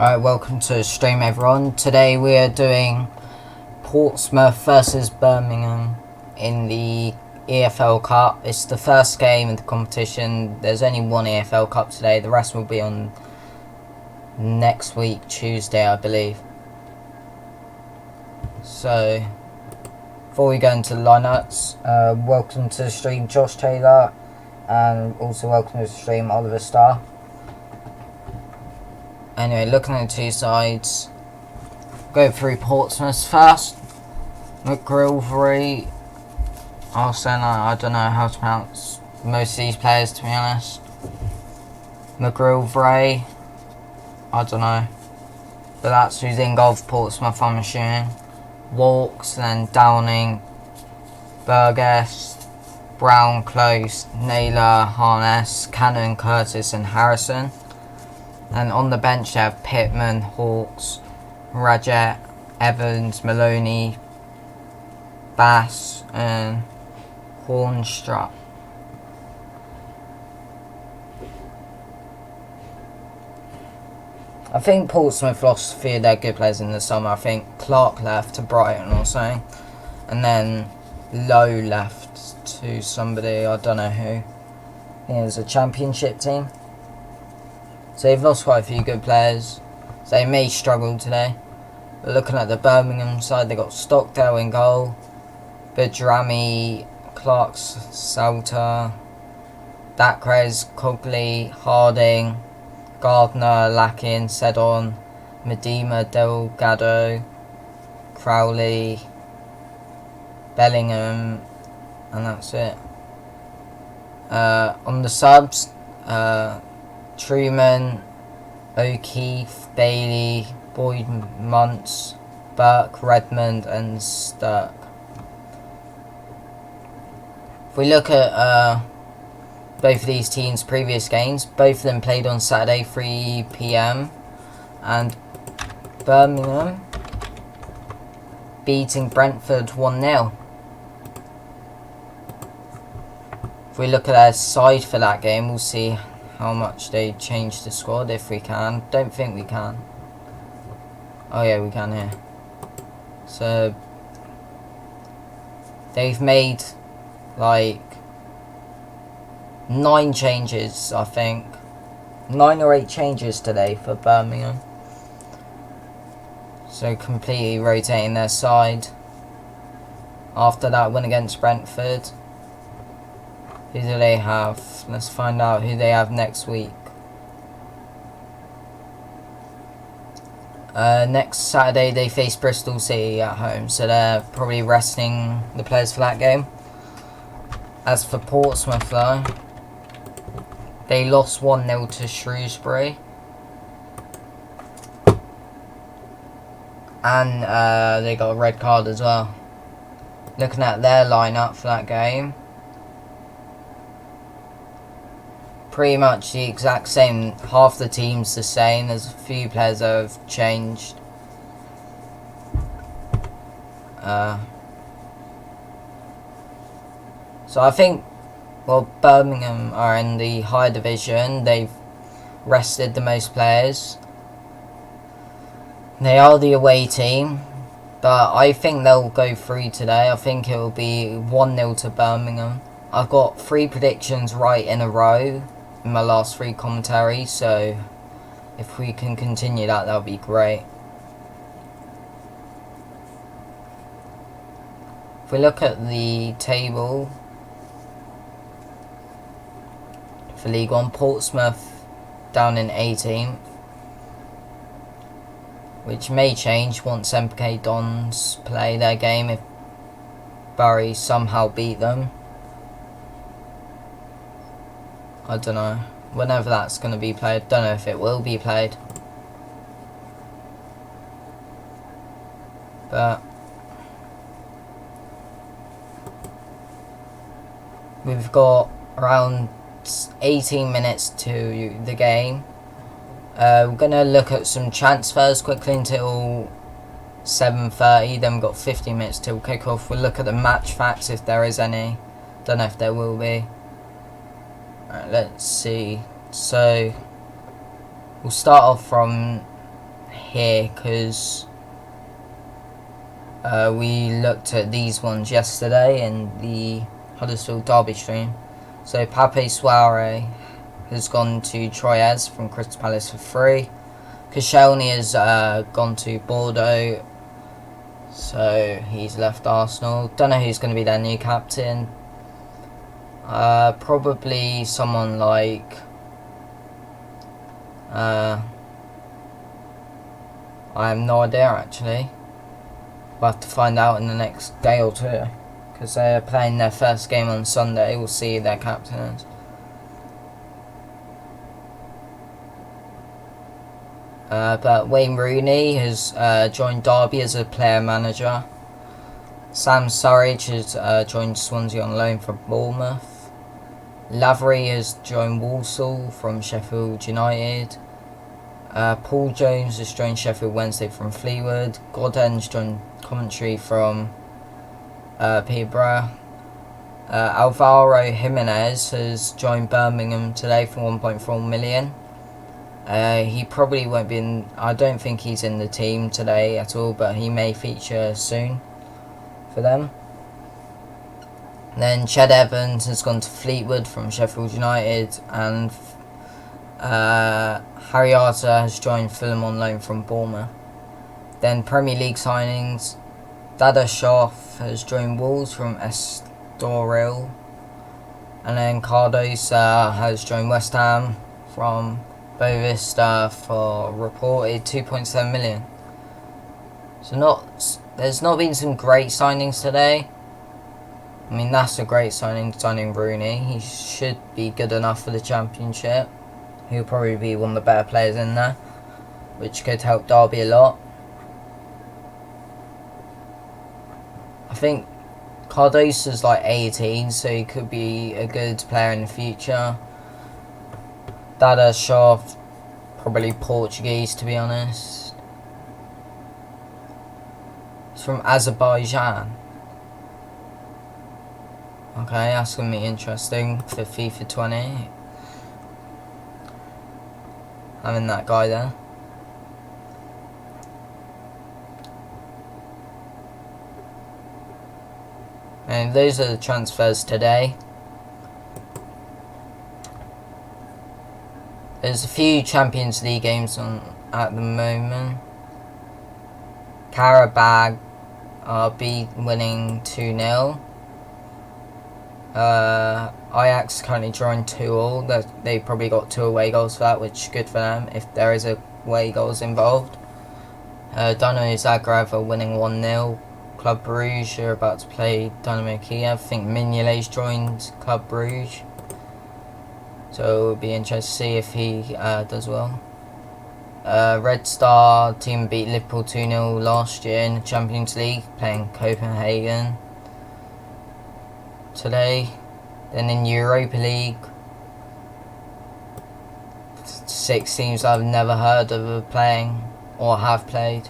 Alright, welcome to the stream everyone. Today we are doing Portsmouth versus Birmingham in the EFL Cup. It's the first game of the competition. There's only one EFL Cup today. The rest will be on next week, Tuesday, I believe. So, before we go into the lineups, welcome to the stream Josh Taylor, and also welcome to the stream Oliver Starr. Anyway, looking at the two sides, go through Portsmouth first. McGilvery, I don't know how to pronounce most of these players, to be honest. McGilvery, I don't know, but that's who's in goal for Portsmouth, I'm assuming. Walks, then Downing, Burgess, Brown, Close, Naylor, Harness, Cannon, Curtis and Harrison. And on the bench they have Pittman, Hawks, Rajet, Evans, Maloney, Bass and Hornstruck. I think Portsmouth lost a few of their good players in the summer. I think Clark left to Brighton or something. And then Lowe left to somebody, I don't know who. I think it was a championship team. So they've lost quite a few good players. So they may struggle today. But looking at the Birmingham side, they got Stockdale in goal, Bedrami, Clark, Salter, Dacres, Cogley, Harding, Gardner, Lakin, Sedon, Medema, Delgado, Crowley, Bellingham, and that's it. On the subs, Truman, O'Keefe, Bailey, Boyd, Muntz, Burke, Redmond and Stirk. If we look at both of these teams' previous games, both of them played on Saturday 3 PM and Birmingham beating Brentford 1-0. If we look at their side for that game, we'll see how much they changed the squad, if we can. Don't think we can. Oh yeah, we can here. So they've made like 9 changes, I think. 9 or 8 changes today for Birmingham. So completely rotating their side. After that win against Brentford, who do they have? Let's find out who they have next week. Next Saturday they face Bristol City at home, so they're probably resting the players for that game. As for Portsmouth though, they lost 1-0 to Shrewsbury. And they got a red card as well. Looking at their lineup for that game, pretty much the exact same. Half the team's the same. There's a few players that have changed. So I think, well, Birmingham are in the higher division. They've rested the most players. They are the away team, but I think they'll go through today. I think it will be 1-0 to Birmingham. I've got 3 predictions right in a row in my last 3 commentaries, so if we can continue that, that'll be great. If we look at the table for League One, Portsmouth down in 18th, which may change once MK Dons play their game if Bury somehow beat them. I don't know. Whenever that's going to be played. Don't know if it will be played. But we've got around 18 minutes to the game. We're going to look at some transfers quickly until 7:30. Then we've got 15 minutes till kick-off. We'll look at the match facts if there is any. Don't know if there will be. Alright, let's see. So we'll start off from here because we looked at these ones yesterday in the Huddersfield Derby stream. So Pape Souaré has gone to Troyes from Crystal Palace for free. Koscielny has gone to Bordeaux, so he's left Arsenal. Don't know who's going to be their new captain. Probably someone like I have no idea actually. We'll have to find out in the next day or two, because they're playing their first game on Sunday. We'll see their captains. But Wayne Rooney has joined Derby as a player manager. Sam Surridge has joined Swansea on loan from Bournemouth. Lavery has joined Walsall from Sheffield United. Paul Jones has joined Sheffield Wednesday from Fleetwood. Godden's joined Coventry from Peterborough. Alvaro Jimenez has joined Birmingham today for 1.4 million. He probably won't be in. I don't think he's in the team today at all, but he may feature soon for them. Then Ched Evans has gone to Fleetwood from Sheffield United, and Harry Arter has joined Fulham on loan from Bournemouth. Then Premier League signings: Dada Shoff has joined Wolves from Estoril, and then Cardosa has joined West Ham from Bovista for reported 2.7 million. So there's not been some great signings today. I mean, that's a great signing Rooney. He should be good enough for the Championship. He'll probably be one of the better players in there, which could help Derby a lot. I think Cardosa's like 18, so he could be a good player in the future. Dada Shoff, probably Portuguese to be honest. He's from Azerbaijan. Okay, that's going to be interesting for FIFA 20. Having that guy there. And those are the transfers today. There's a few Champions League games on at the moment. Karabag are winning 2-0. Ajax currently drawing 2-2. They probably got 2 away goals for that, which is good for them if there is away goals involved. Dynamo Zagreb are winning 1-0. Club Brugge are about to play Dynamo Kiev. I think Mignolet's joined Club Brugge, so it will be interesting to see if he does well. Red Star team beat Liverpool 2-0 last year in the Champions League, playing Copenhagen today. Then in Europa League, 6 teams I've never heard of are playing or have played.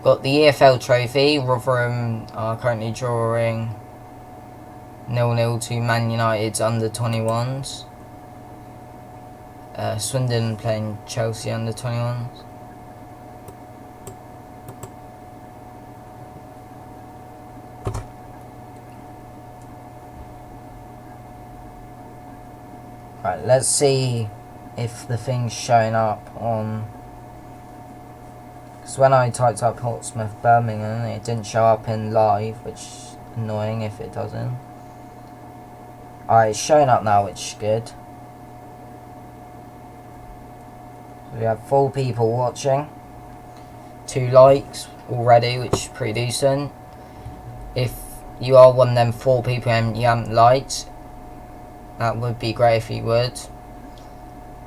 Got the EFL trophy. Rotherham are currently drawing 0-0 to Man United's under-21s. Swindon playing Chelsea under-21s. Right, let's see if the thing's showing up on... Because when I typed up Portsmouth Birmingham, it didn't show up in live, which is annoying if it doesn't. Alright, it's showing up now, which is good. So we have 4 people watching. 2 likes already, which is pretty decent. If you are one of them 4 people and you haven't liked, that would be great if you would.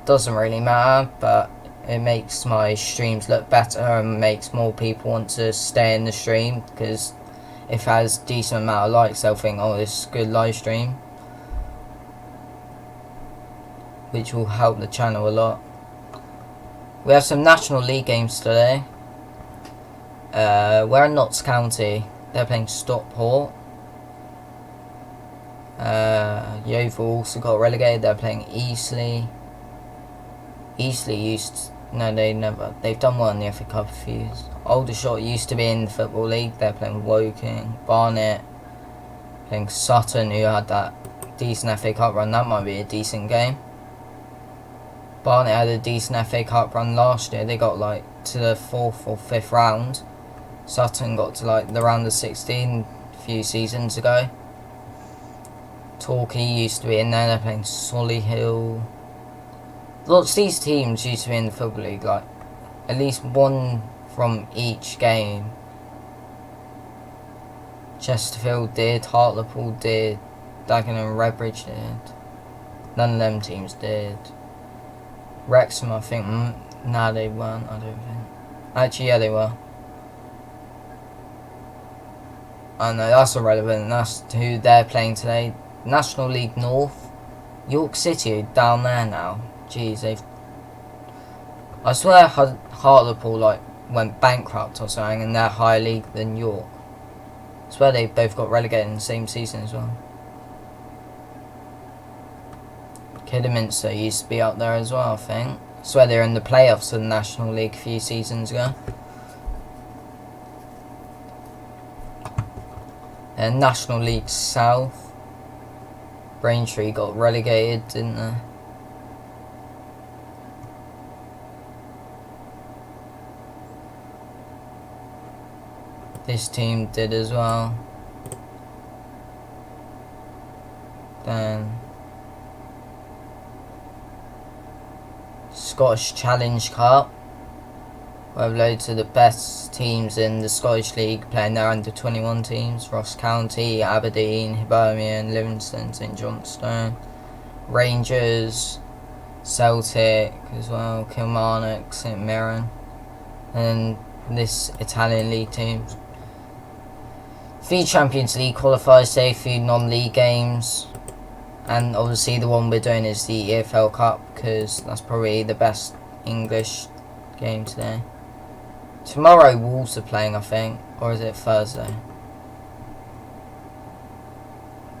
Doesn't really matter, but it makes my streams look better and makes more people want to stay in the stream, because if it has a decent amount of likes, they'll think, oh, this is a good live stream, which will help the channel a lot. We have some National League games today. We're in Notts County. They're playing Stockport. Yeovil also got relegated. They're playing Eastleigh. Eastleigh used No, they never. They've done well in the FA Cup a few years. Aldershot used to be in the Football League. They're playing Woking, Barnet, playing Sutton, who had that decent FA Cup run. That might be a decent game. Barnet had a decent FA Cup run last year. They got like to the 4th or 5th round. Sutton got to like the round of 16 a few seasons ago. Torquay used to be in there. They're playing Solihull. Lots of these teams used to be in the Football League. Like at least one from each game. Chesterfield did, Hartlepool did, Dagenham and Redbridge did. None of them teams did. Wrexham, I think, nah, they weren't, I don't think. Actually, yeah, they were. I know, that's irrelevant. That's who they're playing today. National League North. York City down there now. Jeez, they've... I swear Hartlepool, like, went bankrupt or something, and they're higher league than York. I swear they both got relegated in the same season as well. Kidderminster used to be up there as well, I think. I swear they were in the playoffs of the National League a few seasons ago. And National League South. Braintree got relegated, didn't they? This team did as well. Then Scottish Challenge Cup, where loads of the best teams in the Scottish League playing their under 21 teams. Ross County, Aberdeen, Hibernian, Livingston, St Johnstone, Rangers, Celtic as well, Kilmarnock, St Mirren, and this Italian league team. Few Champions League qualifiers today, few non-league games, and obviously the one we're doing is the EFL Cup, because that's probably the best English game today. Tomorrow Wolves are playing, I think, or is it Thursday?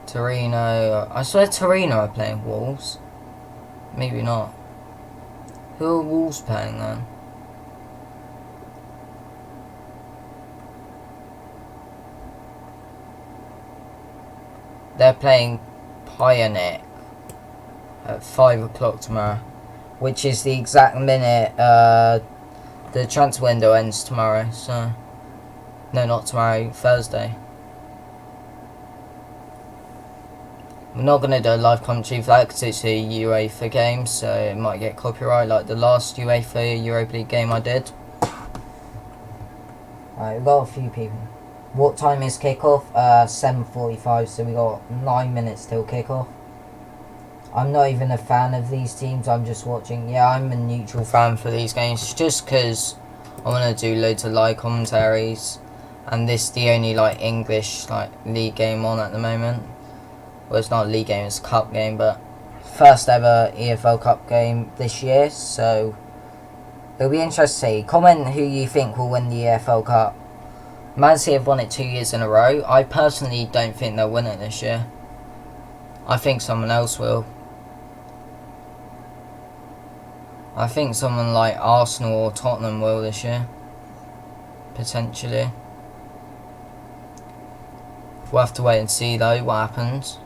Torino, I swear Torino are playing Wolves. Maybe not. Who are Wolves playing then? They're playing Pioneer at 5 o'clock tomorrow, which is the exact minute the transfer window ends tomorrow. So, no, not tomorrow, Thursday. We're not going to do a live commentary for that because it's a UEFA game, so it might get copyright like the last UEFA Europa League game I did. Alright, we've got a few people. What time is kickoff? 7:45, so we got 9 minutes till kickoff. I'm not even a fan of these teams, I'm just watching. Yeah, I'm a neutral fan for these games, just because I want to do loads of live commentaries, and this is the only like English like league game on at the moment. Well, it's not a league game, it's a cup game, but first ever EFL Cup game this year, so it'll be interesting to see. Comment who you think will win the EFL Cup. Man City have won it 2 years in a row. I personally don't think they'll win it this year. I think someone else will. I think someone like Arsenal or Tottenham will this year. Potentially. We'll have to wait and see though what happens.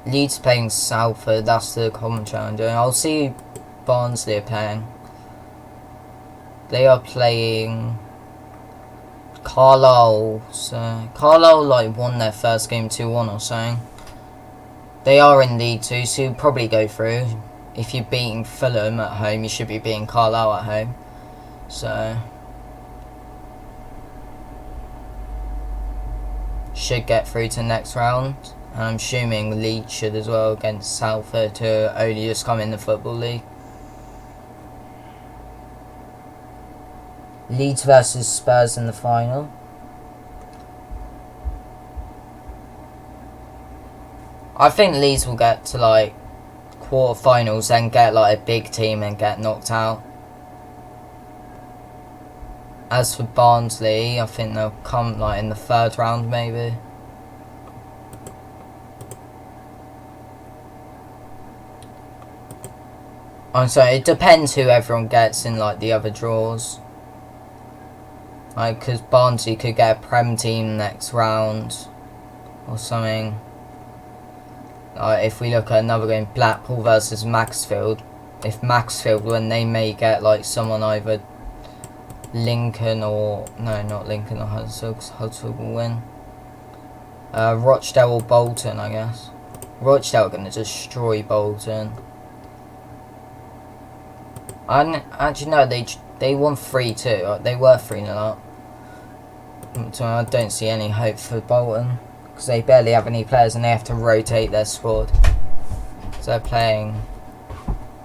Leeds playing Salford, that's the commentary I'm doing. I'll see who Barnsley are playing. They are playing Carlisle. So Carlisle like won their first game 2-1 or something. They are in League 2, so you'll probably go through. If you're beating Fulham at home, you should be beating Carlisle at home. So should get through to the next round. And I'm assuming Leeds should as well against Salford, who only just come in the Football League. Leeds versus Spurs in the final. I think Leeds will get to like quarterfinals, then get like a big team and get knocked out. As for Barnsley, I think they'll come like in the 3rd round maybe. I'm sorry, it depends who everyone gets in like the other draws. Like, because Barnsley could get a Prem team next round or something. Like, if we look at another game, Blackpool versus Maxfield. If Maxfield win, they may get like someone either Lincoln or no, not Lincoln or Huddersfield, because Huddersfield will win. Rochdale or Bolton, I guess. Rochdale are going to destroy Bolton. Actually, no, they won 3-2. They were 3-0 up. So I don't see any hope for Bolton, because they barely have any players and they have to rotate their squad. So they're playing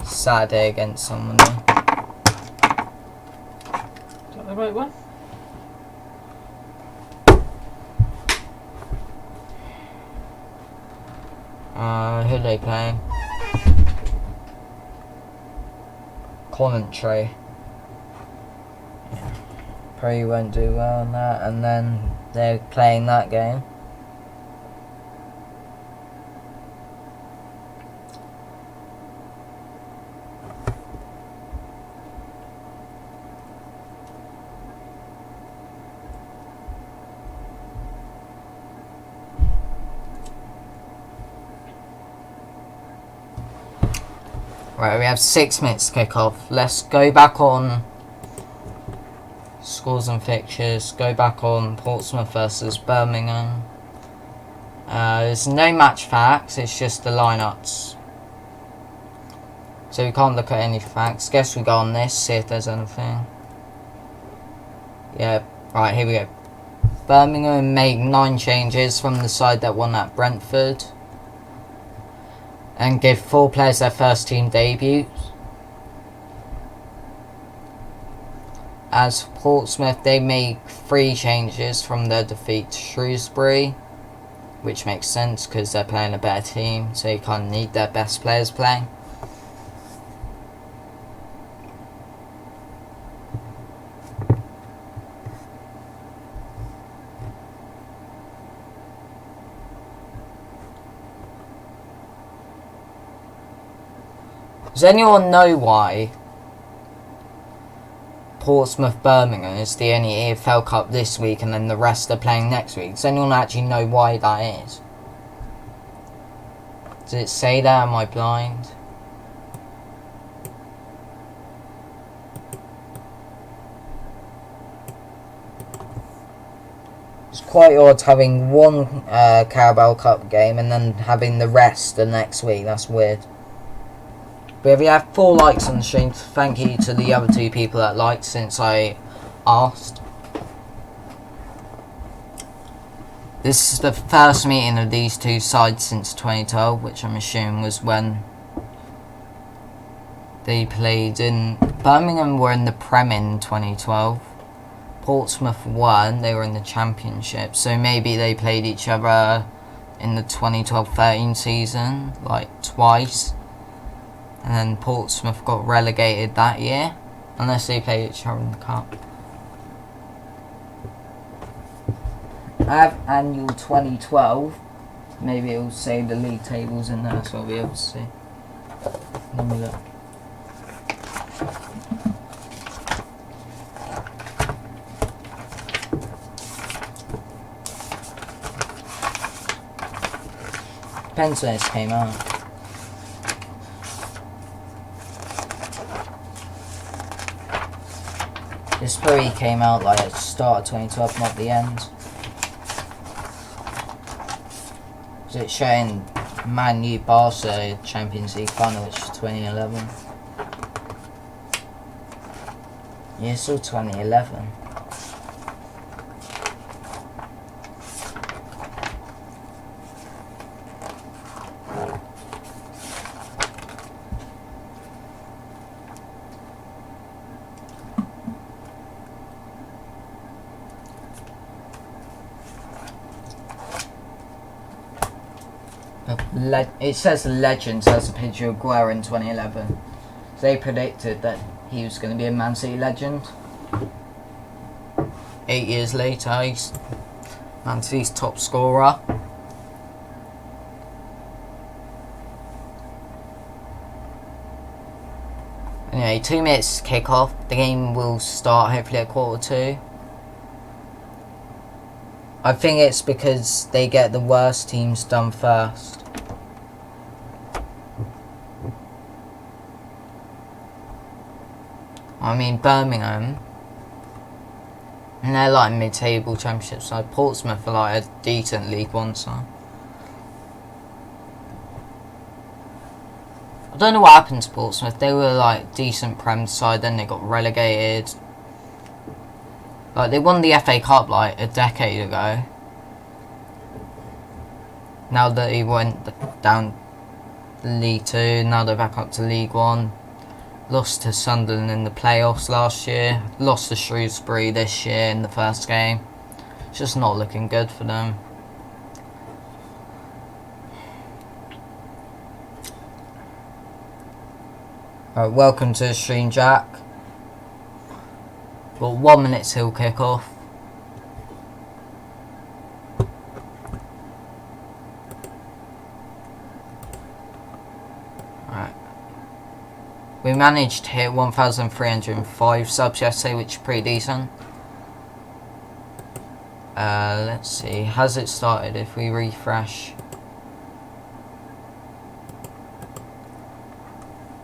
Saturday against someone. Is that the right one? Who are they playing? Coventry. Probably won't do well on that, and then they're playing that game. Right, we have 6 minutes to kick off. Let's go back on scores and fixtures. Go back on Portsmouth versus Birmingham. There's no match facts, it's just the lineups. So we can't look at any facts. Guess we go on this, see if there's anything. Yeah, right, here we go. Birmingham made 9 changes from the side that won at Brentford. And give 4 players their first team debuts. As for Portsmouth, they made 3 changes from their defeat to Shrewsbury, which makes sense because they're playing a better team, so you can't need their best players playing. Does anyone know why Portsmouth Birmingham is the only EFL Cup this week and then the rest are playing next week? Does anyone actually know why that is? Does it say that? Am I blind? It's quite odd having one Carabao Cup game and then having the rest the next week. That's weird. But we have 4 likes on the stream. Thank you to the other 2 people that liked since I asked. This is the first meeting of these 2 sides since 2012, which I'm assuming was when they played in... Birmingham were in the Prem in 2012. Portsmouth won, they were in the Championship. So maybe they played each other in the 2012-13 season, like twice. And then Portsmouth got relegated that year, unless they played each other in the Cup. I have annual 2012. Maybe it'll say the league tables in there, so I'll be able to see. Let me look. Depends when this came out. This probably came out like at the start of 2012, not the end. So it's showing Man U Barca Champions League final, which is 2011. Yeah, it's all 2011. It says legend, says a picture of Guerra in 2011. They predicted that he was going to be a Man City legend. 8 years later, he's Man City's top scorer. Anyway, 2 minutes kick off. The game will start hopefully at 1:45. I think it's because they get the worst teams done first. I mean, Birmingham, and they're like mid-table championship side. Portsmouth are like a decent League One side. I don't know what happened to Portsmouth. They were like decent Prem side, then they got relegated. Like, they won the FA Cup like a decade ago. Now that he went down League 2, now they're back up to League 1. Lost to Sunderland in the playoffs last year. Lost to Shrewsbury this year in the first game. It's just not looking good for them. Right, welcome to the stream, Jack. Got 1 minute till kick off. Right. We managed to hit 1,305 subs yesterday, which is pretty decent. Let's see. Has it started? If we refresh.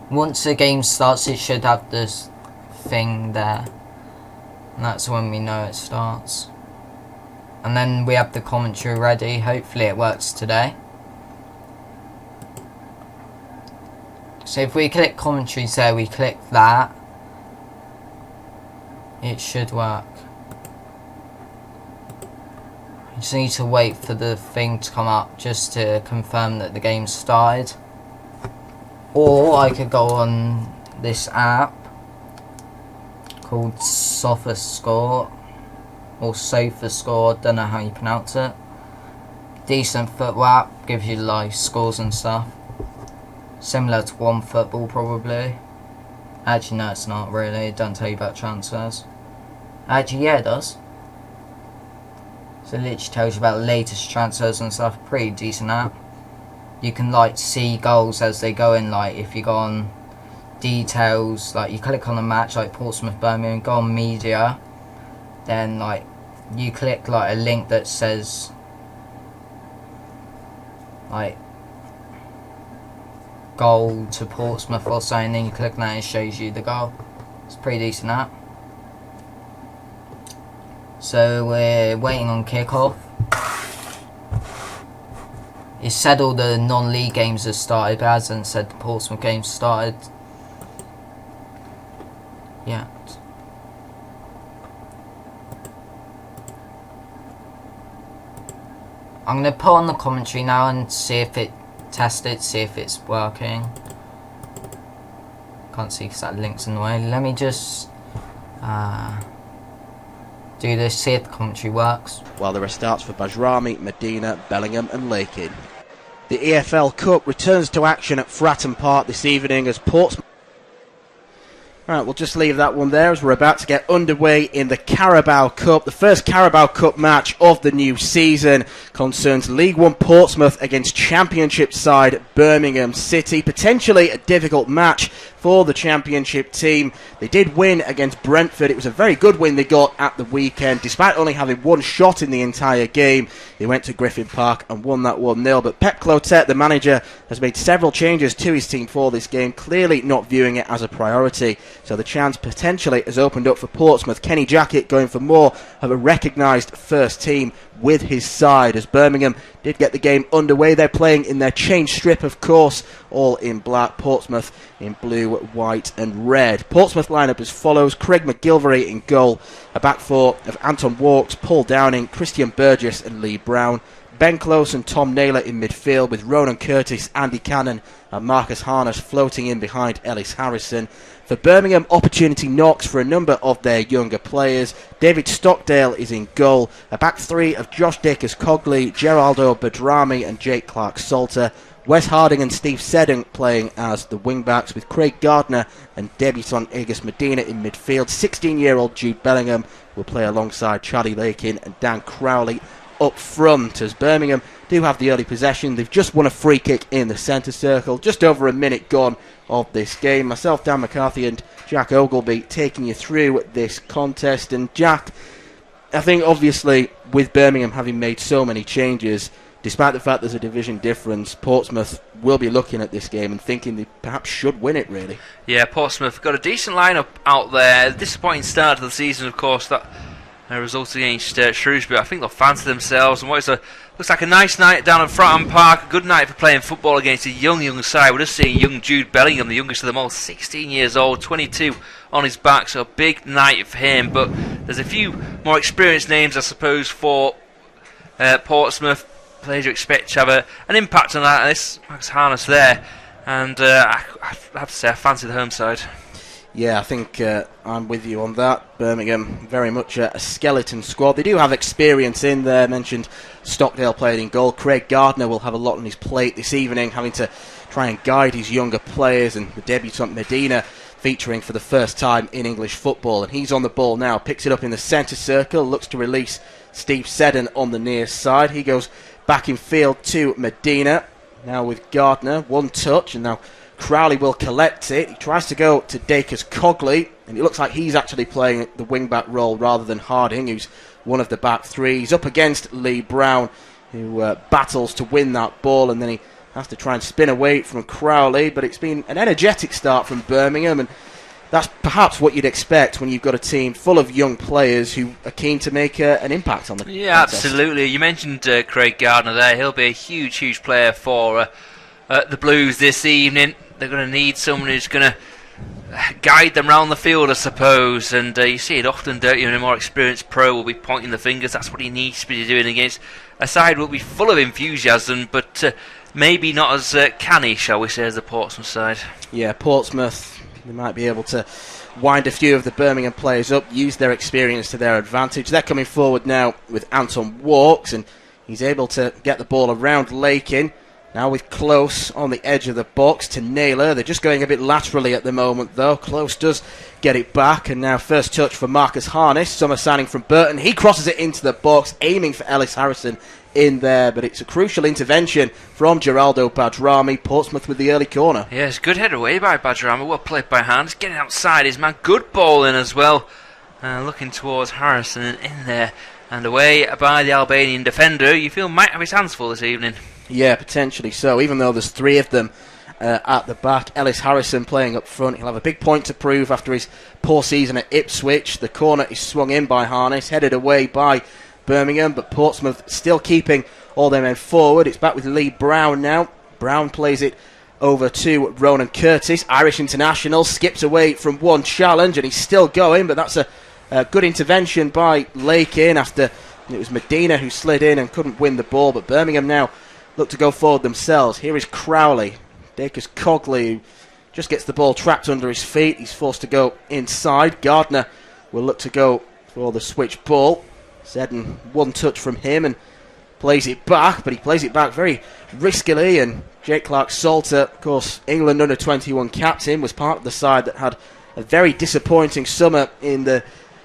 Once the game starts, it should have this thing there. And that's when we know it starts. And then we have the commentary ready. Hopefully it works today. So if we click commentaries there, we click that. It should work. You just need to wait for the thing to come up just to confirm that the game started. Or I could go on this app called SofaScore or SofaScore, don't know how you pronounce it. Decent football app, gives you live scores and stuff. Similar to One Football probably. Actually no, it's not really, it doesn't tell you about transfers. Actually yeah, it does. So it literally tells you about the latest transfers and stuff. Pretty decent app. You can like see goals as they go in, like if you go on details, like you click on a match like Portsmouth Birmingham, go on media, then like you click like a link that says like goal to Portsmouth or something, then you click on that and it shows you the goal. It's a pretty decent app. So we're waiting on kick-off. It said all the non-league games have started, but it hasn't said the Portsmouth games started. Yeah. I'm going to put on the commentary now and see if it tested, see if it's working. Can't see because that link's in the way. Let me just do this, see if the commentary works. While there are starts for Bajrami, Medina, Bellingham and Lakin. The EFL Cup returns to action at Fratton Park this evening as Portsmouth... Right, we'll just leave that one there as we're about to get underway in the Carabao Cup. The first Carabao Cup match of the new season concerns League One Portsmouth against Championship side Birmingham City. Potentially a difficult match for the Championship team. They did win against Brentford. It was a very good win they got at the weekend. Despite only having one shot in the entire game, they went to Griffin Park and won that 1-0. But Pep Clotet, the manager, has made several changes to his team for this game, clearly not viewing it as a priority. So the chance potentially has opened up for Portsmouth. Kenny Jackett going for more of a recognised first team with his side, as Birmingham did get the game underway. They're playing in their change strip, of course, all in black. Portsmouth in blue, white and red. Portsmouth lineup as follows: Craig McGilvery in goal, a back four of Anton Walks, Paul Downing, Christian Burgess and Lee Brown. Ben Close and Tom Naylor in midfield, with Ronan Curtis, Andy Cannon and Marcus Harness floating in behind Ellis Harrison. For Birmingham, opportunity knocks for a number of their younger players. David Stockdale is in goal, a back three of Josh Dacus Cogley, Geraldo Badrami and Jake Clark-Salter. Wes Harding and Steve Seddon playing as the wing-backs, with Craig Gardner and debutant Agus Medina in midfield. 16-year-old Jude Bellingham will play alongside Charlie Lakin and Dan Crowley up front, as Birmingham do have the early possession. They've just won a free kick in the centre circle, just over a minute gone of this game. Myself, Dan McCarthy, and Jack Ogleby taking you through this contest. And Jack, I think obviously with Birmingham having made so many changes, despite the fact there's a division difference, Portsmouth will be looking at this game and thinking they perhaps should win it, really. Yeah, Portsmouth got a decent lineup out there. Disappointing start to the season, of course, that result against Shrewsbury. I think they'll fancy themselves, and looks like a nice night down at Fratton Park. A good night for playing football against a young side. We're just seeing young Jude Bellingham, the youngest of them all, 16 years old, 22 on his back, so a big night for him. But there's a few more experienced names, I suppose, for Portsmouth. Players you expect to have an impact on that. This Max Harness there, and I have to say I fancy the home side. Yeah, I think I'm with you on that. Birmingham, very much a skeleton squad. They do have experience in there. Mentioned Stockdale playing in goal. Craig Gardner will have a lot on his plate this evening, having to try and guide his younger players, and the debutant Medina featuring for the first time in English football. And he's on the ball now, picks it up in the centre circle, looks to release Steve Seddon on the near side. He goes back in field to Medina. Now with Gardner, one touch, and now Crowley will collect it. He tries to go to Dacres Cogley, and it looks like he's actually playing the wing-back role rather than Harding, who's one of the back three. He's up against Lee Brown, who battles to win that ball, and then he has to try and spin away from Crowley. But it's been an energetic start from Birmingham, and that's perhaps what you'd expect when you've got a team full of young players who are keen to make an impact on the contest. Absolutely. You mentioned Craig Gardner there. He'll be a huge player for the Blues this evening. They're going to need someone who's going to guide them around the field, I suppose. And you see it often, don't you? And a more experienced pro will be pointing the fingers. That's what he needs to be doing against a side will be full of enthusiasm, but maybe not as canny, shall we say, as the Portsmouth side. Yeah, Portsmouth, they might be able to wind a few of the Birmingham players up, use their experience to their advantage. They're coming forward now with Anton Walks, and he's able to get the ball around Lakin. Now with Close on the edge of the box to Naylor. They're just going a bit laterally at the moment, though. Close does get it back, and now first touch for Marcus Harness. Summer signing from Burton. He crosses it into the box, aiming for Ellis Harrison in there, but it's a crucial intervention from Geraldo Badrami. Portsmouth with the early corner. Yes, good header away by Badrami. Well played by Harness. Getting outside his man. Good ball in as well. Looking towards Harrison in there. And away by the Albanian defender. You feel might have his hands full this evening. Yeah, potentially so, even though there's three of them at the back. Ellis Harrison playing up front. He'll have a big point to prove after his poor season at Ipswich. The corner is swung in by Harness, headed away by Birmingham, but Portsmouth still keeping all their men forward. It's back with Lee Brown now. Brown plays it over to Ronan Curtis. Irish international skips away from one challenge, and he's still going, but that's a good intervention by Lakin after it was Medina who slid in and couldn't win the ball. But Birmingham now look to go forward themselves. Here is Crowley. Dacres Cogley, who just gets the ball trapped under his feet. He's forced to go inside. Gardner will look to go for the switch ball. Seddon, one touch from him and plays it back, but he plays it back very riskily. And Jake Clark-Salter, of course, England under-21 captain, was part of the side that had a very disappointing summer in the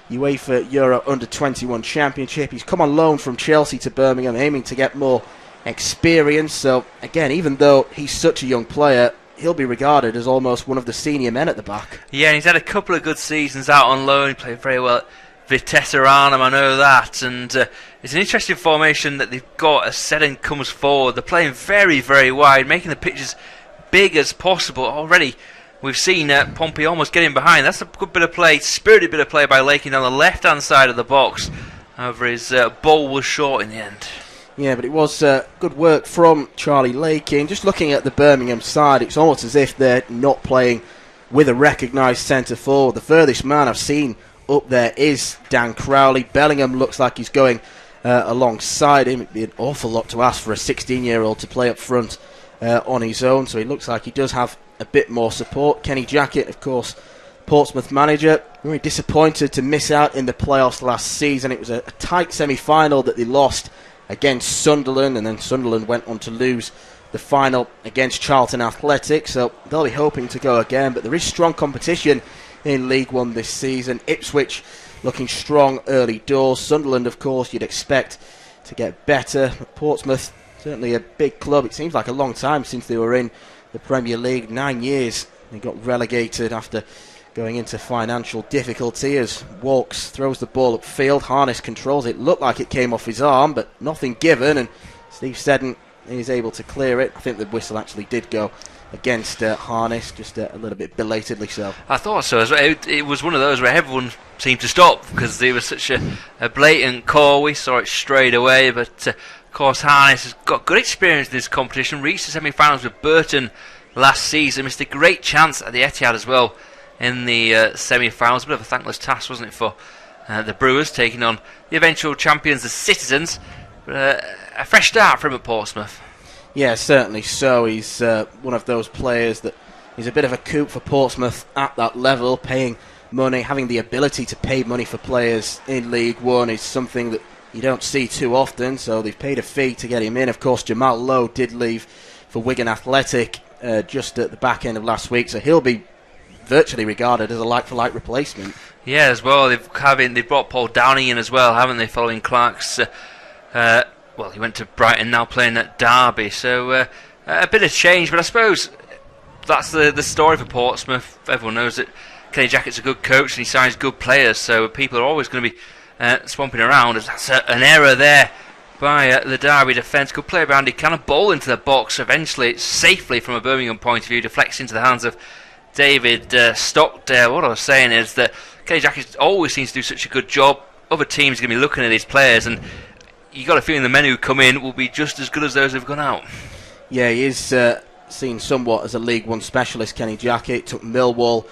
UEFA Euro under-21 Championship. He's come on loan from Chelsea to Birmingham, aiming to get more experience. So again, even though he's such a young player, he'll be regarded as almost one of the senior men at the back. Yeah, and he's had a couple of good seasons out on loan. He played very well at Vitesse Arnhem, I know that, and it's an interesting formation that they've got as Seddon comes forward. They're playing very wide, making the pitches big as possible. Already we've seen Pompey almost getting behind. That's a good bit of play, spirited bit of play by Lakin on the left hand side of the box. However, his ball was short in the end. Yeah, but it was good work from Charlie Lakin. Just looking at the Birmingham side, it's almost as if they're not playing with a recognised centre forward. The furthest man I've seen up there is Dan Crowley. Bellingham looks like he's going alongside him. It'd be an awful lot to ask for a 16-year-old to play up front on his own, so he looks like he does have a bit more support. Kenny Jackett, of course, Portsmouth manager, very disappointed to miss out in the playoffs last season. It was a tight semi-final that they lost against Sunderland, and then Sunderland went on to lose the final against Charlton Athletic, so they'll be hoping to go again. But there is strong competition in League One this season. Ipswich looking strong early doors. Sunderland, of course, you'd expect to get better. Portsmouth, certainly a big club. It seems like a long time since they were in the Premier League. 9 years. They got relegated after going into financial difficulty as Walks throws the ball upfield. Harness controls it. Looked like it came off his arm, but nothing given, and Steve Seddon is able to clear it. I think the whistle actually did go against Harness, just a little bit belatedly so. I thought so. It was one of those where everyone seemed to stop because there was such a blatant call. We saw it straight away, but of course Harness has got good experience in this competition, reached the semi-finals with Burton last season, missed a great chance at the Etihad as well in the semi-finals. A bit of a thankless task, wasn't it, for the Brewers taking on the eventual champions, the Citizens. But a fresh start for him at Portsmouth. Yeah, certainly so. He's one of those players that is a bit of a coup for Portsmouth at that level. Paying money, having the ability to pay money for players in League One is something that you don't see too often, so they've paid a fee to get him in. Of course, Jamal Lowe did leave for Wigan Athletic just at the back end of last week, so he'll be virtually regarded as a like-for-like replacement. Yeah, as well. They've brought Paul Downing in as well, haven't they, following Clark's... well, he went to Brighton, now playing at Derby, so a bit of change, but I suppose that's the story for Portsmouth. Everyone knows that Kenny Jackett's a good coach and he signs good players, so people are always going to be swamping around. That's an error there by the Derby defence. Good play around, he kind of ball into the box eventually, safely from a Birmingham point of view, deflects into the hands of David Stockdale. What I was saying is that Kenny Jackett always seems to do such a good job. Other teams are going to be looking at these players, and you got a feeling the men who come in will be just as good as those who've gone out. Yeah, he is seen somewhat as a League One specialist, Kenny Jackett. Took Millwall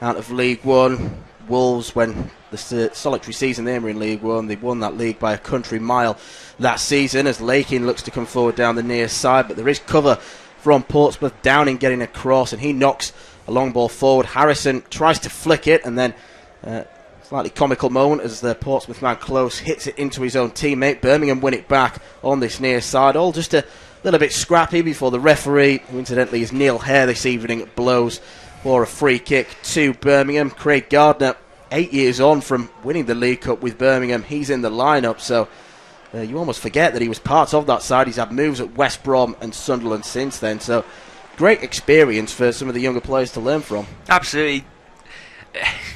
out of League One. Wolves, when the solitary season they were in League One, they won that league by a country mile that season, as Lakin looks to come forward down the near side, but there is cover from Portsmouth. Downing getting across, and he knocks a long ball forward. Harrison tries to flick it, and then slightly comical moment as the Portsmouth man Close hits it into his own teammate. Birmingham win it back on this near side. All just a little bit scrappy before the referee, who incidentally is Neil Hare this evening, blows for a free kick to Birmingham. Craig Gardner, 8 years on from winning the League Cup with Birmingham, he's in the lineup, so you almost forget that he was part of that side. He's had moves at West Brom and Sunderland since then, so great experience for some of the younger players to learn from. Absolutely.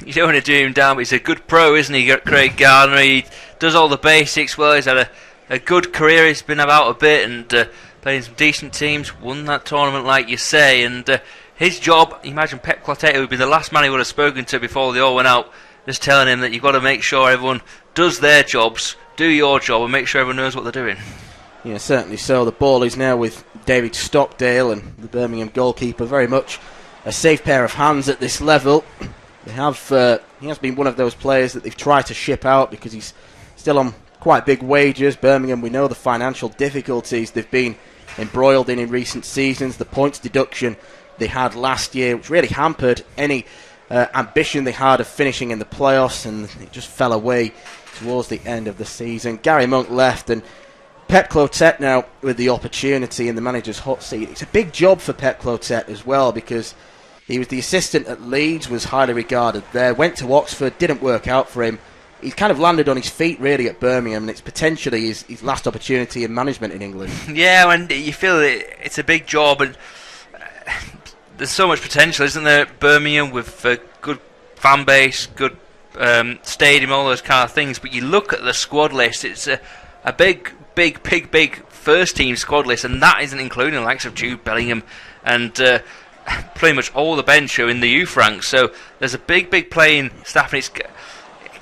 You don't want to do him down, but he's a good pro, isn't he, Craig Gardner? He does all the basics well. He's had a good career. He's been about a bit and played in some decent teams, won that tournament like you say, and his job, imagine Pep Clotet would be the last man he would have spoken to before they all went out, just telling him that you've got to make sure everyone does their jobs, do your job, and make sure everyone knows what they're doing. Yeah, certainly so. The ball is now with David Stockdale, and the Birmingham goalkeeper very much a safe pair of hands at this level. He has been one of those players that they've tried to ship out because he's still on quite big wages. Birmingham, we know the financial difficulties they've been embroiled in recent seasons. The points deduction they had last year, which really hampered any ambition they had of finishing in the playoffs, and it just fell away towards the end of the season. Gary Monk left, and Pep Clotet now with the opportunity in the manager's hot seat. It's a big job for Pep Clotet as well, because he was the assistant at Leeds, was highly regarded there, went to Oxford, didn't work out for him. He's kind of landed on his feet really at Birmingham, and it's potentially his last opportunity in management in England. Yeah, and you feel it's a big job, and there's so much potential, isn't there, at Birmingham, with a good fan base, good stadium, all those kind of things. But you look at the squad list, it's a big first team squad list, and that isn't including the likes of Jude Bellingham and pretty much all the bench are in the youth ranks. So there's a big playing staff, and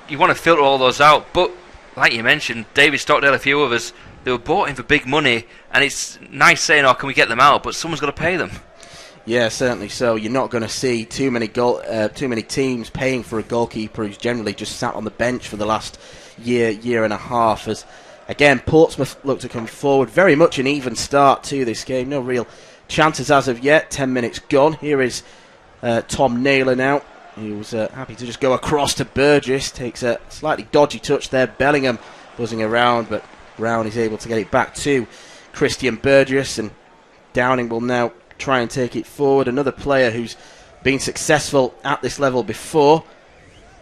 you want to filter all those out. But like you mentioned, David Stockdale, a few others, they were bought in for big money, and it's nice saying, "Oh, can we get them out?" But someone's got to pay them. Yeah, certainly so. You're not going to see too many teams paying for a goalkeeper who's generally just sat on the bench for the last year and a half. As again, Portsmouth look to come forward. Very much an even start to this game. No real chances as of yet. 10 minutes gone. Here is Tom Naylor now. He was happy to just go across to Burgess. Takes a slightly dodgy touch there. Bellingham buzzing around, but Brown is able to get it back to Christian Burgess, and Downing will now try and take it forward. Another player who's been successful at this level before.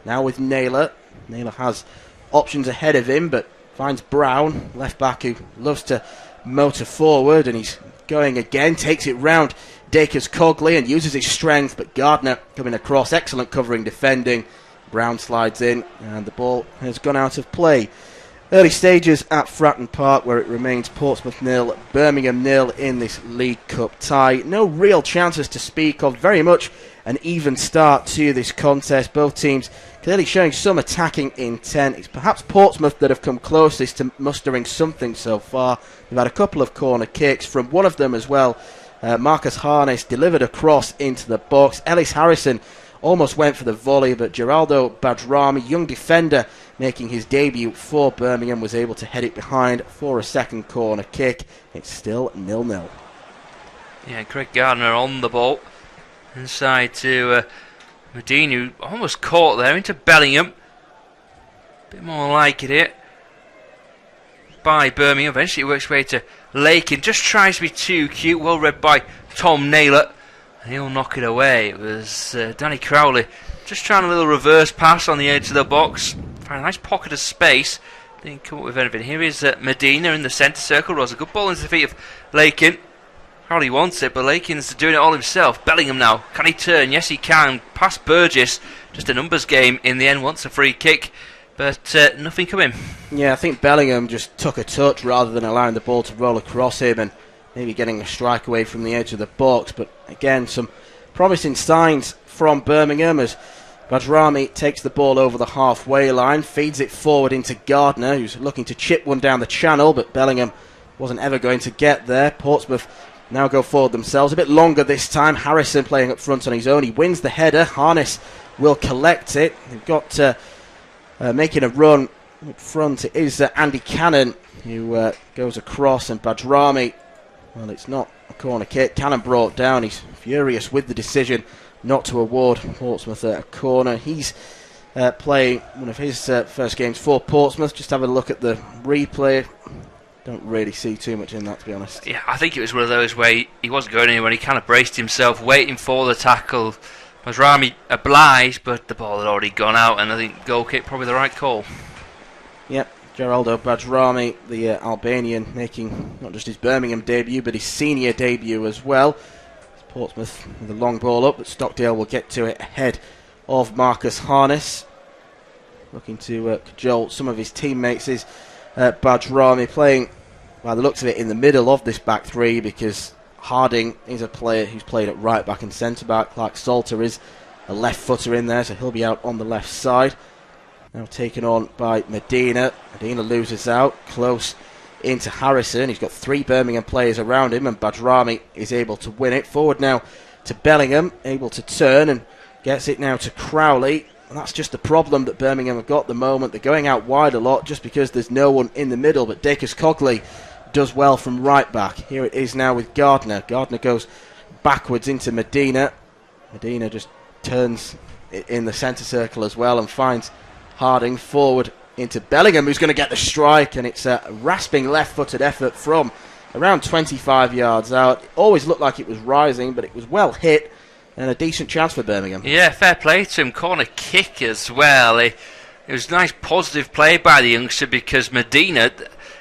Now with Naylor. Naylor has options ahead of him, but finds Brown, left back, who loves to motor forward, and he's going again, takes it round Dacres Cogley and uses his strength, but Gardner coming across, excellent covering defending. Brown slides in, and the ball has gone out of play. Early stages at Fratton Park, where it remains Portsmouth 0, Birmingham 0 in this League Cup tie. No real chances to speak of, very much an even start to this contest. Both teams clearly showing some attacking intent. It's perhaps Portsmouth that have come closest to mustering something so far. They've had a couple of corner kicks, from one of them as well. Marcus Harness delivered a cross into the box. Ellis Harrison almost went for the volley, but Geraldo Badrami, young defender, making his debut for Birmingham, was able to head it behind for a second corner kick. It's still 0-0. Yeah, Craig Gardner on the ball. Inside to Medina, who almost caught there, into Bellingham. Bit more like it by Birmingham. Eventually it works way to Lakin. Just tries to be too cute. Well read by Tom Naylor. He'll knock it away. It was Danny Crowley just trying a little reverse pass on the edge of the box. Found a nice pocket of space. Didn't come up with anything. Here is Medina in the centre circle. Rolls a good ball into the feet of Lakin. Crowley wants it, but Lakin's doing it all himself. Bellingham now. Can he turn? Yes, he can. Past Burgess. Just a numbers game in the end. Wants a free kick, but nothing coming. Yeah, I think Bellingham just took a touch rather than allowing the ball to roll across him and maybe getting a strike away from the edge of the box. But again, some promising signs from Birmingham as Badrami takes the ball over the halfway line, feeds it forward into Gardner, who's looking to chip one down the channel, but Bellingham wasn't ever going to get there. Portsmouth now go forward themselves, a bit longer this time. Harrison playing up front on his own. He wins the header. Harness will collect it. They've got making a run up front. It is Andy Cannon who goes across, and Badrami, well, it's not a corner kick. Cannon brought down. He's furious with the decision not to award Portsmouth a corner. He's playing one of his first games for Portsmouth. Just have a look at the replay. Don't really see too much in that, to be honest. Yeah, I think it was one of those where he wasn't going anywhere. He kind of braced himself, waiting for the tackle. Badrami obliged, but the ball had already gone out, and I think goal kick probably the right call. Yep, Geraldo Badrami, the Albanian, making not just his Birmingham debut, but his senior debut as well. It's Portsmouth with a long ball up, but Stockdale will get to it ahead of Marcus Harness. Looking to cajole some of his teammates is Badrami, playing, by the looks of it, in the middle of this back three, because Harding is a player who's played at right back and centre back. Clark Salter is a left footer in there, so he'll be out on the left side. Now taken on by Medina. Medina loses out, close into Harrison. He's got three Birmingham players around him, and Badrami is able to win it. Forward now to Bellingham, able to turn and gets it now to Crowley. And that's just the problem that Birmingham have got at the moment. They're going out wide a lot just because there's no one in the middle. But Dacres Cogley does well from right back. Here it is now with Gardner. Gardner goes backwards into Medina. Medina just turns in the centre circle as well and finds Harding forward into Bellingham, who's going to get the strike. And it's a rasping left-footed effort from around 25 yards out. It always looked like it was rising, but it was well hit. And a decent chance for Birmingham. Yeah, fair play to him. Corner kick as well. It was a nice positive play by the youngster, because Medina,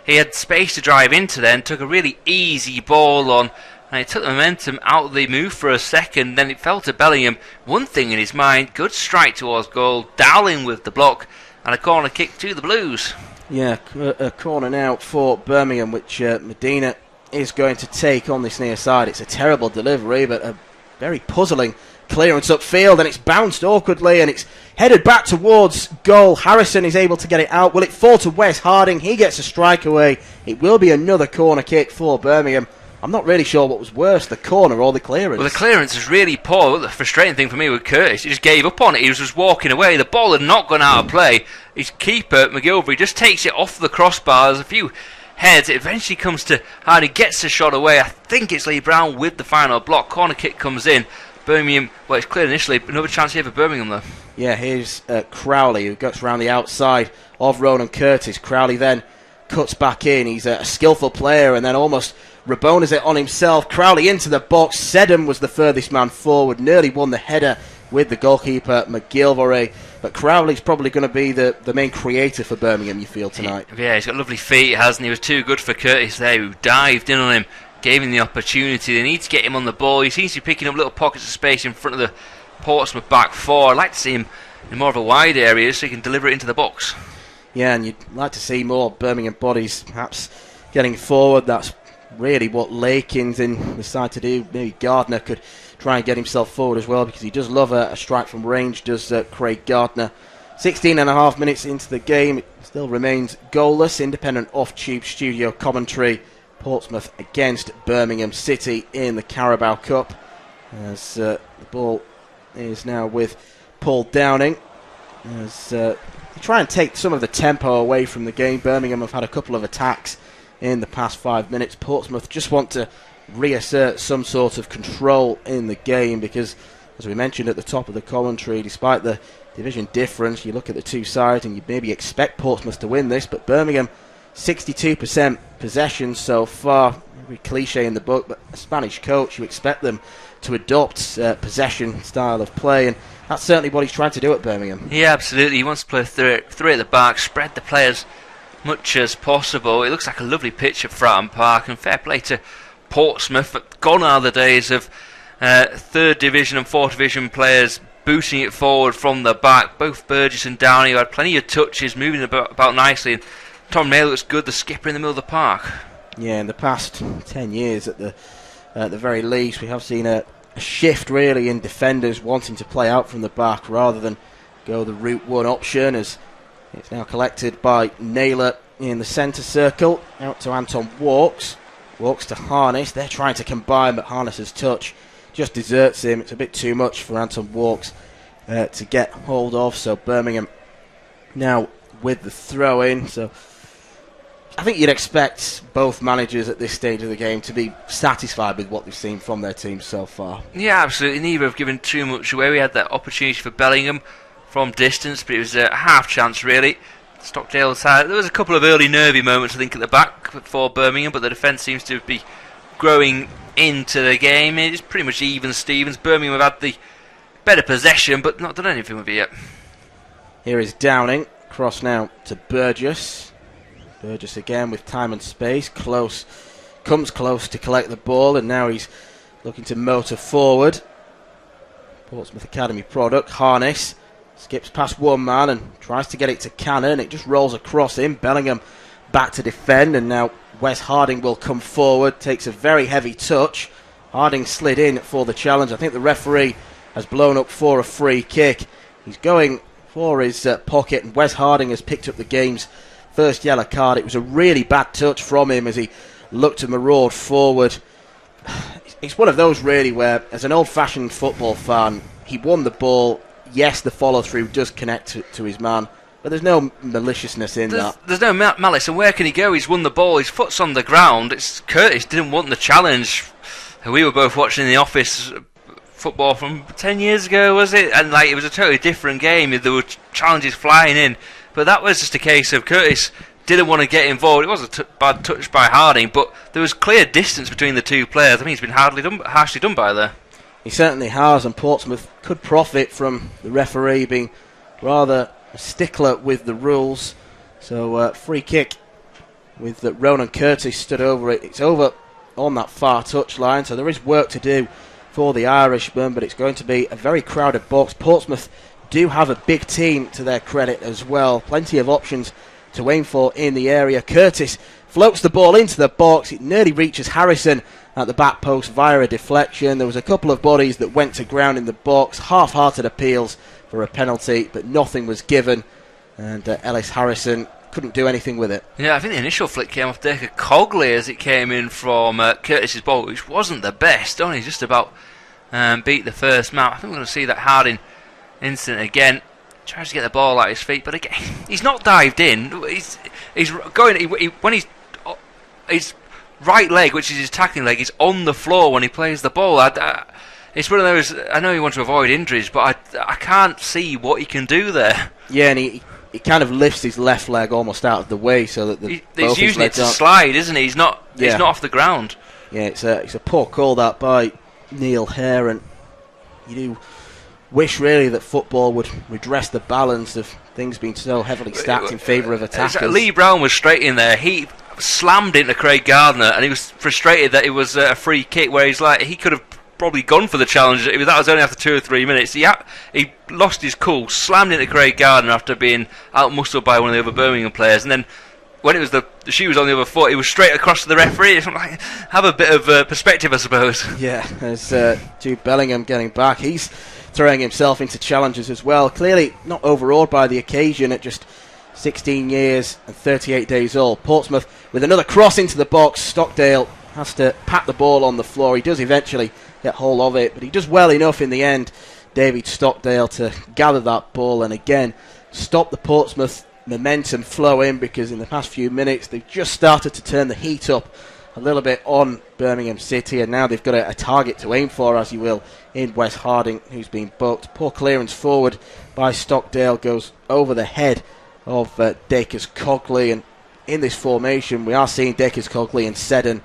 he had space to drive into there and took a really easy ball on. And it took the momentum out of the move for a second. Then it fell to Bellingham. One thing in his mind, good strike towards goal. Dowling with the block. And a corner kick to the Blues. Yeah, a corner now for Birmingham, which Medina is going to take on this near side. It's a terrible delivery, but a very puzzling clearance upfield, and it's bounced awkwardly and it's headed back towards goal. Harrison is able to get it out. Will it fall to Wes Harding? He gets a strike away. It will be another corner kick for Birmingham. I'm not really sure what was worse, the corner or the clearance. Well, the clearance is really poor. The frustrating thing for me with Curtis, he just gave up on it. He was just walking away. The ball had not gone out of play. His keeper, McGilvery, just takes it off the crossbar. There's a few heads. It eventually comes to Harding, gets the shot away. I think it's Lee Brown with the final block. Corner kick comes in. Birmingham, well, it's cleared initially, but another chance here for Birmingham though. Yeah, here's Crowley, who gets around the outside of Ronan Curtis. Crowley then cuts back in. He's a skillful player and then almost Rabona's it on himself. Crowley into the box. Seddon was the furthest man forward. Nearly won the header with the goalkeeper, McGilvory. But Crowley's probably going to be the main creator for Birmingham, you feel, tonight. Yeah, he's got lovely feet, hasn't he? He was too good for Curtis there, who dived in on him, gave him the opportunity. They need to get him on the ball. He seems to be picking up little pockets of space in front of the Portsmouth back four. I'd like to see him in more of a wide area so he can deliver it into the box. Yeah, and you'd like to see more Birmingham bodies perhaps getting forward. That's really what Lakin's in the side to do. Maybe Gardner could try and get himself forward as well, because he does love a strike from range, does Craig Gardner. 16 and a half minutes into the game, it still remains goalless. Independent off-tube studio commentary. Portsmouth against Birmingham City in the Carabao Cup, as the ball is now with Paul Downing, as they try and take some of the tempo away from the game. Birmingham have had a couple of attacks in the past 5 minutes. Portsmouth just want to reassert some sort of control in the game, because, as we mentioned at the top of the commentary, despite the division difference, you look at the two sides and you maybe expect Portsmouth to win this, but Birmingham 62% possession so far. Very cliche in the book, but a Spanish coach, you expect them to adopt possession style of play, and that's certainly what he's trying to do at Birmingham. Yeah, absolutely. He wants to play three at the back, spread the players much as possible. It looks like a lovely pitch at Fratton Park, and fair play to Portsmouth. But gone are the days of third division and fourth division players booting it forward from the back. Both Burgess and Downey had plenty of touches, moving about nicely, and Tom Naylor looks good, the skipper in the middle of the park. Yeah, in the past 10 years at the very least, we have seen a shift really in defenders wanting to play out from the back rather than go the route one option, as it's now collected by Naylor in the centre circle, out to Anton Walks to Harness. They're trying to combine, but Harness's touch just deserts him. It's a bit too much for Anton Walks to get hold of, so Birmingham now with the throw in. So I think you'd expect both managers at this stage of the game to be satisfied with what they've seen from their teams so far. Yeah, absolutely. Neither have given too much away. We had that opportunity for Bellingham from distance, but it was a half chance really. Stockdale side, there was a couple of early nervy moments I think at the back for Birmingham, but the defence seems to be growing into the game. It's pretty much even Stevens. Birmingham have had the better possession but not done anything with it yet. Here is Downing, cross now to Burgess. Burgess again with time and space, comes close to collect the ball, and now he's looking to motor forward. Portsmouth Academy product, Harness, skips past one man and tries to get it to Cannon. It just rolls across him. Bellingham back to defend, and now Wes Harding will come forward, takes a very heavy touch. Harding slid in for the challenge. I think the referee has blown up for a free kick. He's going for his pocket, and Wes Harding has picked up the game's first yellow card. It was a really bad touch from him as he looked to maraud forward. It's one of those really where, as an old-fashioned football fan, he won the ball. Yes, the follow-through does connect to his man, but there's no maliciousness in that. There's no malice, and where can he go? He's won the ball, his foot's on the ground. Curtis didn't want the challenge. We were both watching in the office football from 10 years ago, was it? And it was a totally different game. There were challenges flying in. But that was just a case of Curtis didn't want to get involved. It was a bad touch by Harding, but there was clear distance between the two players. I mean, he's been harshly done by there. He certainly has, and Portsmouth could profit from the referee being rather a stickler with the rules. So free kick with Ronan Curtis stood over it. It's over on that far touchline, so there is work to do for the Irishman, but it's going to be a very crowded box. Portsmouth do have a big team to their credit as well. Plenty of options to aim for in the area. Curtis floats the ball into the box. It nearly reaches Harrison at the back post via a deflection. There was a couple of bodies that went to ground in the box. Half-hearted appeals for a penalty, but nothing was given. And Ellis Harrison couldn't do anything with it. Yeah, I think the initial flick came off Dacre Cogley as it came in from Curtis's ball, which wasn't the best. Only just about beat the first man. I think we're going to see that Harding incident again. Tries to get the ball out his feet, but again, he's not dived in. He's going. When his right leg, which is his tackling leg, is on the floor when he plays the ball. It's one of those. I know he wants to avoid injuries, but I can't see what he can do there. Yeah, and he kind of lifts his left leg almost out of the way so that he's using it to slide, isn't he? He's not. Yeah. He's not off the ground. Yeah, it's a poor call that by Neil Hare, and you do wish really that football would redress the balance of things being so heavily stacked in favour of attackers. Lee Brown was straight in there. He slammed into Craig Gardner, and he was frustrated that it was a free kick where he could have probably gone for the challenge. That was only after 2 or 3 minutes. He lost his cool, slammed into Craig Gardner after being out-muscled by one of the other Birmingham players, and then when it was the shoe was on the other foot, he was straight across to the referee. It's like, have a bit of perspective, I suppose. Yeah, there's Jude Bellingham getting back. He's throwing himself into challenges as well. Clearly not overawed by the occasion at just 16 years and 38 days old. Portsmouth with another cross into the box. Stockdale has to pat the ball on the floor. He does eventually get hold of it, but he does well enough in the end, David Stockdale, to gather that ball and again stop the Portsmouth momentum flow in, because in the past few minutes they've just started to turn the heat up a little bit on Birmingham City, and now they've got a target to aim for, as you will, in Wes Harding, who's been booked. Poor clearance forward by Stockdale goes over the head of Dacres Cogley, and in this formation we are seeing Dacres Cogley and Seddon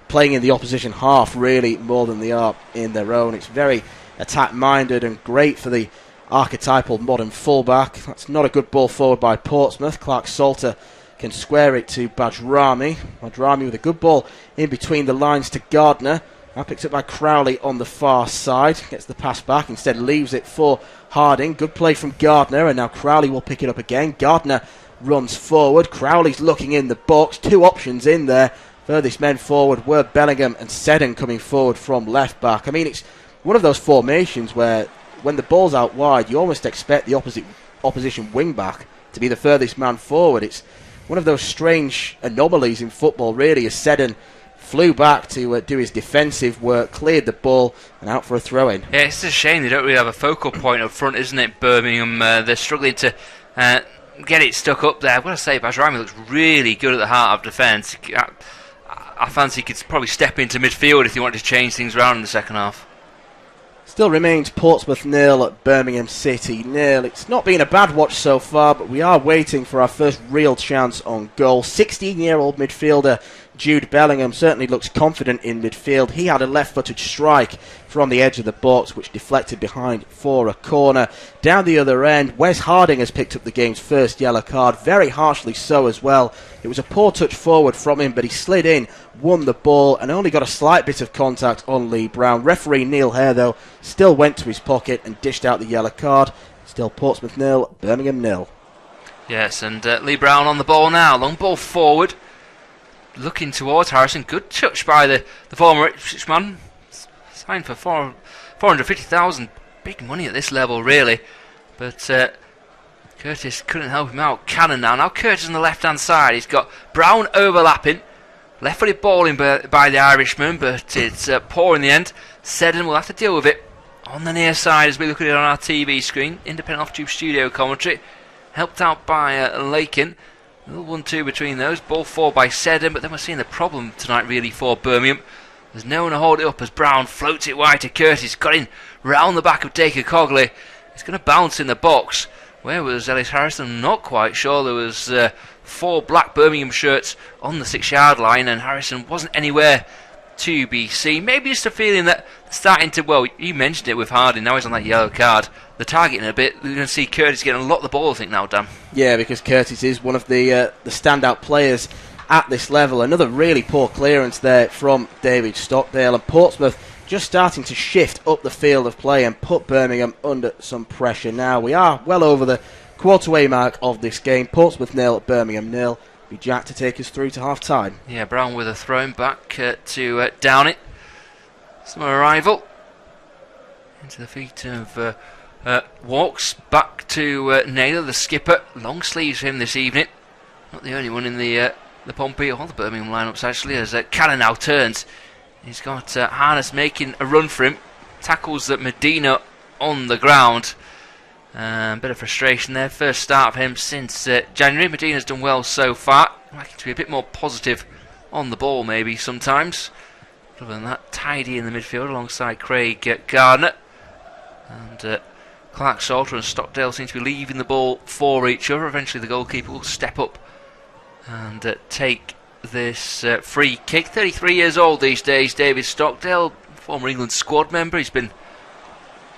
playing in the opposition half really more than they are in their own. It's very attack-minded and great for the archetypal modern fullback. That's not a good ball forward by Portsmouth. Clark Salter can square it to Bajrami. Bajrami with a good ball in between the lines to Gardner. Now picked up by Crowley on the far side. Gets the pass back, instead leaves it for Harding. Good play from Gardner, and now Crowley will pick it up again. Gardner runs forward. Crowley's looking in the box. 2 options in there. Furthest men forward were Bellingham and Seddon coming forward from left back. I mean, it's one of those formations where when the ball's out wide, you almost expect the opposition wing back to be the furthest man forward. It's one of those strange anomalies in football, really, as Seddon flew back to do his defensive work, cleared the ball, and out for a throw-in. Yeah, it's a shame they don't really have a focal point up front, isn't it, Birmingham? They're struggling to get it stuck up there. I've got to say, Bajrami looks really good at the heart of defence. I fancy he could probably step into midfield if he wanted to change things around in the second half. Still remains Portsmouth 0 at Birmingham City 0. It's not been a bad watch so far, but we are waiting for our first real chance on goal. 16-year-old midfielder Jude Bellingham certainly looks confident in midfield. He had a left-footed strike from the edge of the box, which deflected behind for a corner. Down the other end, Wes Harding has picked up the game's first yellow card, very harshly so as well. It was a poor touch forward from him, but he slid in, won the ball, and only got a slight bit of contact on Lee Brown. Referee Neil Hare, though, still went to his pocket and dished out the yellow card. Still Portsmouth 0, Birmingham 0. Yes, and Lee Brown on the ball now. Long ball forward, looking towards Harrison. Good touch by the former Ipswich man. Signed for 450,000. Big money at this level, really. But Curtis couldn't help him out. Cannon now. Now Curtis on the left-hand side. He's got Brown overlapping. Left-footed ball in by the Irishman, but it's poor in the end. Seddon will have to deal with it on the near side as we look at it on our TV screen. Independent off-tube studio commentary. Helped out by Lakin. A little 1-2 between those. Ball forward by Seddon, but then we're seeing the problem tonight really for Birmingham. There's no one to hold it up as Brown floats it wide to Curtis. Got in round the back of Dacre Cogley. It's going to bounce in the box. Where was Ellis Harrison? I'm not quite sure. There was 4 black Birmingham shirts on the 6-yard line, and Harrison wasn't anywhere to be seen. Maybe just a feeling that starting to, well, you mentioned it with Harding, now he's on that yellow card. They're targeting a bit. We're going to see Curtis getting a lot of the ball, I think, now, Dan. Yeah, because Curtis is one of the standout players at this level. Another really poor clearance there from David Stockdale, and Portsmouth just starting to shift up the field of play and put Birmingham under some pressure now. We are well over the quarter-way mark of this game. Portsmouth 0, Birmingham 0. Be Jack to take us through to half-time. Yeah, Brown with a throw back to down it. Some arrival into the feet of Walks back to Naylor, the skipper. Long sleeves for him this evening. Not the only one in the Pompey or the Birmingham lineups actually, as Cannon now turns. He's got Harness making a run for him. Tackles Medina on the ground. Bit of frustration there. First start for him since January. Medina's done well so far. Liking to be a bit more positive on the ball maybe sometimes. Other than that, tidy in the midfield alongside Craig Gardner. And Clark Salter and Stockdale seem to be leaving the ball for each other. Eventually the goalkeeper will step up and take this free kick. 33 years old these days, David Stockdale, former England squad member. He's been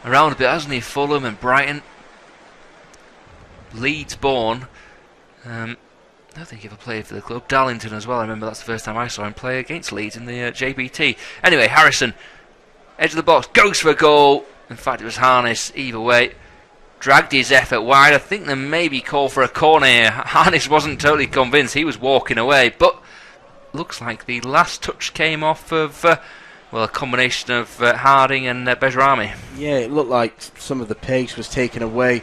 around a bit, hasn't he? Fulham and Brighton. Leeds born. I don't think he ever played for the club. Darlington as well. I remember that's the first time I saw him play against Leeds in the JBT. Anyway, Harrison, edge of the box, goes for a goal. In fact, it was Harness either way. Dragged his effort wide. I think they maybe called for a corner here. Harness wasn't totally convinced. He was walking away. But looks like the last touch came off of, a combination of Harding and Bejrami. Yeah, it looked like some of the pace was taken away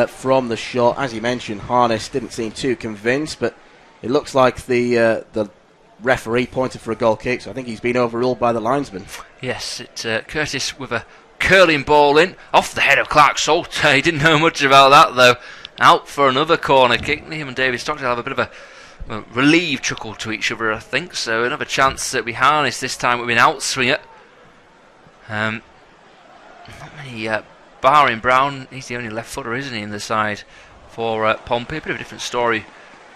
from the shot. As you mentioned, Harness didn't seem too convinced, but it looks like the referee pointed for a goal kick, so I think he's been overruled by the linesman. Yes, it's Curtis with a curling ball in, off the head of Clark Salter. He didn't know much about that, though. Out for another corner kick. Him and David Stockdale have a bit of a relieved chuckle to each other, I think. So another chance that we Harness this time with an outswinger. Not many, barring Brown. He's the only left footer, isn't he, in the side for Pompey. A bit of a different story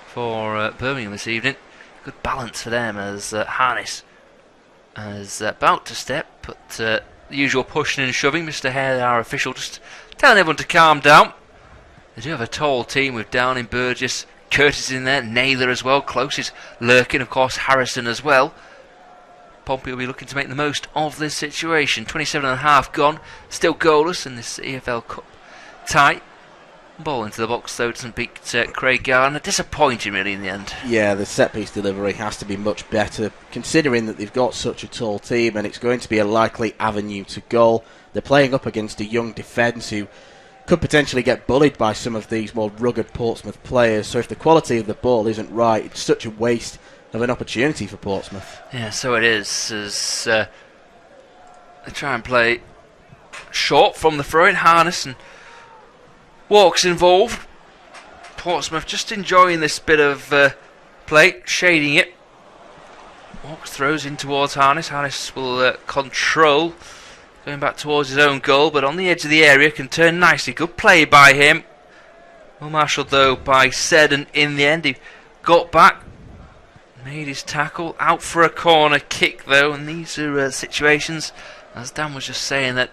for Birmingham this evening. Good balance for them as Harness is about to step, but the usual pushing and shoving. Mr. Hare, our official, just telling everyone to calm down. They do have a tall team with Downing, Burgess, Curtis in there, Naylor as well, Close is lurking, of course Harrison as well. Pompey will be looking to make the most of this situation. 27.5 gone, still goalless in this EFL Cup tie. Ball into the box though, doesn't beat Craig Gardner. Disappointing really in the end. Yeah, the set piece delivery has to be much better, considering that they've got such a tall team and it's going to be a likely avenue to goal. They're playing up against a young defence who could potentially get bullied by some of these more rugged Portsmouth players, so if the quality of the ball isn't right, it's such a waste of an opportunity for Portsmouth. Yeah, so it is, as they try and play short from the throw-in. Harness and Walks involved. Portsmouth just enjoying this bit of play, shading it. Walks throws in towards Harness. Harness will control, going back towards his own goal, but on the edge of the area, can turn nicely. Good play by him. Well marshalled though by Seddon in the end. He got back, made his tackle, out for a corner kick though, and these are situations, as Dan was just saying, that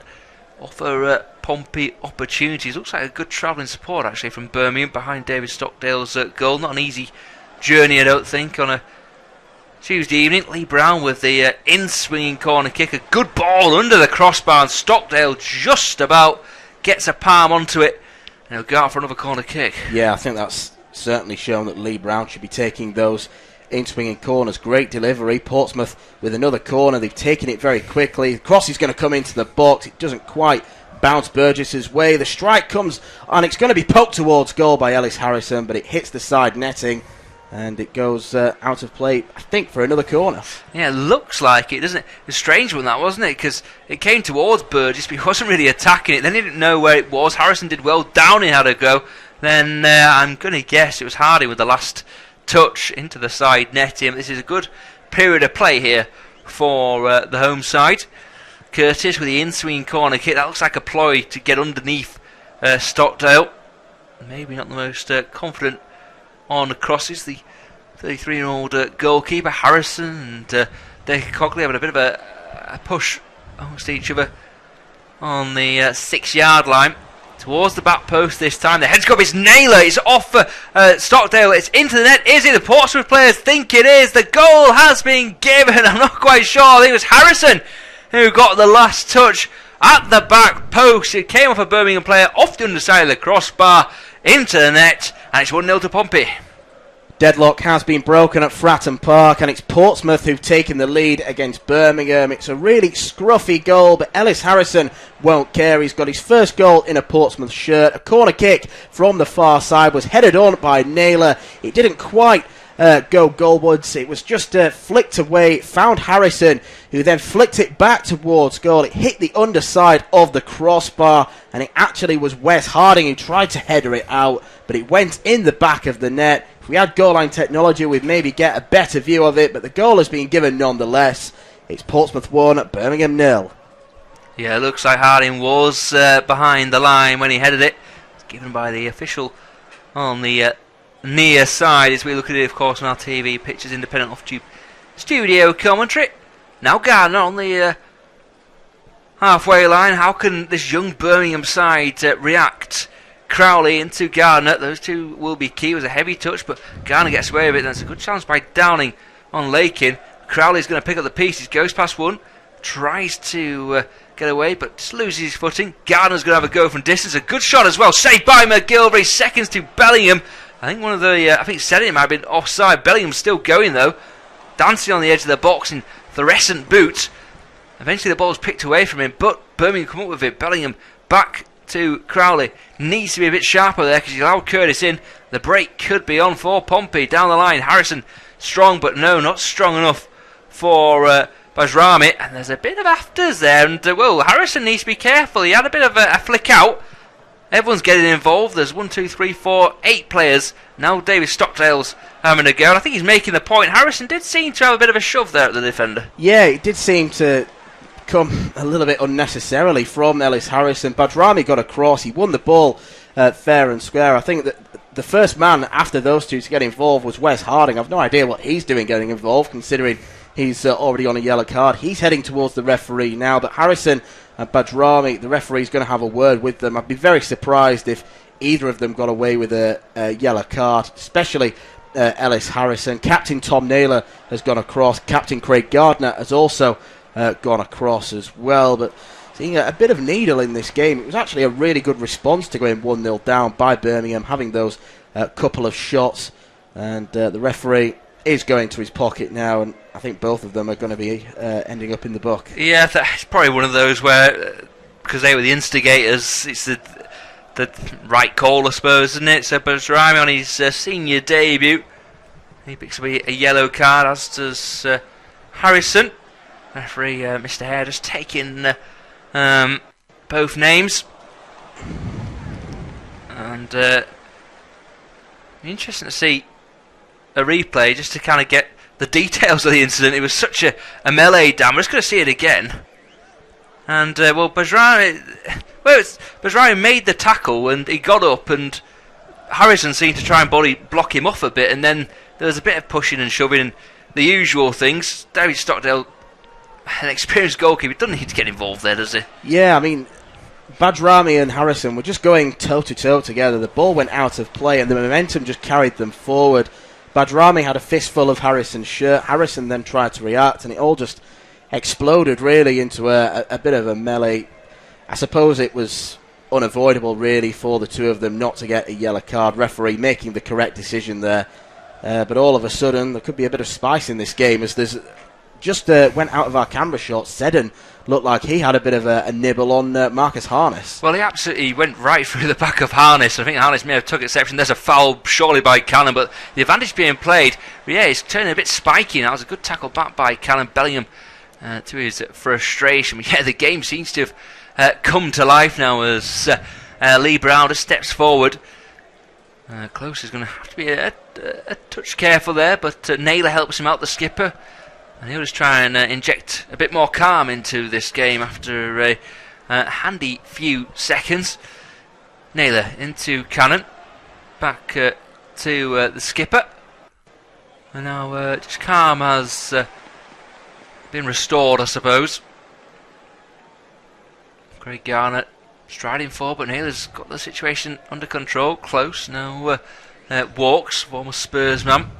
offer Pompey opportunities. Looks like a good travelling support actually from Birmingham behind David Stockdale's goal. Not an easy journey, I don't think, on a Tuesday evening. Lee Brown with the in-swinging corner kick. A good ball under the crossbar, and Stockdale just about gets a palm onto it. And he'll go out for another corner kick. Yeah, I think that's certainly shown that Lee Brown should be taking those in-swinging corners. Great delivery. Portsmouth with another corner. They've taken it very quickly. The cross is going to come into the box. It doesn't quite bounce Burgess's way. The strike comes and it's going to be poked towards goal by Ellis Harrison, but it hits the side netting and it goes out of play, I think, for another corner. Yeah, it looks like it, doesn't it? It was a strange one, that, wasn't it? Because it came towards Burgess, but he wasn't really attacking it. Then he didn't know where it was. Harrison did well. Downing had a go. Then I'm going to guess it was Harding with the last touch into the side netting. This is a good period of play here for the home side. Curtis with the in-swing corner kick. That looks like a ploy to get underneath Stockdale. Maybe not the most confident on the crosses. The 33-year-old goalkeeper Harrison and Dacre Cogley having a bit of a push amongst each other on the 6-yard line. Towards the back post this time. The head's got his Naylor. It's off for Stockdale. It's into the net. Is it? The Portsmouth players think it is. The goal has been given. I'm not quite sure. I think it was Harrison who got the last touch at the back post. It came off a Birmingham player off the underside of the crossbar into the net, and it's 1-0 to Pompey. Deadlock has been broken at Fratton Park, and it's Portsmouth who've taken the lead against Birmingham. It's a really scruffy goal, but Ellis Harrison won't care. He's got his first goal in a Portsmouth shirt. A corner kick from the far side was headed on by Naylor. It didn't quite go goalwards. It was just flicked away. Found Harrison, who then flicked it back towards goal. It hit the underside of the crossbar, and it actually was Wes Harding who tried to header it out, but it went in the back of the net. If we had goal line technology, we'd maybe get a better view of it, but the goal has been given nonetheless. It's Portsmouth 1, Birmingham 0. Yeah, it looks like Harding was behind the line when he headed it. It's given by the official on the near side as we look at it, of course, on our TV pictures, independent off-tube studio commentary. Now Gardner on the halfway line. How can this young Birmingham side react? Crowley into Gardner. Those two will be key. It was a heavy touch, but Gardner gets away with it. That's a good chance by Downing on Lakin. Crowley's going to pick up the pieces. Goes past one. Tries to get away, but just loses his footing. Gardner's going to have a go from distance. A good shot as well. Saved by McGilvery. Seconds to Bellingham. I think one of the, I think Sedin might have been offside. Bellingham's still going though. Dancing on the edge of the box in fluorescent boots. Eventually the ball's picked away from him, but Birmingham come up with it. Bellingham back to Crowley. Needs to be a bit sharper there because he's allowed Curtis in. The break could be on for Pompey. Down the line, Harrison strong, but no, not strong enough for Bajrami. And there's a bit of afters there. And, Harrison needs to be careful. He had a bit of a flick out. Everyone's getting involved. There's 1, 2, 3, 4, 8 players. Now David Stockdale's having a go. And I think he's making the point. Harrison did seem to have a bit of a shove there at the defender. Yeah, it did seem to come a little bit unnecessarily from Ellis Harrison. Bajrami got across. He won the ball fair and square. I think that the first man after those two to get involved was Wes Harding. I've no idea what he's doing getting involved, considering he's already on a yellow card. He's heading towards the referee now, but Harrison and Bajrami, the referee's going to have a word with them. I'd be very surprised if either of them got away with a yellow card, especially Ellis Harrison. Captain Tom Naylor has gone across. Captain Craig Gardner has also gone across as well. But seeing a bit of needle in this game, it was actually a really good response to going 1-0 down by Birmingham, having those couple of shots. And the referee is going to his pocket now, and I think both of them are going to be ending up in the book. Yeah, it's probably one of those where, because they were the instigators, it's the right call, I suppose, isn't it? So Bajrami on his senior debut, he picks up a yellow card, as does Harrison. Referee Mr. Hare just taking both names. And interesting to see a replay just to kind of get the details of the incident. It was such a melee, Dan. We're just going to see it again. And, Bajrami made the tackle and he got up, and Harrison seemed to try and block him off a bit, and then there was a bit of pushing and shoving and the usual things. David Stockdale, an experienced goalkeeper, doesn't need to get involved there, does he? Yeah, I mean, Bajrami and Harrison were just going toe-to-toe together. The ball went out of play and the momentum just carried them forward. Bajrami had a fistful of Harrison's shirt. Harrison then tried to react, and it all just exploded really into a bit of a melee. I suppose it was unavoidable really for the two of them not to get a yellow card. Referee making the correct decision there. But all of a sudden, there could be a bit of spice in this game, as there's just went out of our camera shot. Sedden looked like he had a bit of a nibble on Marcus Harness. Well, he absolutely went right through the back of Harness. I think Harness may have took exception. There's a foul surely by Callan, but the advantage being played, yeah, it's turning a bit spiky now. It was a good tackle back by Callan. Bellingham to his frustration. But yeah, the game seems to have come to life now as Lee Brown just steps forward. Close is going to have to be a touch careful there, but Naylor helps him out, the skipper. And he'll just try and inject a bit more calm into this game after a handy few seconds. Naylor into Cannon. Back to the skipper. And now just calm has been restored, I suppose. Craig Garnett striding forward, but Naylor's got the situation under control. Close now walks, former Spurs man.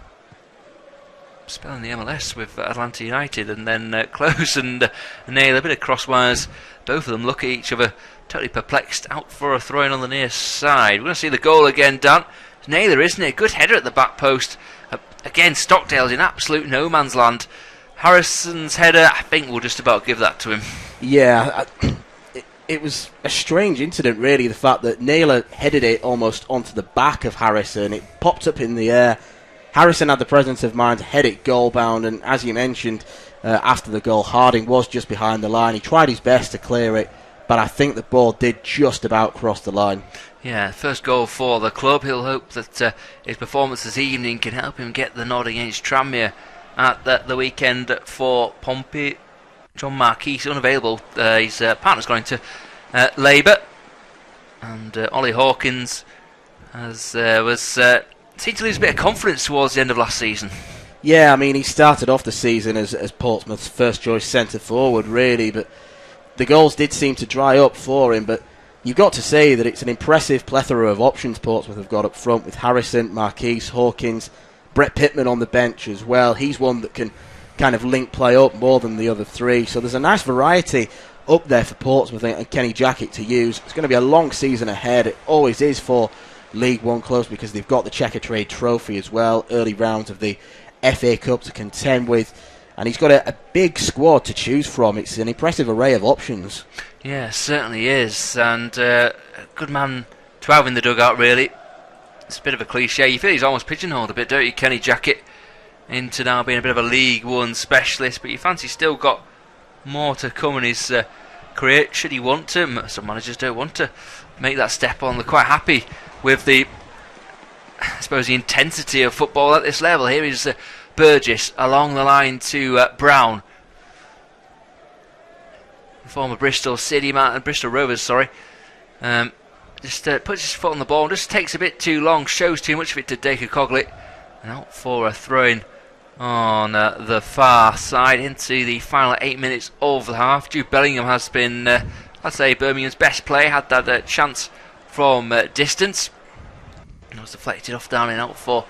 Spelling the MLS with Atlanta United, and then Close and Naylor, a bit of crosswise. Both of them look at each other, totally perplexed, out for a throw-in on the near side. We're going to see the goal again, Dan. It's Naylor, isn't it? Good header at the back post. Again, Stockdale's in absolute no man's land. Harrison's header, I think we'll just about give that to him. Yeah, it was a strange incident, really, the fact that Naylor headed it almost onto the back of Harrison. It popped up in the air. Harrison had the presence of mind to head it goal-bound, and as you mentioned, after the goal, Harding was just behind the line. He tried his best to clear it, but I think the ball did just about cross the line. Yeah, first goal for the club. He'll hope that his performance this evening can help him get the nod against Tranmere at the weekend for Pompey. John Marquis unavailable. His partner's going to Labour, and Ollie Hawkins was seemed to lose a bit of confidence towards the end of last season. Yeah, I mean, he started off the season as Portsmouth's first-choice centre-forward, really, but the goals did seem to dry up for him. But you've got to say that it's an impressive plethora of options Portsmouth have got up front with Harrison, Marquise, Hawkins, Brett Pittman on the bench as well. He's one that can kind of link play up more than the other three. So there's a nice variety up there for Portsmouth and Kenny Jackett to use. It's going to be a long season ahead. It always is for League One clubs because they've got the Checker Trade Trophy as well, early rounds of the FA Cup to contend with, and he's got a big squad to choose from. It's an impressive array of options. Yeah, certainly is, and a good man to have in the dugout, really. It's a bit of a cliche. You feel he's almost pigeonholed a bit, don't you, Kenny Jackett, into now being a bit of a League One specialist, but you fancy still got more to come in his career, should he want to. Some managers don't want to make that step on. They're quite happy with the, I suppose, the intensity of football at this level. Here is Burgess along the line to Brown, former Bristol Rovers, sorry. Just puts his foot on the ball and just takes a bit too long, shows too much of it to Dacre Coglett, and out for a throw-in on the far side into the final 8 minutes of the half. Jude Bellingham has been, I'd say, Birmingham's best player. Had that chance from distance. It was deflected off down and out for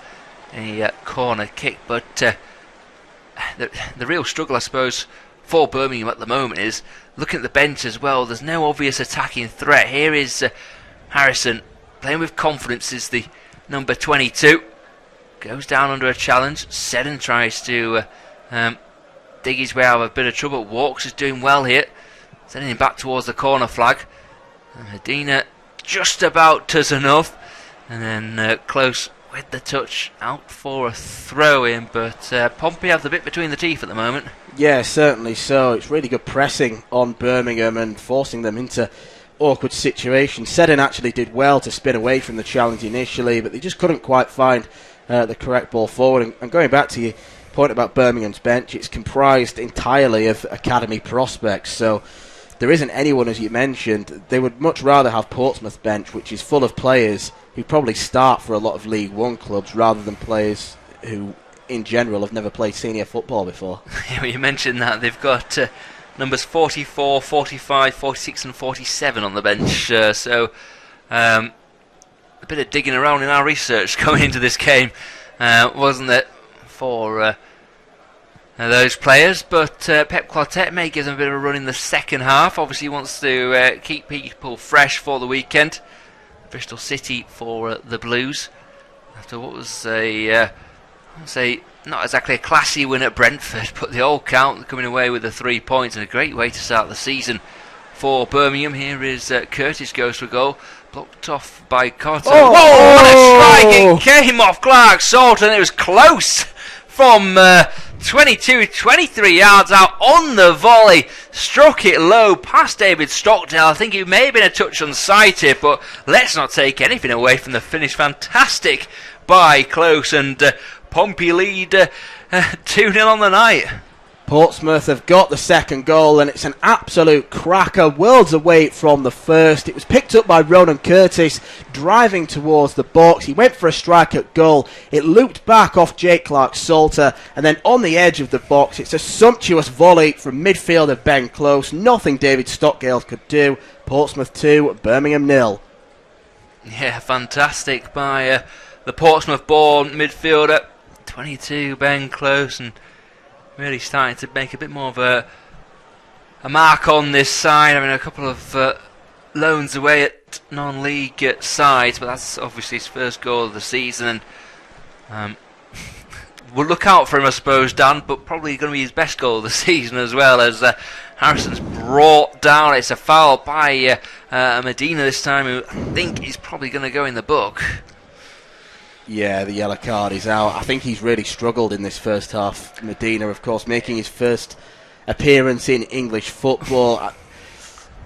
a corner kick. But the real struggle, I suppose, for Birmingham at the moment is looking at the bench as well. There's no obvious attacking threat. Here is Harrison playing with confidence. Is the number 22. Goes down under a challenge. Seddon tries to dig his way out of a bit of trouble. Walks is doing well here. Sending him back towards the corner flag. And Medina just about does enough. And then Close with the touch out for a throw-in. But Pompey have the bit between the teeth at the moment. Yeah, certainly so. It's really good pressing on Birmingham and forcing them into awkward situations. Seddon actually did well to spin away from the challenge initially, but they just couldn't quite find the correct ball forward. And going back to your point about Birmingham's bench, it's comprised entirely of academy prospects, so there isn't anyone, as you mentioned. They would much rather have Portsmouth bench, which is full of players who probably start for a lot of League One clubs, rather than players who in general have never played senior football before. Yeah, well, you mentioned that they've got numbers 44, 45, 46 and 47 on the bench, so a bit of digging around in our research going into this game, wasn't it, for those players. But Pep Quartet may give them a bit of a run in the second half. Obviously he wants to keep people fresh for the weekend. Bristol City for the Blues, after what was a not exactly a classy win at Brentford, but the old count, coming away with the 3 points, and a great way to start the season for Birmingham. Here is Curtis goes for a goal, blocked off by Cotter. Oh! Whoa, what a strike! It came off Clark Salt, and it was close from 23 yards out on the volley. Struck it low past David Stockdale. I think it may have been a touch unsighted, but let's not take anything away from the finish. Fantastic by Close, and Pompey lead 2-0 on the night. Portsmouth have got the second goal, and it's an absolute cracker, worlds away from the first. It was picked up by Ronan Curtis, driving towards the box. He went for a strike at goal. It looped back off Jake Clark-Salter, and then on the edge of the box, it's a sumptuous volley from midfielder Ben Close. Nothing David Stockdale could do. Portsmouth 2, Birmingham 0. Yeah, fantastic by the Portsmouth-born midfielder, 22, Ben Close, and really starting to make a bit more of a mark on this side. I mean, a couple of loans away at non-league sides, but that's obviously his first goal of the season. And we'll look out for him, I suppose, Dan, but probably going to be his best goal of the season as well, as Harrison's brought down. It's a foul by Medina this time, who I think is probably going to go in the book. Yeah, the yellow card is out. I think he's really struggled in this first half. Medina, of course, making his first appearance in English football.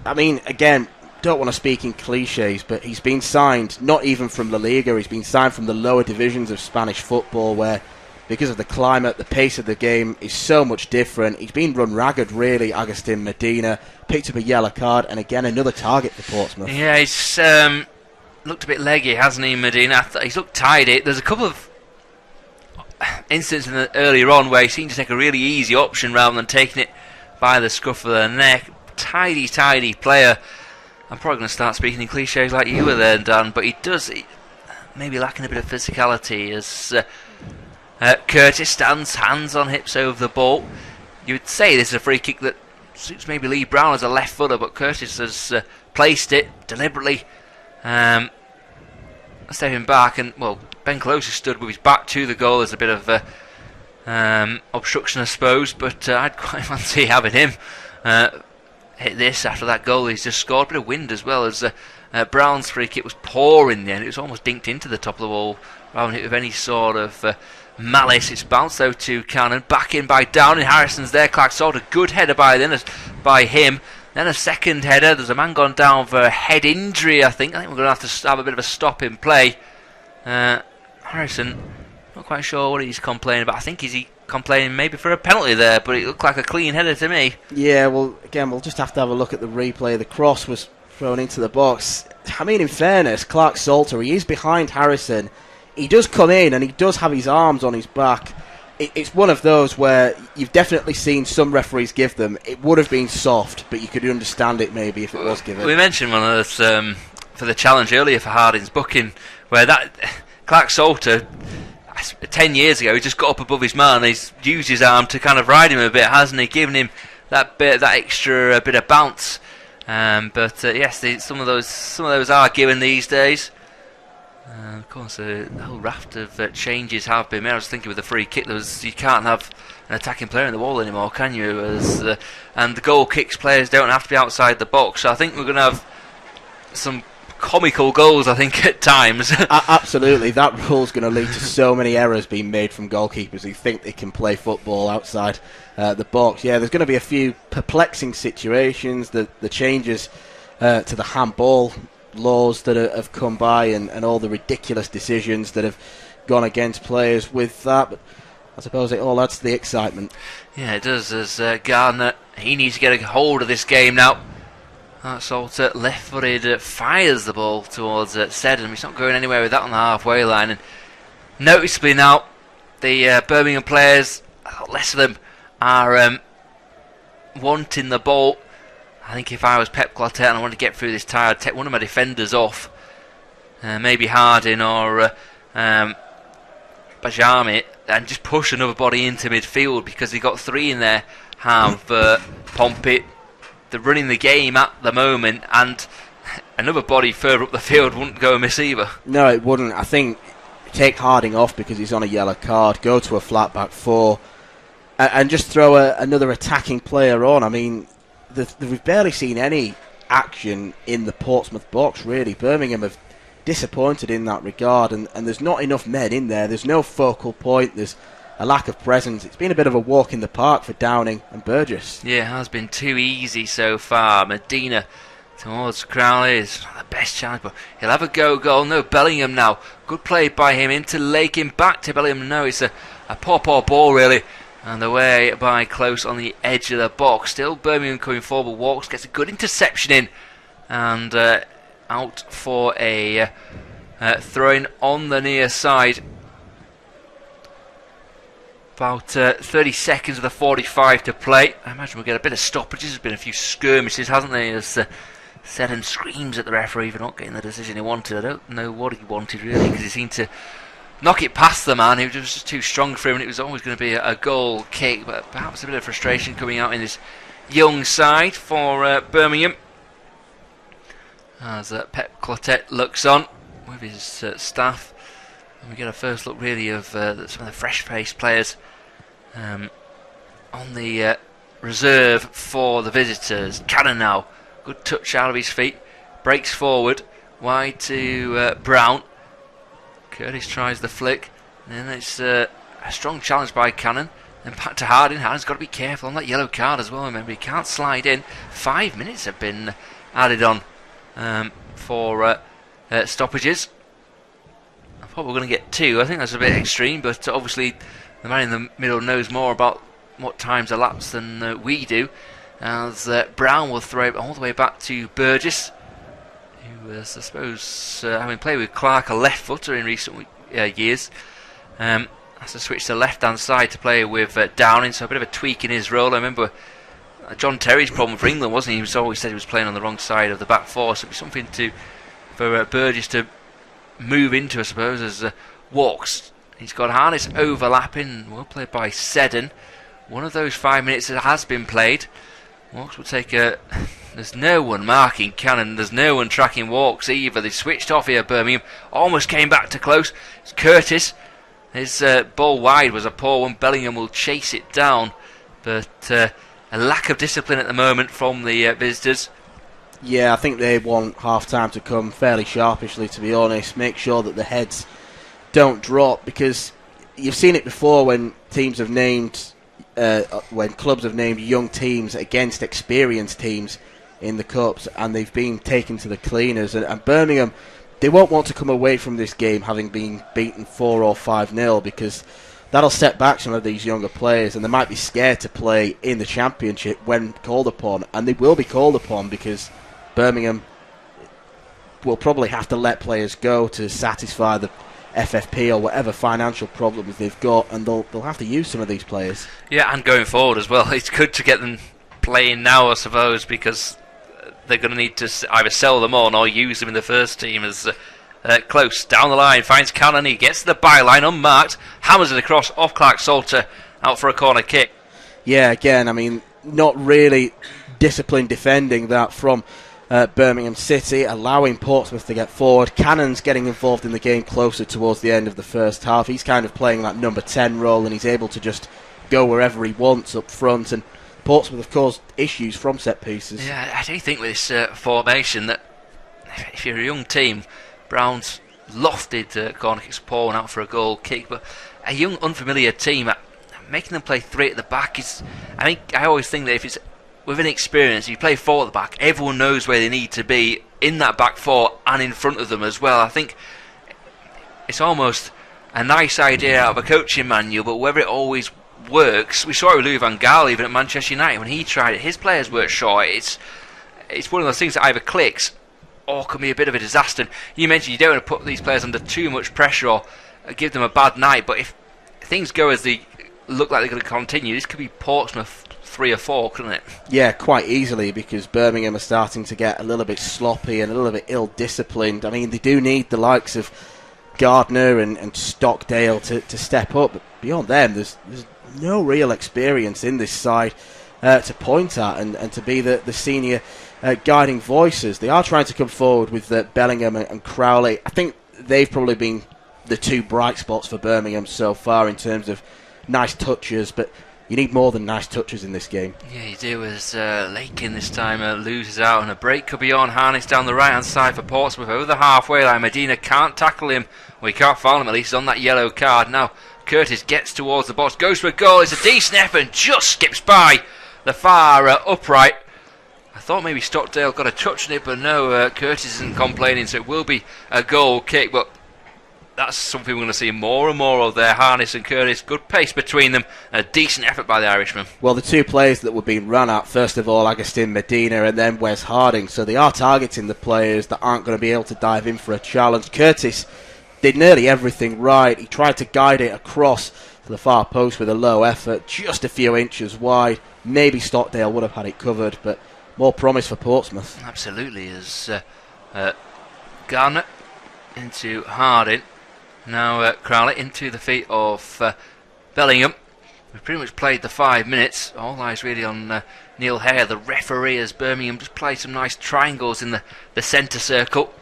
I mean, again, don't want to speak in cliches, but he's been signed not even from La Liga. He's been signed from the lower divisions of Spanish football, where, because of the climate, the pace of the game is so much different. He's been run ragged, really, Agustin Medina. Picked up a yellow card, and again, another target for Portsmouth. Yeah, he's looked a bit leggy, hasn't he, Medina? He's looked tidy. There's a couple of instances earlier on where he seemed to take a really easy option rather than taking it by the scruff of the neck. Tidy player. I'm probably going to start speaking in cliches like you were there, Dan, but he maybe lacking a bit of physicality as Curtis stands hands on hips over the ball. You would say this is a free kick that suits maybe Lee Brown as a left footer, but Curtis has placed it deliberately, stepping back, and well, Ben Close stood with his back to the goal as a bit of obstruction, I suppose, but I'd quite fancy having him hit this after that goal he's just scored. A bit of wind as well, as Brown's free kick was poor in the end. It was almost dinked into the top of the wall rather than hit with any sort of malice. It's bounced though to Cannon, back in by Downing. Harrison's there. Clark Salter, a good header by him. Then a second header. There's a man gone down for a head injury, I think. We're going to have to have a bit of a stop in play. Harrison, not quite sure what he's complaining about. I think he's complaining maybe for a penalty there, but it looked like a clean header to me. Yeah, well, again, we'll just have to have a look at the replay. The cross was thrown into the box. I mean, in fairness, Clark Salter, he is behind Harrison. He does come in and he does have his arms on his back. It's one of those where you've definitely seen some referees give them. It would have been soft, but you could understand it maybe if it was given. We mentioned one of those for the challenge earlier for Harding's booking, where that Clark Salter, 10 years ago, he just got up above his man. He's used his arm to kind of ride him a bit, hasn't he? Giving him that extra bit of bounce. But yes, some of those are given these days. Of course, a whole raft of changes have been made. I was thinking with the free kick, you can't have an attacking player in the wall anymore, can you? And the goal kicks players don't have to be outside the box. So I think we're going to have some comical goals, I think, at times. Absolutely, that rule's going to lead to so many errors being made from goalkeepers who think they can play football outside the box. Yeah, there's going to be a few perplexing situations. The changes to the handball laws that have come by and all the ridiculous decisions that have gone against players with that, but I suppose it all adds to the excitement. Yeah, it does, as Gardner, he needs to get a hold of this game now. That Salter, left-footed, fires the ball towards Seddon. He's not going anywhere with that on the halfway line, and noticeably now the Birmingham players, a lot less of them, are wanting the ball. I think if I was Pep Clotet and I wanted to get through this tie, I'd take one of my defenders off. Maybe Harding or Bajami, and just push another body into midfield, because they've got three in there. Have Pompey. They're running the game at the moment, and another body further up the field wouldn't go amiss either. No, it wouldn't. I think take Harding off because he's on a yellow card, go to a flat back four, and just throw another attacking player on. I mean, we've barely seen any action in the Portsmouth box, really. Birmingham have disappointed in that regard, and there's not enough men in there. There's no focal point. There's a lack of presence. It's been a bit of a walk in the park for Downing and Burgess. Yeah, it has been too easy so far. Medina towards Crowley is not the best challenge, but he'll have a goal. No, Bellingham now. Good play by him into Lakin, back to Bellingham. No, it's a poor ball, really. And away by Close on the edge of the box. Still Birmingham coming forward. Walks, gets a good interception in. And out for a throw-in on the near side. About 30 seconds of the 45 to play. I imagine we'll get a bit of stoppages. There's been a few skirmishes, hasn't there? As Seddon screams at the referee for not getting the decision he wanted. I don't know what he wanted, really, because he seemed to knock it past the man. He was just too strong for him, and it was always going to be a goal kick. But perhaps a bit of frustration coming out in this young side for Birmingham. As Pep Clotet looks on with his staff. And we get a first look, really, of some of the fresh-faced players on the reserve for the visitors. Cannon now. Good touch out of his feet. Breaks forward. Wide to Brown. Curtis tries the flick. And then it's a strong challenge by Cannon. Then back to Harding. Harding's got to be careful on that yellow card as well. Remember, he can't slide in. 5 minutes have been added on for stoppages. I thought we were going to get 2. I think that's a bit extreme, but obviously the man in the middle knows more about what time's elapsed than we do. As Brown will throw it all the way back to Burgess. who was, I suppose, having played with Clark, a left footer in recent years. Has to switch to the left-hand side to play with Downing, so a bit of a tweak in his role. I remember John Terry's problem for England, wasn't he? He was always said he was playing on the wrong side of the back four, so it'd be something for Burgess to move into, I suppose, as Walks. He's got Harness overlapping, well played by Seddon. One of those 5 minutes that has been played. Walks will take a... There's no one marking Cannon. There's no one tracking Walks either. They switched off here, Birmingham. Almost came back to close. It's Curtis. His ball wide was a poor one. Bellingham will chase it down. But a lack of discipline at the moment from the visitors. Yeah, I think they want half-time to come fairly sharpishly, to be honest. Make sure that the heads don't drop, because you've seen it before when teams have named... when clubs have named young teams against experienced teams in the Cups, and they've been taken to the cleaners. And Birmingham, they won't want to come away from this game having been beaten 4 or 5-0, because that'll set back some of these younger players, and they might be scared to play in the Championship when called upon. And they will be called upon, because Birmingham will probably have to let players go to satisfy the FFP or whatever financial problems they've got, and they'll have to use some of these players. Yeah, and going forward as well. It's good to get them playing now, I suppose, because they're going to need to either sell them on or use them in the first team. As Close down the line finds Cannon, he gets to the byline unmarked, hammers it across off Clark Salter, out for a corner kick. Yeah, again, I mean, not really disciplined defending that from Birmingham City, allowing Portsmouth to get forward. Cannon's getting involved in the game closer towards the end of the first half. He's kind of playing that number 10 role, and he's able to just go wherever he wants up front. And Portsmouth have caused issues from set pieces. Yeah, I do think with this formation that if you're a young team, Brown's lofted corner kicks, pouring out for a goal kick, but a young unfamiliar team, making them play 3 at the back is... I always think that if it's with an experience, you play 4 at the back, everyone knows where they need to be in that back 4 and in front of them as well. I think it's almost a nice idea out of a coaching manual, but whether it always works, we saw it with Louis van Gaal even at Manchester United when he tried it. His players weren't sure. It's one of those things that either clicks or can be a bit of a disaster. You mentioned you don't want to put these players under too much pressure or give them a bad night, but if things go as they look like they're going to continue, this could be Portsmouth 3 or 4, couldn't it? Yeah, quite easily, because Birmingham are starting to get a little bit sloppy and a little bit ill-disciplined. I mean, they do need the likes of Gardner and Stockdale to step up, but beyond them, there's no real experience in this side to point at and to be the senior guiding voices. They are trying to come forward with Bellingham and Crowley. I think they've probably been the 2 bright spots for Birmingham so far in terms of nice touches, but you need more than nice touches in this game. Yeah, you do, as Lakin this time loses out, and a break could be on. Harness down the right hand side for Portsmouth over the halfway line. Medina can't tackle him. Well, he can't foul him, at least he's on that yellow card. Now Curtis gets towards the box, goes for a goal. It's a decent effort and just skips by the far upright. I thought maybe Stockdale got a touch on it, but no, Curtis isn't complaining, so it will be a goal kick. But that's something we're going to see more and more of there. Harness and Curtis, good pace between them, a decent effort by the Irishman. Well, the 2 players that were being run at, first of all, Agustin Medina and then Wes Harding, so they are targeting the players that aren't going to be able to dive in for a challenge. Curtis did nearly everything right. He tried to guide it across to the far post with a low effort, just a few inches wide. Maybe Stockdale would have had it covered, but more promise for Portsmouth. Absolutely, as Garner into Harding. Now Crowley into the feet of Bellingham. We've pretty much played the 5 minutes. All eyes really on Neil Hare, the referee, as Birmingham just played some nice triangles in the centre circle.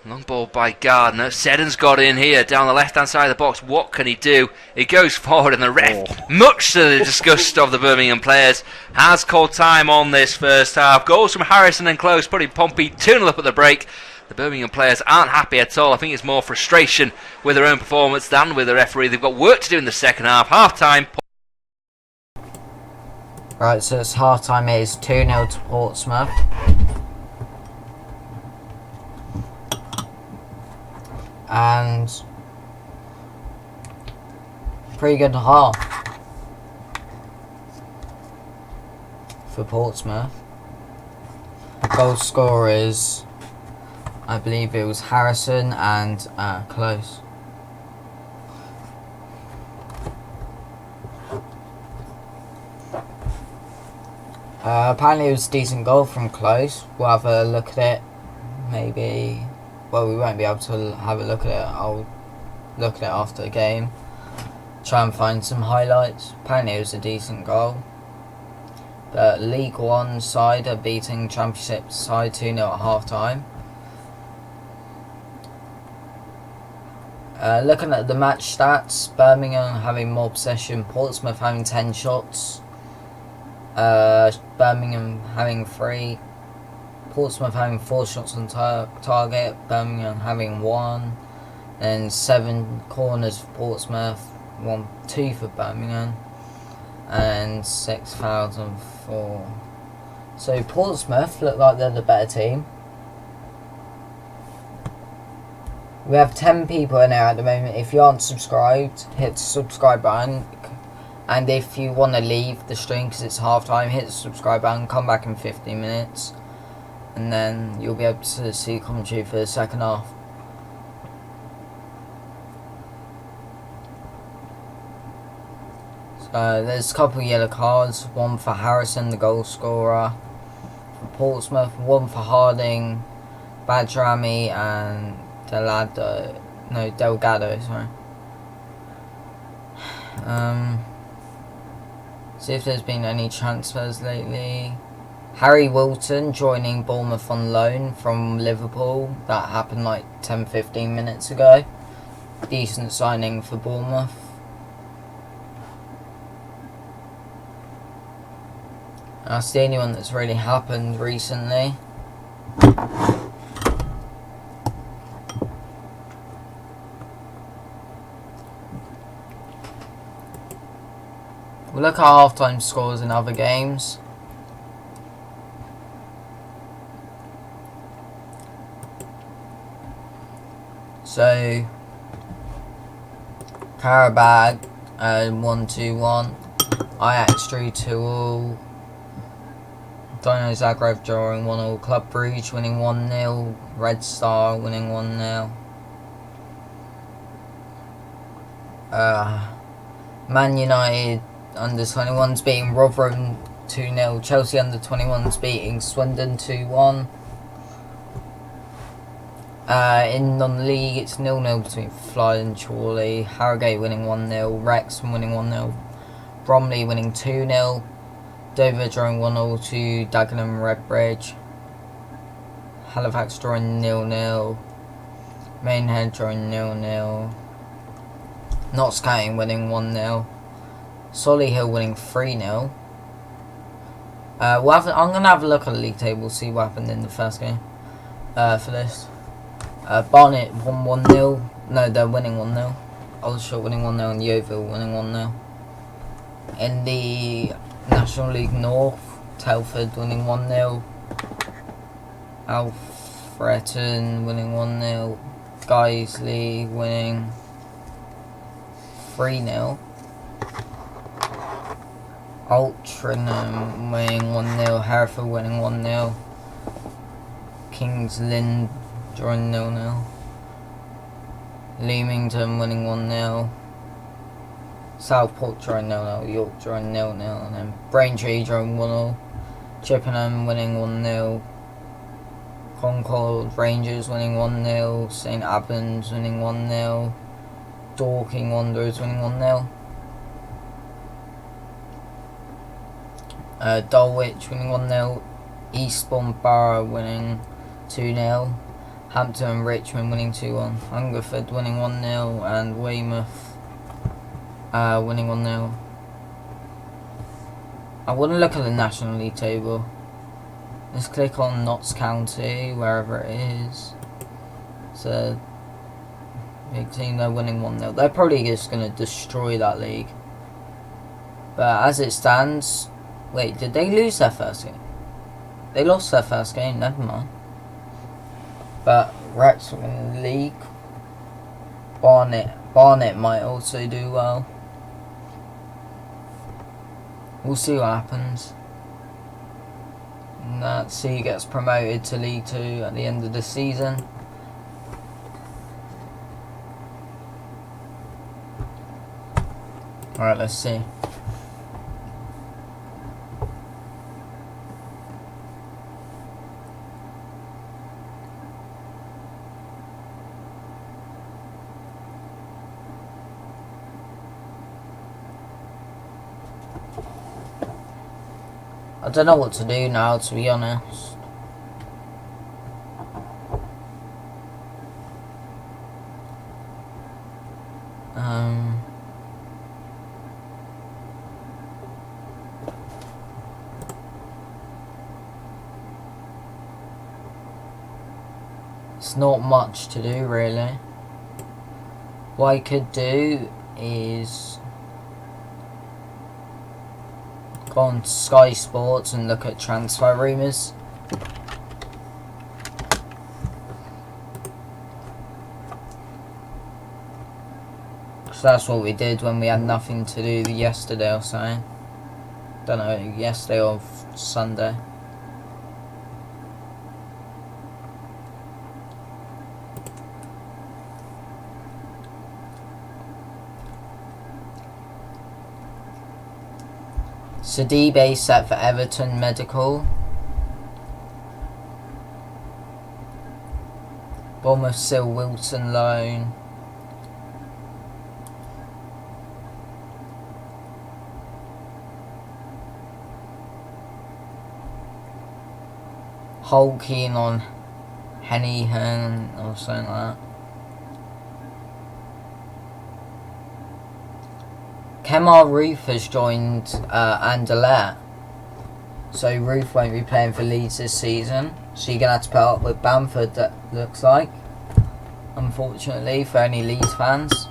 Long ball by Gardner. Seddon's got in here down the left-hand side of the box. What can he do? He goes forward, and the ref, much to the disgust of the Birmingham players, has called time on this first half. Goals from Harrison and Close, putting Pompey 2-0 up at the break. The Birmingham players aren't happy at all. I think it's more frustration with their own performance than with the referee. They've got work to do in the second half. Half-time. Right, so it's half-time. It is 2-0 to Portsmouth. And pretty good half for Portsmouth. Goal scorers I believe it was Harrison and Close. Apparently it was a decent goal from Close. We'll have a look at it. Maybe. Well, we won't be able to have a look at it. I'll look at it after the game. Try and find some highlights. Apparently it was a decent goal. But League One side are beating Championship side 2-0 at half time. Looking at the match stats, Birmingham having more possession, Portsmouth having 10 shots, Birmingham having 3, Portsmouth having 4 shots on target, Birmingham having 1, and 7 corners for Portsmouth, 2 for Birmingham, and 6 fouls on 4. So Portsmouth look like they're the better team. We have 10 people in there at the moment. If you aren't subscribed, hit the subscribe button. And if you want to leave the stream because it's half time, hit the subscribe button, come back in 15 minutes. And then you'll be able to see commentary for the second half. So there's a couple of yellow cards. One for Harrison, the goal scorer. For Portsmouth, one for Harding, Badrami and Delgado, sorry. See if there's been any transfers lately. Harry Wilton joining Bournemouth on loan from Liverpool. That happened like 10-15 minutes ago. Decent signing for Bournemouth. That's the only one that's really happened recently. We'll look at half-time scores in other games. So, Karabag 1-2-1, Ajax 3-2-all, Dino Zagreb drawing 1-1, Club Brugge winning 1-0, Red Star winning 1-0. Man United under 21s beating Rotherham 2-0. Chelsea under 21s beating Swindon 2-1. In non-league, it's 0-0 between Fly and Chorley. Harrogate winning 1-0. Wrexham winning 1-0. Bromley winning 2-0. Dover drawing 1-0 to Dagenham Redbridge. Halifax drawing 0-0. Maidenhead drawing 0-0. Notts County winning 1-0. Solihull winning 3-0. I'm going to have a look at the league table, see what happened in the first game for this. Barnet won 1-0. No, they're winning 1-0. Aldershot winning 1-0 and Yeovil winning 1-0. In the National League North, Telford winning 1-0. Alfreton winning 1-0. Guiseley winning 3-0. Altrincham winning 1-0. Hereford winning 1-0. Kings Lynn drawing 0-0. Leamington winning 1-0. Southport drawing 0-0. York drawing 0-0. And then Braintree drawing 1-0. Chippenham winning 1-0. Concord Rangers winning 1-0. St Albans winning 1-0. Dorking Wanderers winning 1-0. Dulwich winning 1-0. Eastbourne Borough winning 2-0. Hampton and Richmond winning 2-1. Hungerford winning 1-0. And Weymouth winning 1-0. I want to look at the National League table. Let's click on Notts County, wherever it is. It's a big team, they're winning 1-0. They're probably just going to destroy that league. But as it stands... Wait, did they lose their first game? They lost their first game, never mind. But Wrexham in the league. Barnet might also do well. We'll see what happens. And let's see who gets promoted to League 2 at the end of the season. Alright, let's see. I don't know what to do now, to be honest. It's not much to do, really. What I could do is go on Sky Sports and look at transfer rumours. Because that's what we did when we had nothing to do yesterday or something. Don't know, yesterday or Sunday. Sidibe set for Everton medical. Bournemouth Sil Wilson loan. Hull keen on Hennihan or something like that. Kemar Roof has joined Anderlecht, so Roof won't be playing for Leeds this season, so you're going to have to put up with Bamford, that looks like, unfortunately, for any Leeds fans.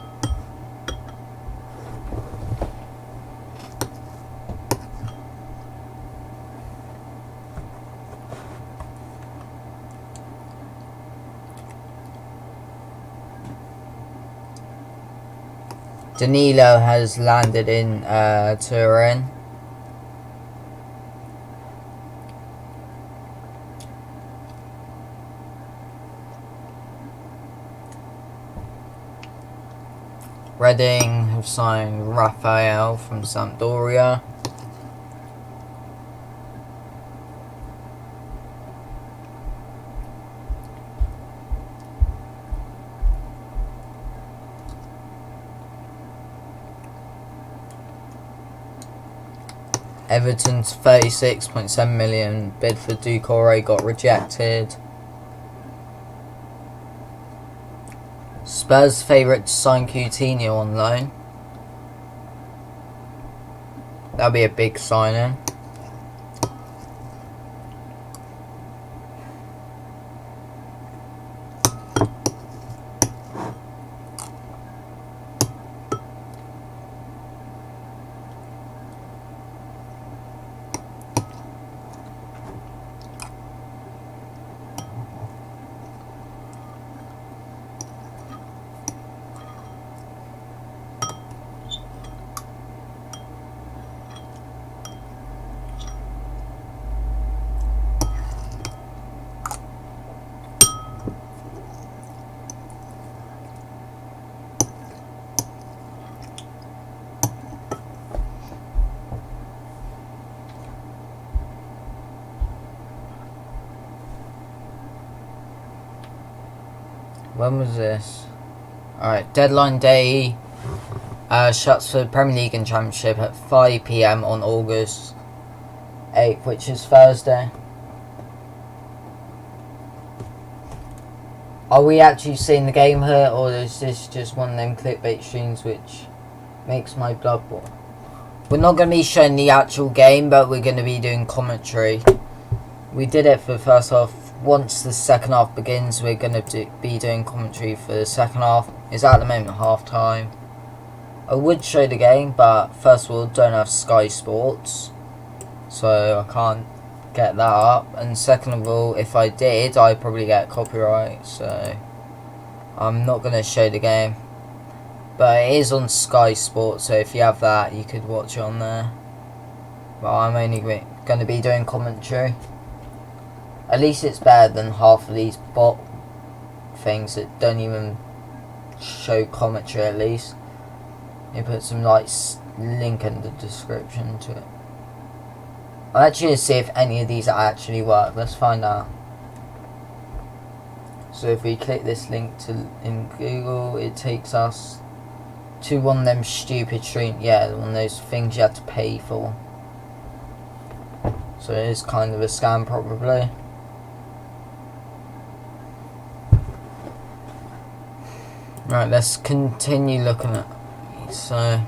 Danilo has landed in Turin. Reading have signed Raphael from Sampdoria. Everton's 36.7 million bid for Doucouré got rejected. Spurs favourite to sign Coutinho on loan. That'll be a big signing. When was this? Alright, deadline day shuts for the Premier League and Championship at 5 PM on August 8th, which is Thursday. Are we actually seeing the game here, or is this just one of them clickbait streams which makes my blood boil? We're not going to be showing the actual game, but we're going to be doing commentary. We did it for the first half. Once the second half begins, we're going to be doing commentary for the second half. It's at the moment half time. I would show the game, but first of all, don't have Sky Sports, so I can't get that up. And second of all, if I did, I'd probably get copyright, so I'm not going to show the game. But it is on Sky Sports, so if you have that, you could watch it on there. But I'm only going to be doing commentary. At least it's better than half of these bot things that don't even show commentary. At least you put some like link in the description to it. I'll actually see if any of these actually work. Let's find out. So if we click this link in Google, it takes us to one of them stupid stream. Yeah, one of those things you have to pay for. So it is kind of a scam, probably. Right, let's continue looking at these. So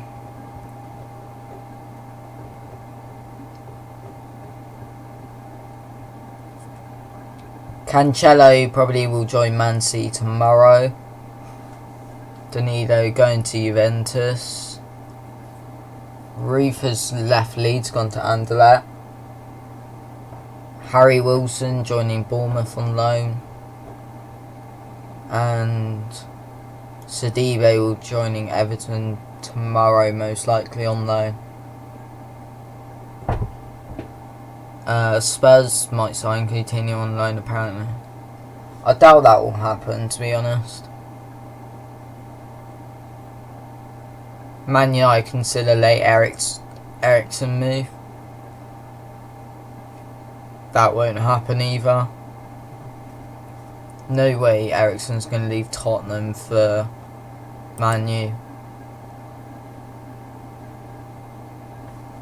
Cancelo probably will join Man City tomorrow. Danilo going to Juventus. Ruth has left Leeds, gone to Anderlecht. Harry Wilson joining Bournemouth on loan. And Sidibe will joining Everton tomorrow, most likely on loan. Spurs might sign Coutinho on loan apparently. I doubt that will happen, to be honest. Man United consider late Eriksen move. That won't happen either. No way Eriksen's going to leave Tottenham for Man U.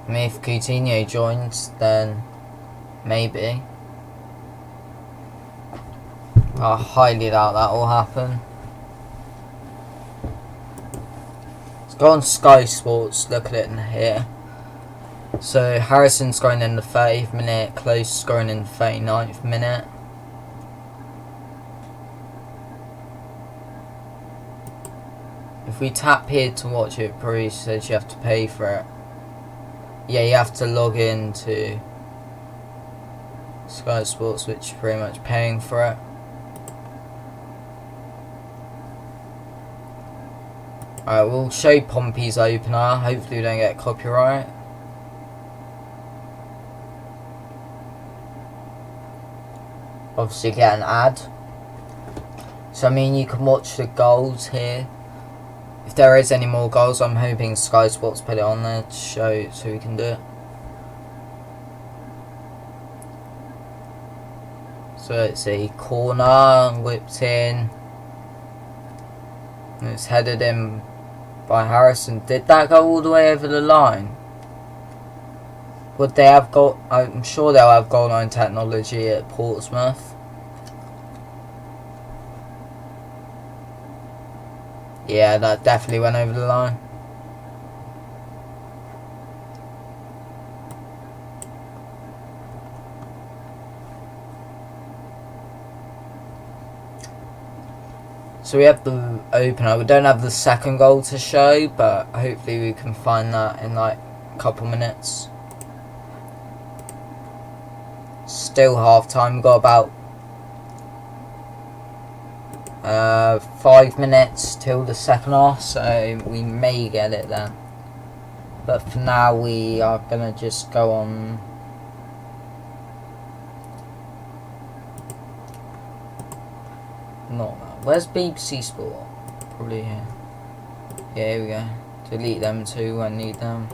I mean, if Coutinho joins, then maybe. I highly doubt that will happen. Let's go on Sky Sports, look at it in here. So Harrison scoring in the 30th minute, Close scoring in the 39th minute. If we tap here to watch it, it probably says you have to pay for it. Yeah, you have to log into Sky Sports, which is pretty much paying for it. Alright, we'll show Pompey's opener. Hopefully we don't get copyright. Obviously get an ad. So I mean, you can watch the goals here. If there is any more goals, I'm hoping Sky Sports put it on there to show it so we can do it. So it's a corner, whipped in. And it's headed in by Harrison. Did that go all the way over the line? Would they have got? I'm sure they'll have goal line technology at Portsmouth. Yeah, that definitely went over the line. So we have the opener. We don't have the second goal to show, but hopefully we can find that in like a couple minutes. Still half time. We've got about 5 minutes till the second half, so we may get it then. But for now, we are gonna just go on. Not that. Where's BBC Sport? Probably here. Yeah, here we go. Delete them too. I need them.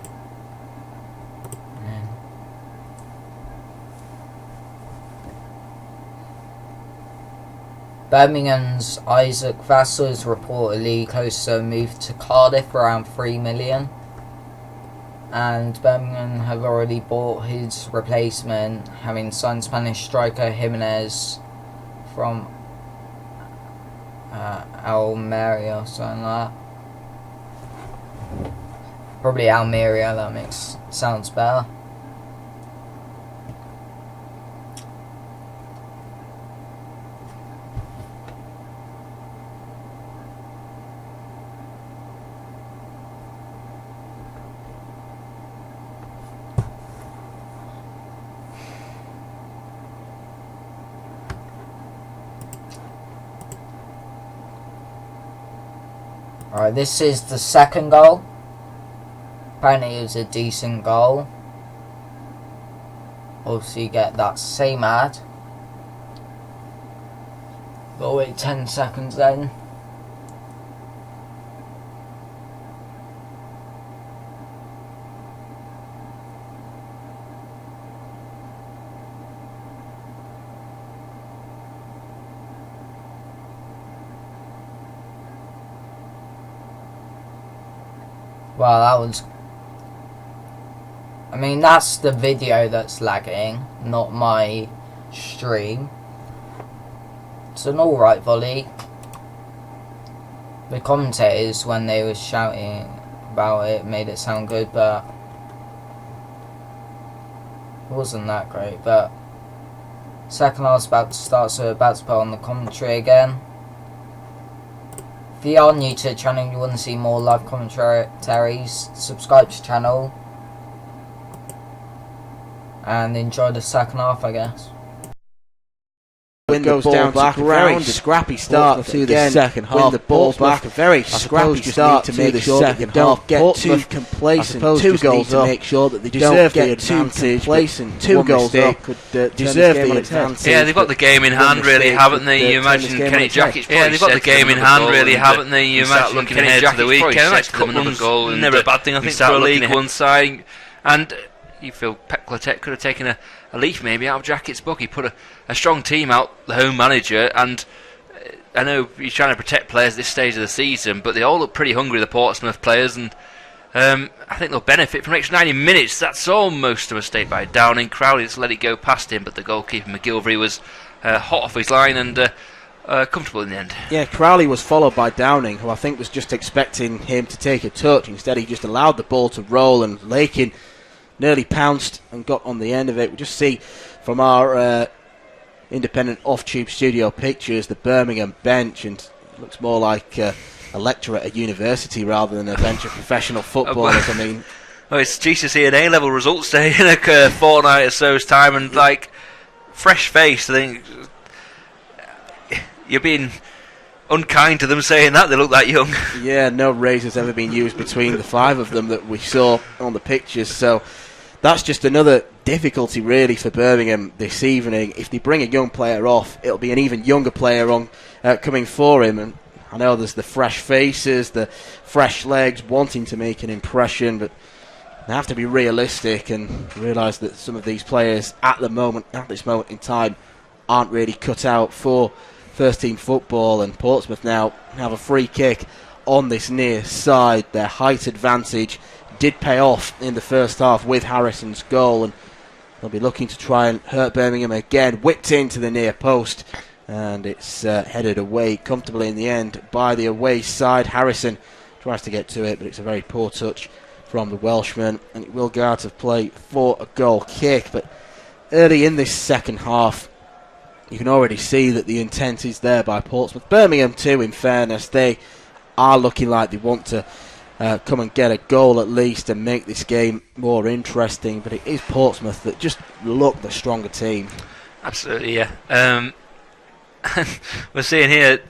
Birmingham's Isaac Vassell is reportedly close to a move to Cardiff for around 3 million. And Birmingham have already bought his replacement, having signed Spanish striker Jimenez from Almeria or something like that. Probably Almeria, that sounds better. Alright, this is the second goal. Apparently it was a decent goal. Obviously you get that same ad. Gotta wait 10 seconds then. Well, that was... I mean, that's the video that's lagging, not my stream. It's an alright volley. The commentators, when they were shouting about it, made it sound good, but it wasn't that great. But second half's about to start, so we're about to put on the commentary again. If you are new to the channel and you want to see more live commentaries, subscribe to the channel and enjoy the second half, I guess. When goes down back, a very scrappy start to the second half. When the ball back, a very scrappy start to make sure that they don't get too complacent. 2 goals up, to make sure that they don't get too complacent. 2 goals up could deserve the advantage. Yeah, they've got the game in hand, really, haven't they? You imagine Kenny Jackett's. Yeah, they've got the game in hand, really, haven't they? You imagine Kenny Jackett's the weekend. That's cut another goal. Never a bad thing, I think, for a League One side. And you feel Pep Clotet could have taken a leaf maybe out of Jackett's book. He put a strong team out, the home manager, and I know he's trying to protect players at this stage of the season, but they all look pretty hungry, the Portsmouth players, and I think they'll benefit from an extra 90 minutes. That's almost a mistake by Downing. Crowley just let it go past him, but the goalkeeper McGilvery was hot off his line and comfortable in the end. Yeah, Crowley was followed by Downing, who I think was just expecting him to take a touch. Instead, he just allowed the ball to roll, and Lakin nearly pounced and got on the end of it. We just see from our independent off-tube studio pictures the Birmingham bench, and it looks more like a lecturer at a university rather than a bench of professional footballers. I mean, well, it's GCSE and A-level results day in a fortnight or so's time, and like fresh face. I think you're being unkind to them saying that they look that young. Yeah, no razor's ever been used between the 5 of them that we saw on the pictures, so that's just another difficulty really for Birmingham this evening. If they bring a young player off, it'll be an even younger player on coming for him, and I know there's the fresh faces, the fresh legs wanting to make an impression, but they have to be realistic and realise that some of these players at this moment in time aren't really cut out for first team football. And Portsmouth now have a free kick on this near side. Their height advantage did pay off in the first half with Harrison's goal, and they'll be looking to try and hurt Birmingham again. Whipped into the near post, and it's headed away comfortably in the end by the away side. Harrison tries to get to it, but it's a very poor touch from the Welshman, and it will go out of play for a goal kick. But early in this second half, you can already see that the intent is there by Portsmouth. Birmingham too, in fairness, they are looking like they want to come and get a goal at least and make this game more interesting, but it is Portsmouth that just look the stronger team. Absolutely, yeah. We're seeing here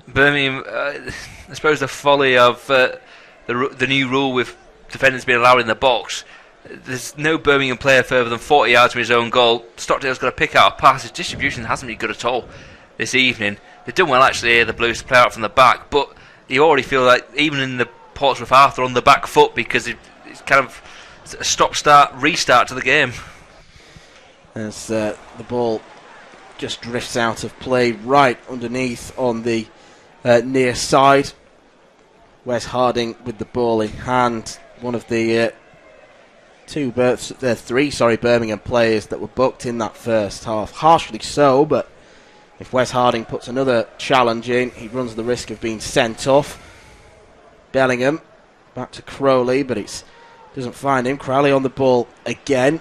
Birmingham, I suppose the folly of the new rule with defenders being allowed in the box. There's no Birmingham player further than 40 yards from his own goal. Stockdale's got to pick out a pass. His distribution hasn't been good at all this evening. They've done well actually here, the Blues, to play out from the back, but you already feel like even in the Portsmouth half they're on the back foot because it's kind of a stop-start, restart to the game. As the ball just drifts out of play right underneath on the near side. Wes Harding with the ball in hand. One of the three Birmingham players that were booked in that first half. Harshly so, but if Wes Harding puts another challenge in, he runs the risk of being sent off. Bellingham back to Crowley, but it doesn't find him. Crowley on the ball again,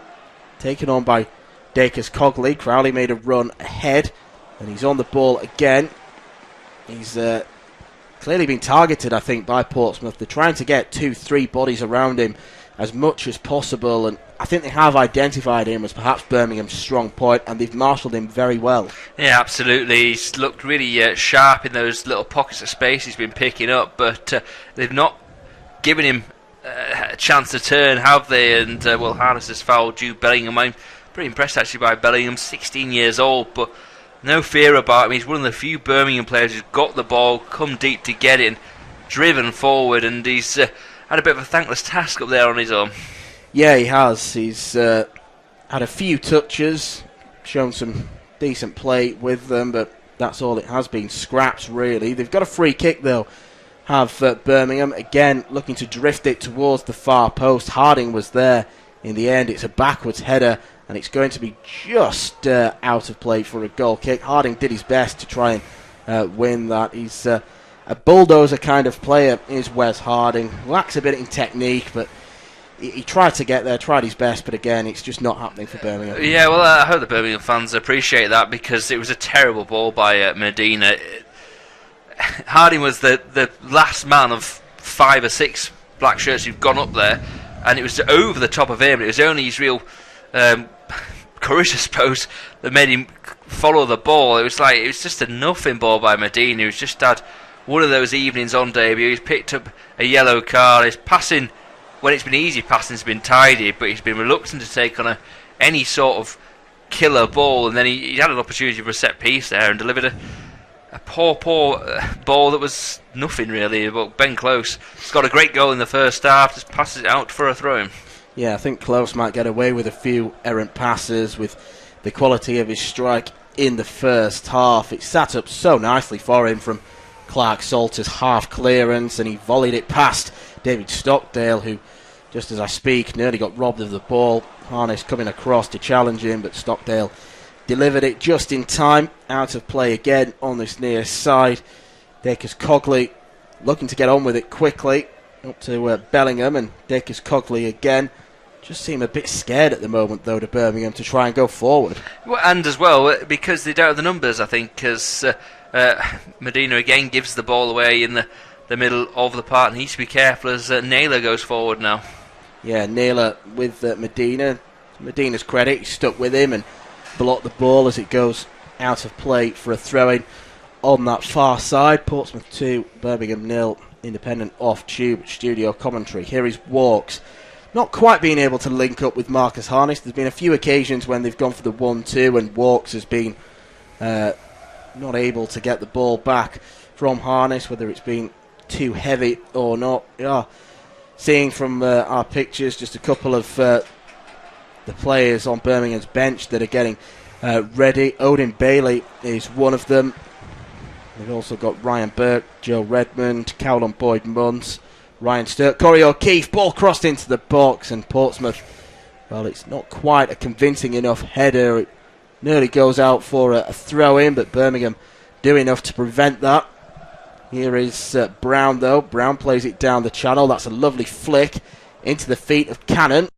taken on by Dacres Cogley. Crowley made a run ahead, and he's on the ball again. He's clearly been targeted, I think, by Portsmouth. They're trying to get 2-3 bodies around him as much as possible, and I think they have identified him as perhaps Birmingham's strong point, and they've marshalled him very well. Yeah, absolutely. He's looked really sharp in those little pockets of space he's been picking up, but they've not given him a chance to turn, have they? And well, Harness has fouled Jude Bellingham. I'm pretty impressed actually by Bellingham, 16 years old, but no fear about him. He's one of the few Birmingham players who's got the ball, come deep to get it, and driven forward, and he's had a bit of a thankless task up there on his own. Yeah, he has. He's had a few touches, shown some decent play with them, but that's all it has been. Scraps, really. They've got a free kick, though, have Birmingham. Again, looking to drift it towards the far post. Harding was there in the end. It's a backwards header, and it's going to be just out of play for a goal kick. Harding did his best to try and win that. He's a bulldozer kind of player, is Wes Harding. Lacks a bit in technique, but he tried to get there, tried his best, but again, it's just not happening for Birmingham. Yeah, well, I hope the Birmingham fans appreciate that, because it was a terrible ball by Medina. Harding was the last man of 5 or 6 black shirts who've gone up there, and it was over the top of him. It was only his real courage, I suppose, that made him follow the ball. It was just a nothing ball by Medina, who's just had one of those evenings on debut. He's picked up a yellow card. His passing, when it's been easy passing, has been tidy, but he's been reluctant to take on any sort of killer ball, and then he had an opportunity for a set piece there and delivered a poor ball that was nothing really. But Ben Close has got a great goal in the first half, just passes it out for a throw-in. Yeah, I think Close might get away with a few errant passes with the quality of his strike in the first half. It sat up so nicely for him from Clark Salter's half clearance, and he volleyed it past David Stockdale, who, just as I speak, nearly got robbed of the ball. Harness coming across to challenge him, but Stockdale delivered it just in time. Out of play again on this near side. Dacus Cogley looking to get on with it quickly. Up to Bellingham, and Dacus Cogley again. Just seem a bit scared at the moment, though, to Birmingham to try and go forward. Well, and as well, because they don't have the numbers, I think, because Medina again gives the ball away in the middle of the park, and he needs to be careful as Naylor goes forward now. Yeah, Naylor with Medina. Medina's credit, he stuck with him and blocked the ball as it goes out of play for a throw-in on that far side. Portsmouth 2, Birmingham 0. Independent off tube studio commentary. Here is Walks. Not quite being able to link up with Marcus Harness. There's been a few occasions when they've gone for the 1-2 and Walks has been not able to get the ball back from Harness, whether it's been too heavy or not. Yeah. Seeing from our pictures just a couple of the players on Birmingham's bench that are getting ready. Odin Bailey is one of them. They've also got Ryan Burke, Joe Redmond, Cowlon Boyd Muntz, Ryan Sturt, Corey O'Keefe. Ball crossed into the box, and Portsmouth, well, it's not quite a convincing enough header. It nearly goes out for a throw-in, but Birmingham do enough to prevent that. Here is Brown, though. Brown plays it down the channel. That's a lovely flick into the feet of Cannon.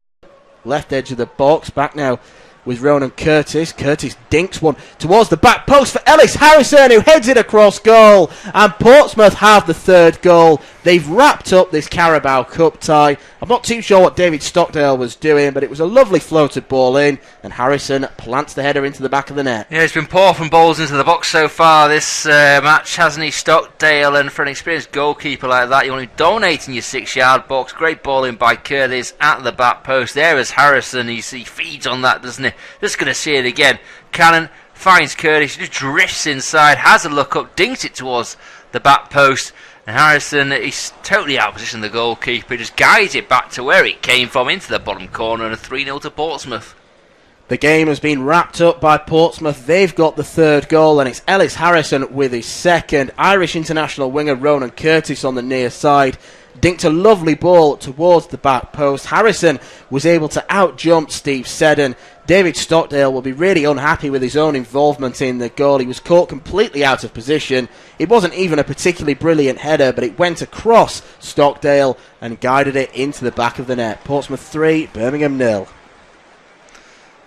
Left edge of the box. Back now with Ronan Curtis. Curtis dinks one towards the back post for Ellis Harrison, who heads it across goal. And Portsmouth have the third goal. They've wrapped up this Carabao Cup tie. I'm not too sure what David Stockdale was doing, but it was a lovely floated ball in, and Harrison plants the header into the back of the net. Yeah, it's been poor from balls into the box so far this match, hasn't he, Stockdale? And for an experienced goalkeeper like that, you want to donate in your 6-yard box. Great ball in by Curtis at the back post. There is Harrison. He feeds on that, doesn't he? Just going to see it again. Cannon finds Curtis, just drifts inside, has a look up, dinks it towards the back post. And Harrison, he's totally out of position, the goalkeeper. He just guides it back to where it came from, into the bottom corner, and a 3-0 to Portsmouth. The game has been wrapped up by Portsmouth. They've got the third goal, and it's Ellis Harrison with his second. Irish international winger Ronan Curtis on the near side dinked a lovely ball towards the back post. Harrison was able to out-jump Steve Seddon. David Stockdale will be really unhappy with his own involvement in the goal. He was caught completely out of position. It wasn't even a particularly brilliant header, but it went across Stockdale and guided it into the back of the net. Portsmouth 3, Birmingham 0.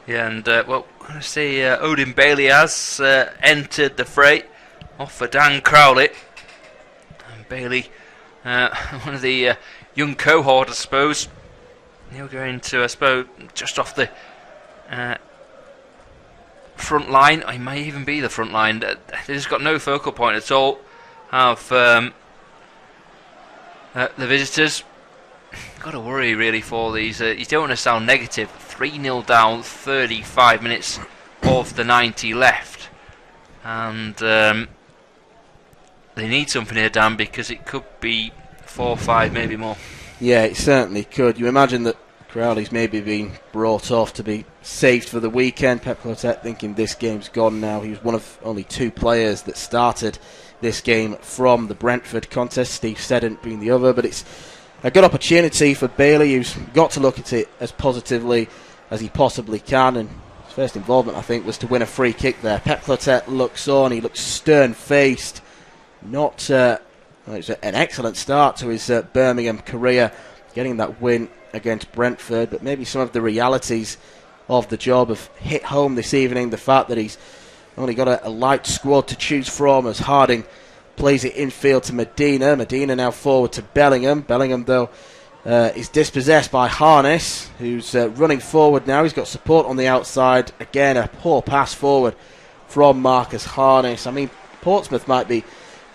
Yeah, and, well, I see Odin Bailey has entered the fray off for Dan Crowley. And Bailey, one of the young cohort, I suppose. He'll go into, I suppose, just off the front line. He may even be the front line. He's got no focal point at all. Have the visitors. Got to worry really for these. You don't want to sound negative. 3-0 down, 35 minutes of the 90 left, and they need something here, Dan, because it could be 4-5, maybe more. Yeah, it certainly could. You imagine that Crowley's maybe been brought off to be saved for the weekend. Pep Clotet thinking this game's gone now. He was one of only 2 players that started this game from the Brentford contest, Steve Seddon being the other, but it's a good opportunity for Bailey, who's got to look at it as positively as he possibly can, and his first involvement, I think, was to win a free kick there. Pep Clotet looks on, he looks stern-faced, it's an excellent start to his Birmingham career, getting that win against Brentford, but maybe some of the realities of the job have hit home this evening. The fact that he's only got a light squad to choose from as Harding plays it infield to Medina. Medina now forward to Bellingham. Bellingham, though, is dispossessed by Harness, who's running forward now. He's got support on the outside. Again, a poor pass forward from Marcus Harness. I mean, Portsmouth might be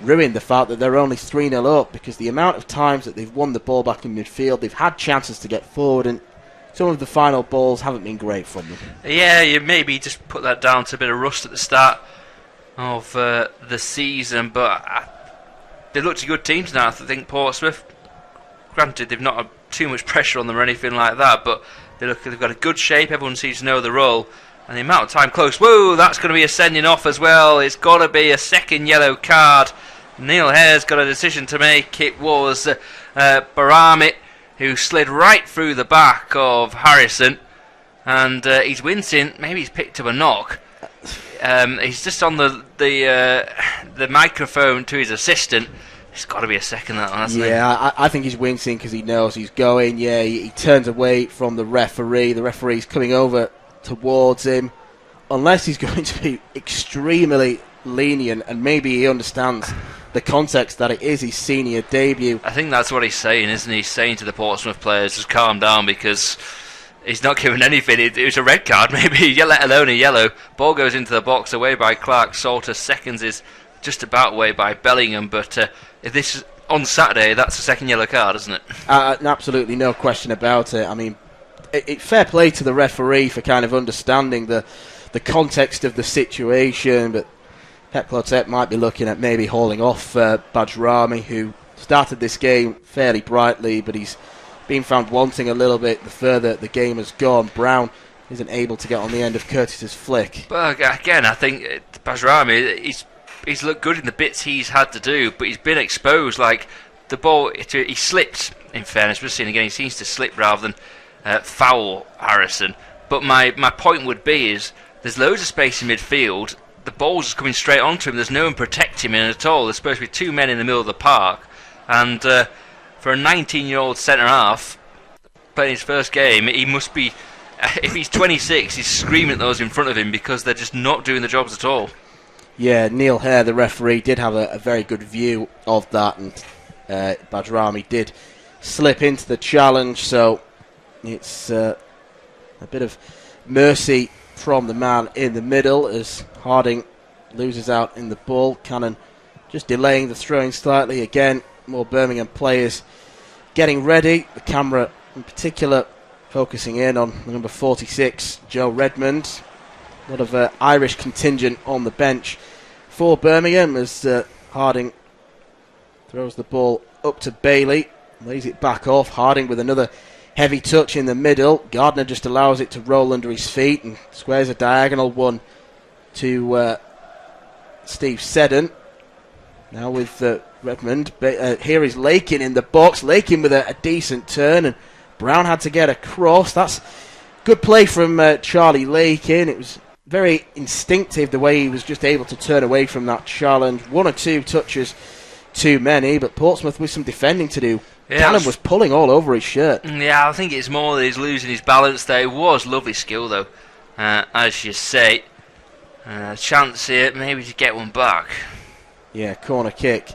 ruined the fact that they're only 3-0 up, because the amount of times that they've won the ball back in midfield, they've had chances to get forward, and some of the final balls haven't been great from them. Yeah, you maybe just put that down to a bit of rust at the start of the season, but they looked a good team tonight, I think, Portsmouth. Granted, they've not had too much pressure on them or anything like that, but they've got a good shape, everyone seems to know the role, and the amount of time close. Whoa, that's going to be a sending off as well. It's got to be a second yellow card. Neil Hare's got a decision to make. It was Baramit who slid right through the back of Harrison, and he's wincing. Maybe he's picked up a knock. He's just on the microphone to his assistant. It's got to be a second, that one, hasn't it? Yeah, I think he's wincing because he knows he's going. Yeah, he turns away from the referee. The referee's coming over towards him. Unless he's going to be extremely lenient, and maybe he understands the context that it is his senior debut. I think that's what he's saying, isn't he? He's saying to the Portsmouth players, just calm down, because he's not given anything. It was a red card, maybe, let alone a yellow. Ball goes into the box, away by Clark. Salter seconds is just about away by Bellingham, but if this is on Saturday, that's a second yellow card, isn't it? Absolutely, no question about it. I mean, fair play to the referee for kind of understanding the context of the situation, but Pep Clotet might be looking at maybe hauling off Bajrami, who started this game fairly brightly, but he's been found wanting a little bit the further the game has gone. Brown isn't able to get on the end of Curtis's flick. But again, I think Bajrami, he's looked good in the bits he's had to do, but he's been exposed. Like, the ball, he slipped, in fairness. We're seeing again, he seems to slip rather than foul Harrison. But my point would be is there's loads of space in midfield. The ball's just coming straight onto him. There's no one protecting him at all. There's supposed to be 2 men in the middle of the park. And for a 19-year-old centre-half playing his first game, he must be, if he's 26, he's screaming at those in front of him because they're just not doing the jobs at all. Yeah, Neil Hare, the referee, did have a very good view of that, and Bajrami did slip into the challenge, so it's a bit of mercy from the man in the middle as Harding loses out in the ball. Cannon just delaying the throwing slightly. Again, more Birmingham players getting ready. The camera in particular focusing in on the number 46, Joe Redmond. A lot of Irish contingent on the bench for Birmingham as Harding throws the ball up to Bailey, lays it back off. Harding with another heavy touch in the middle. Gardner just allows it to roll under his feet and squares a diagonal one to Steve Seddon. Now with Redmond. Here is Lakin in the box. Lakin with a decent turn, and Brown had to get across. That's good play from Charlie Lakin. It was very instinctive the way he was just able to turn away from that challenge. 1 or 2 touches too many, but Portsmouth with some defending to do. Yeah, Cannon was pulling all over his shirt. Yeah, I think it's more that he's losing his balance there. It was lovely skill, though, as you say. Chance here, maybe to get one back. Yeah, corner kick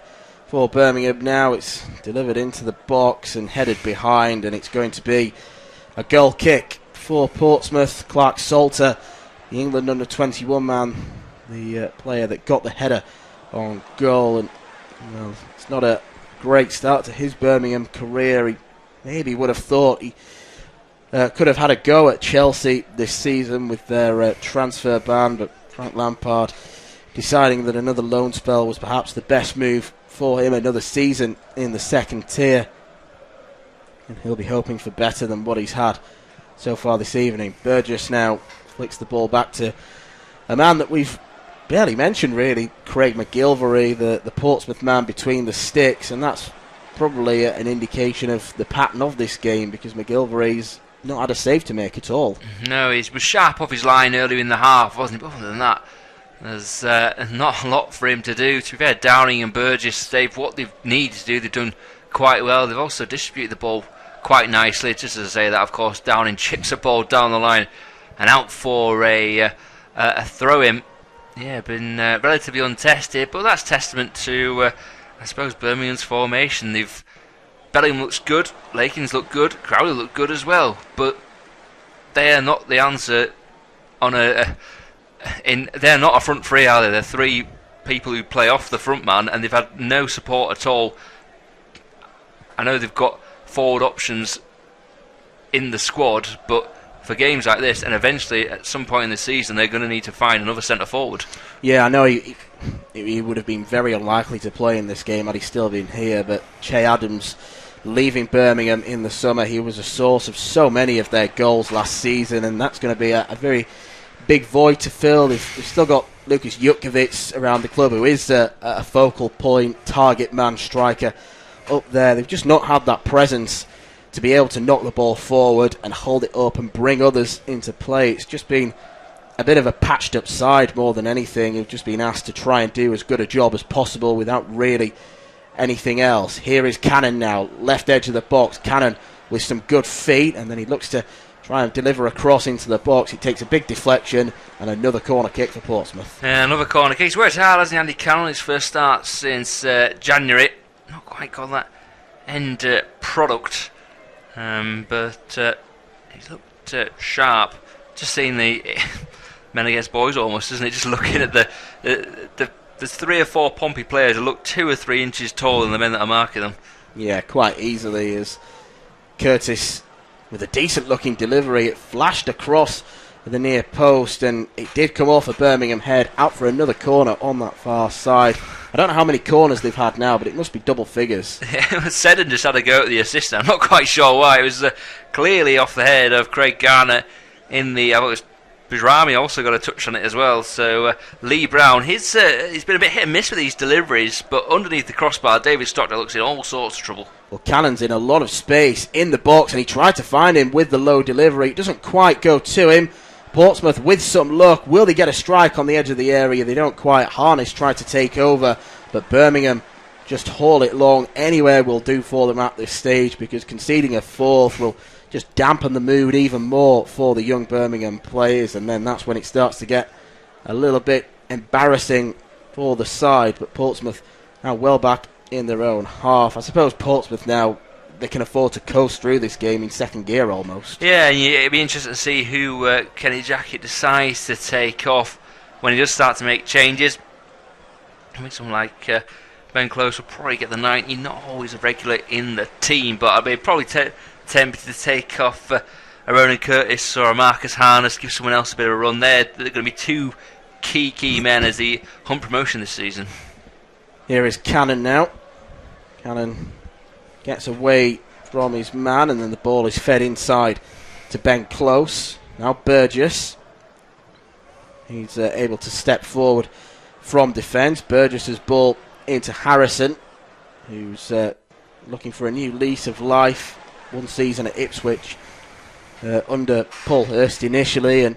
for Birmingham now. It's delivered into the box and headed behind, and it's going to be a goal kick for Portsmouth. Clark Salter, the England under-21 man, the player that got the header on goal. And well, it's not a great start to his Birmingham career. He maybe would have thought he could have had a go at Chelsea this season with their transfer ban, but Frank Lampard deciding that another loan spell was perhaps the best move for him, another season in the second tier. And he'll be hoping for better than what he's had so far this evening. Burgess now flicks the ball back to a man that we've barely mentioned, really, Craig McGilvery, the Portsmouth man between the sticks, and that's probably an indication of the pattern of this game, because McGilvery's not had a save to make at all. No, he was sharp off his line earlier in the half, wasn't he? But other than that, there's not a lot for him to do. To be fair, Downing and Burgess, what they've needed to do, they've done quite well. They've also distributed the ball quite nicely. Just to say that, of course, Downing chips a ball down the line and out for a throw-in. Yeah, been relatively untested, but that's testament to, I suppose, Birmingham's formation. Bellingham looks good, Lakins look good, Crowley look good as well, but they are not the answer on they're not a front three, are they? They're three people who play off the front man, and they've had no support at all. I know they've got forward options in the squad, but for games like this, and eventually at some point in the season, they're going to need to find another centre forward. Yeah, I know he would have been very unlikely to play in this game had he still been here, but Che Adams leaving Birmingham in the summer, he was a source of so many of their goals last season, and that's going to be a very big void to fill. They've still got Lucas Jutkiewicz around the club, who is a focal point, target man striker up there. They've just not had that presence to be able to knock the ball forward and hold it up and bring others into play. It's just been a bit of a patched up side more than anything. They've just been asked to try and do as good a job as possible without really anything else. Here is Cannon now, left edge of the box. Cannon with some good feet, and then he looks to try and deliver a cross into the box. It takes a big deflection, and another corner kick for Portsmouth. Another corner kick. He's worked hard, hasn't he, Andy Cannon? His first start since January. Not quite got that end product. But he's looked sharp. Just seeing the men against boys almost, isn't it? Just looking at the three or four Pompey players who look 2 or 3 inches taller than the men that are marking them. Yeah, quite easily, as Curtis, with a decent looking delivery, it flashed across the near post, and it did come off a Birmingham head, out for another corner on that far side. I don't know how many corners they've had now, but it must be double figures. Seddon just had a go at the assistant. I'm not quite sure why. It was clearly off the head of Craig Garner in the... I thought it was Bijrami also got a touch on it as well. So Lee Brown, he's been a bit hit and miss with these deliveries, but underneath the crossbar, David Stockdale looks in all sorts of trouble. Well, Cannon's in a lot of space in the box, and he tried to find him with the low delivery. It doesn't quite go to him. Portsmouth, with some luck, will they get a strike on the edge of the area? They don't quite. Harness tried to take over, but Birmingham just haul it long. Anywhere will do for them at this stage, because conceding a fourth will just dampen the mood even more for the young Birmingham players, and then that's when it starts to get a little bit embarrassing for the side. But Portsmouth now well back in their own half. I suppose Portsmouth now, they can afford to coast through this game in second gear almost. Yeah, it'd be interesting to see who Kenny Jackett decides to take off when he does start to make changes. I think someone like Ben Close will probably get the 90, not always a regular in the team, but I'd be probably tempted to take off a Ronan Curtis or a Marcus Harness, give someone else a bit of a run. They're going to be two key men as they hunt promotion this season. Here is Cannon now. Cannon gets away from his man, and then the ball is fed inside to Ben Close. Now Burgess. He's able to step forward from defence. Burgess's ball into Harrison, who's looking for a new lease of life. One season at Ipswich under Paul Hurst initially, and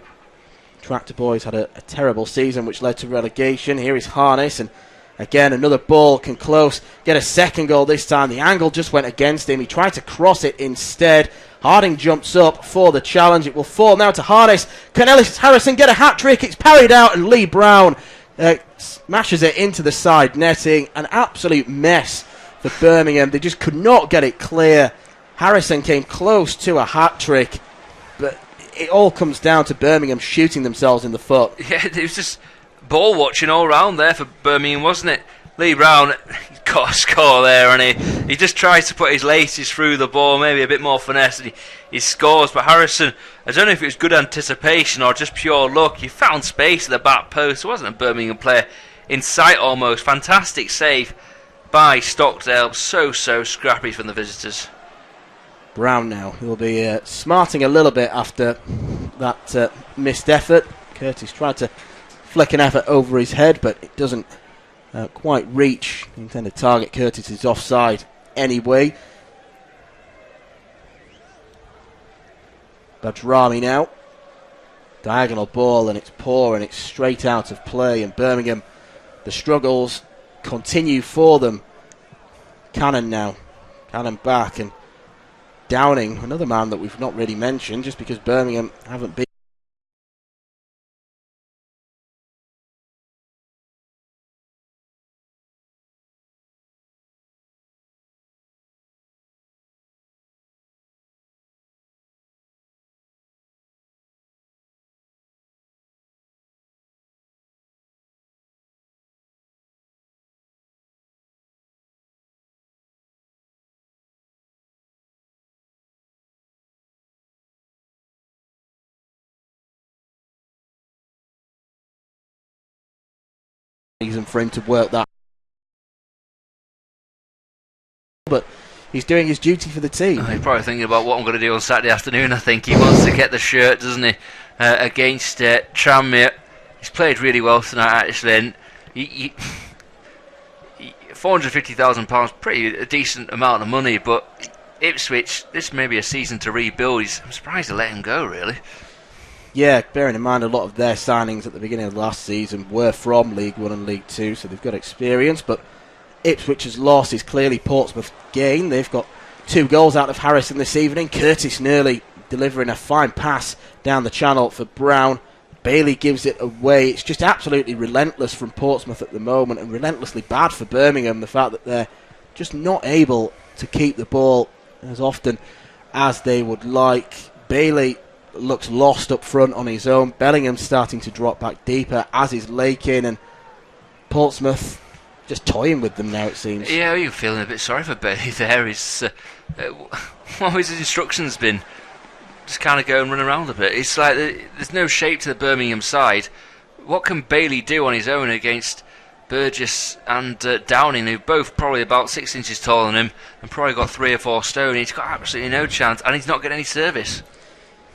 Tractor Boys had a terrible season which led to relegation. Here is Harness, and again another ball. Can Close get a second goal this time? The angle just went against him. He tried to cross it instead. Harding jumps up for the challenge. It will fall now to Harness. Can Ellis Harrison get a hat-trick? It's parried out, and Lee Brown smashes it into the side netting. An absolute mess for Birmingham. They just could not get it clear. Harrison came close to a hat-trick, but it all comes down to Birmingham shooting themselves in the foot. Yeah, it was just ball watching all round there for Birmingham, wasn't it? Lee Brown got a score there, and he just tries to put his laces through the ball, maybe a bit more finesse, and he scores. But Harrison, I don't know if it was good anticipation or just pure luck, he found space at the back post. There wasn't a Birmingham player in sight almost. Fantastic save by Stockdale. So scrappy from the visitors. Brown now. He'll be smarting a little bit after that missed effort. Curtis tried to flick an effort over his head, but it doesn't quite reach the intended target. Curtis is offside anyway. Badrami now. Diagonal ball, and it's poor, and it's straight out of play. And Birmingham, the struggles continue for them. Cannon now. Cannon back, and Downing, another man that we've not really mentioned, just because Birmingham haven't been reason for him to work that, but he's doing his duty for the team. He's probably thinking about what I'm going to do on Saturday afternoon. I think he wants to get the shirt, doesn't he, against Tranmere. He's played really well tonight, actually, and £450,000, pretty a decent amount of money, but Ipswich, this may be a season to rebuild. I'm surprised to let him go, really. Yeah, bearing in mind a lot of their signings at the beginning of last season were from League 1 and League 2, so they've got experience, but Ipswich's loss is clearly Portsmouth's gain. They've got 2 goals out of Harrison this evening. Curtis nearly delivering a fine pass down the channel for Brown. Bailey gives it away. It's just absolutely relentless from Portsmouth at the moment, and relentlessly bad for Birmingham, the fact that they're just not able to keep the ball as often as they would like. Bailey looks lost up front on his own. Bellingham's starting to drop back deeper, as is Lakin, and Portsmouth just toying with them now, it seems. Yeah, you're feeling a bit sorry for Bailey there. What have his instructions been? Just kind of go and run around a bit. It's like there's no shape to the Birmingham side. What can Bailey do on his own against Burgess and Downing, who both probably about 6 inches taller than him and probably got 3 or 4 stone? He's got absolutely no chance, and he's not getting any service.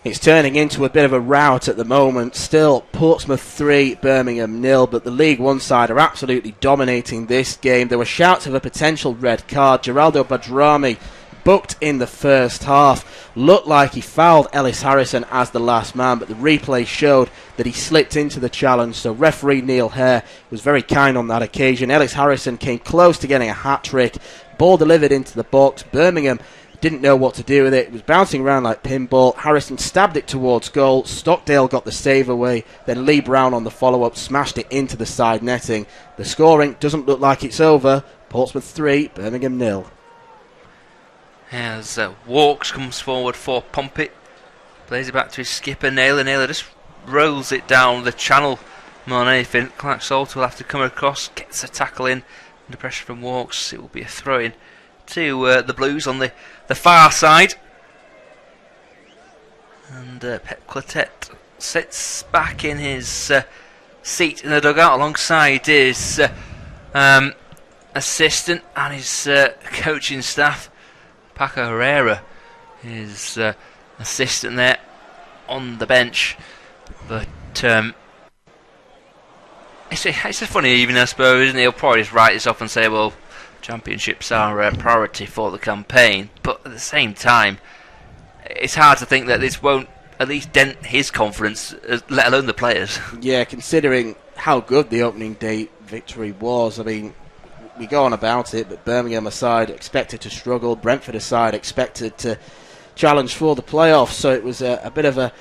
It's turning into a bit of a rout at the moment. Still, Portsmouth 3, Birmingham 0, but the League 1 side are absolutely dominating this game. There were shouts of a potential red card. Geraldo Badrami booked in the first half. Looked like he fouled Ellis Harrison as the last man, but the replay showed that he slipped into the challenge, so referee Neil Hare was very kind on that occasion. Ellis Harrison came close to getting a hat-trick. Ball delivered into the box. Birmingham didn't know what to do with it. It was bouncing around like pinball. Harrison stabbed it towards goal. Stockdale got the save away. Then Lee Brown on the follow-up smashed it into the side netting. The scoring doesn't look like it's over. Portsmouth 3, Birmingham 0. As Walks comes forward for Pompey. Plays it back to his skipper, Naylor. Naylor just rolls it down the channel more than anything. Clark Salter will have to come across. Gets a tackle in. Under pressure from Walks. It will be a throw-in to the Blues on the far side. And Pep Clotet sits back in his seat in the dugout alongside his assistant and his coaching staff. Paco Herrera, his assistant there on the bench. But it's a funny evening, I suppose, isn't it? He'll probably just write this off and say, well, championships are a priority for the campaign, but at the same time, it's hard to think that this won't at least dent his confidence, let alone the players. Yeah, considering how good the opening day victory was. I mean, we go on about it, but Birmingham aside expected to struggle, Brentford aside expected to challenge for the playoffs, so it was a bit of a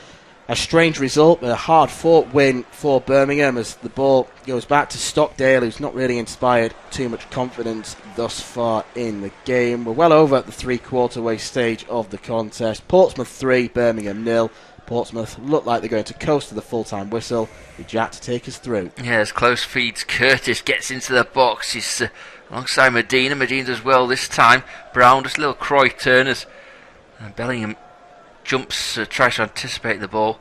strange result, but a hard-fought win for Birmingham as the ball goes back to Stockdale, who's not really inspired too much confidence thus far in the game. We're well over at the three-quarter way stage of the contest. Portsmouth 3, Birmingham 0. Portsmouth look like they're going to coast to the full-time whistle. With Jack to take us through. Yeah, as close feeds. Curtis gets into the box. He's alongside Medina. Medina does well this time. Brown, just a little Croy turn as Bellingham jumps, tries to anticipate the ball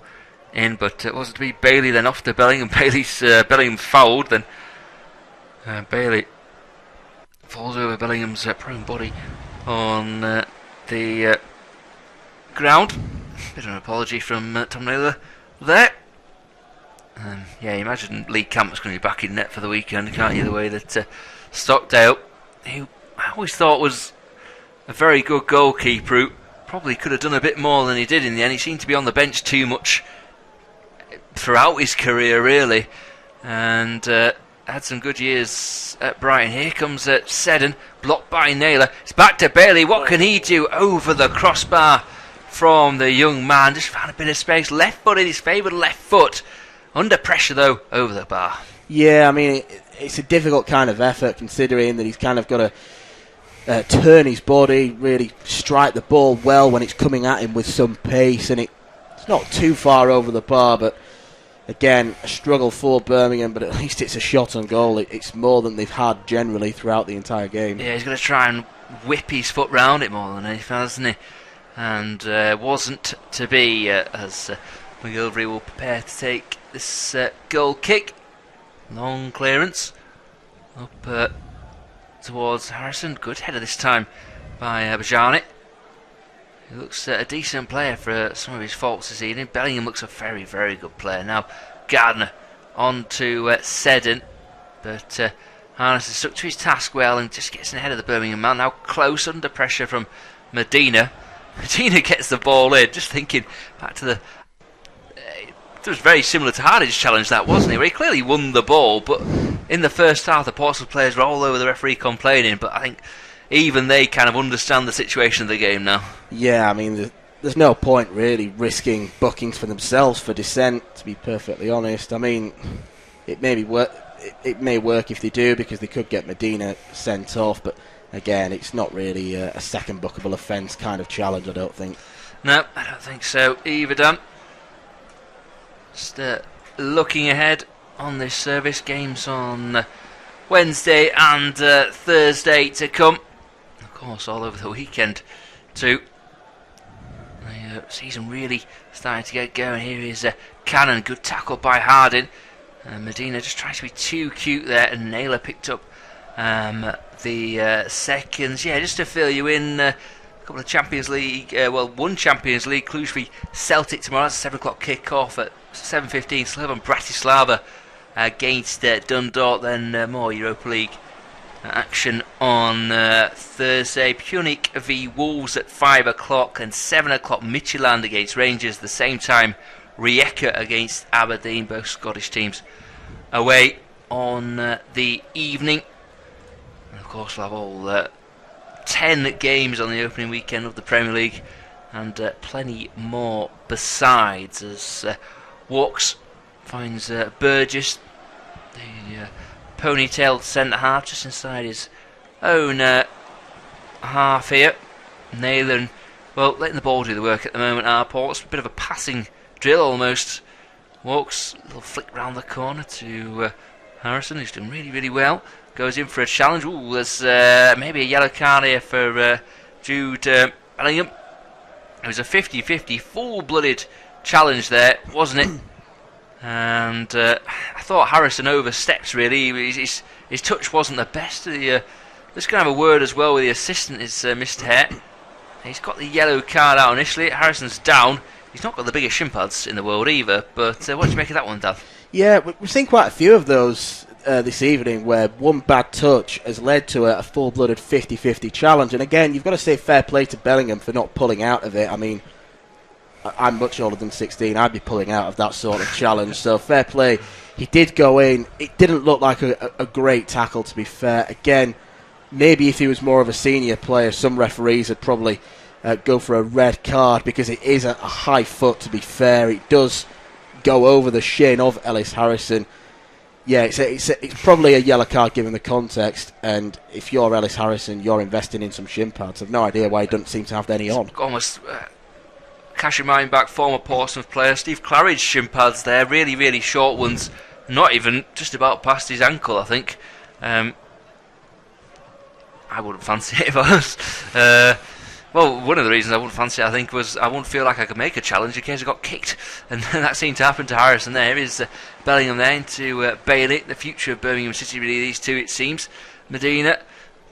in, but it was to be Bailey then off to Bellingham. Bellingham fouled, then Bailey falls over Bellingham's prone body on the ground. Bit of an apology from Tom Naylor there. Yeah, you imagine Lee Campbell's going to be back in net for the weekend, can't you? The way that Stockdale, who I always thought was a very good goalkeeper, who probably could have done a bit more than he did in the end. He seemed to be on the bench too much throughout his career, really, and had some good years at Brighton. Here comes Seddon, blocked by Naylor. It's back to Bailey. What can he do? Over the crossbar from the young man. Just found a bit of space. Left foot in his favoured left foot. Under pressure, though, over the bar. Yeah, I mean, it's a difficult kind of effort, considering that he's kind of got to turn his body, really strike the ball well when it's coming at him with some pace, and it's not too far over the bar, but again, a struggle for Birmingham, but at least it's a shot on goal. It's more than they've had generally throughout the entire game. Yeah, he's going to try and whip his foot round it more than anything, hasn't he? And wasn't to be, as McGilvery will prepare to take this goal kick. Long clearance up towards Harrison. Good header this time by Bajani. He looks a decent player for some of his faults this evening. Bellingham looks a very, very good player. Now Gardner on to Seddon, but Harness has stuck to his task well and just gets ahead of the Birmingham man. Now close, under pressure from Medina. Medina gets the ball in. Just thinking back to the... it was very similar to Harding's challenge, that, wasn't it? Where he clearly won the ball, but in the first half the Portsmouth players were all over the referee complaining, but I think even they kind of understand the situation of the game now. Yeah, I mean, there's no point really risking bookings for themselves for dissent, to be perfectly honest. I mean, it may work if they do, because they could get Medina sent off, but again, it's not really a second bookable offence kind of challenge, I don't think. No, I don't think so either, Dan. Just looking ahead on this service, games on Wednesday and Thursday to come. Of course, all over the weekend too. The season really starting to get going. Here is Cannon, good tackle by Harding. Medina just tries to be too cute there, and Naylor picked up the seconds. Yeah, just to fill you in. A couple of Champions League, one Champions League, Cluj v Celtic tomorrow. That's a 7 o'clock kick-off at 7:15. Slovan Bratislava against Dundalk. Then more Europa League action on Thursday. Punic v Wolves at 5 o'clock, and 7 o'clock Midtjylland against Rangers. The same time Rijeka against Aberdeen. Both Scottish teams away on the evening. And of course we'll have all 10 games on the opening weekend of the Premier League, and plenty more besides, as Walks finds Burgess, the ponytailed centre-half, just inside his own half here. Naylor, well, letting the ball do the work at the moment, our Ports. A bit of a passing drill almost. Walks, a little flick round the corner to Harrison, who's doing really, really well. Goes in for a challenge. Ooh, there's maybe a yellow card here for Jude Bellingham. It was a 50-50, full-blooded challenge there, wasn't it? And I thought Harrison overstepped, really. His touch wasn't the best. Let's go and have a word as well with the assistant, is Mr. Hare. He's got the yellow card out initially. Harrison's down. He's not got the biggest shin pads in the world either, but what do you make of that one, Dan? Yeah, we've seen quite a few of those this evening, where one bad touch has led to a full-blooded 50-50 challenge. And again, you've got to say fair play to Bellingham for not pulling out of it. I mean, I'm much older than 16. I'd be pulling out of that sort of challenge. So fair play. He did go in. It didn't look like a great tackle, to be fair. Again, maybe if he was more of a senior player, some referees would probably go for a red card, because it is a high foot, to be fair. It does go over the shin of Ellis Harrison. Yeah, it's probably a yellow card given the context, and if you're Ellis Harrison, you're investing in some shin pads. I've no idea why he doesn't seem to have any on. Almost cashing mine back, former Portsmouth player Steve Claridge's shin pads there, really, really short ones, not even just about past his ankle, I think. I wouldn't fancy it if I was. Well, one of the reasons I wouldn't fancy it, I think, was I wouldn't feel like I could make a challenge in case I got kicked. And that seemed to happen to Harrison there. Is Bellingham there into Bailey, the future of Birmingham City, really, these two, it seems. Medina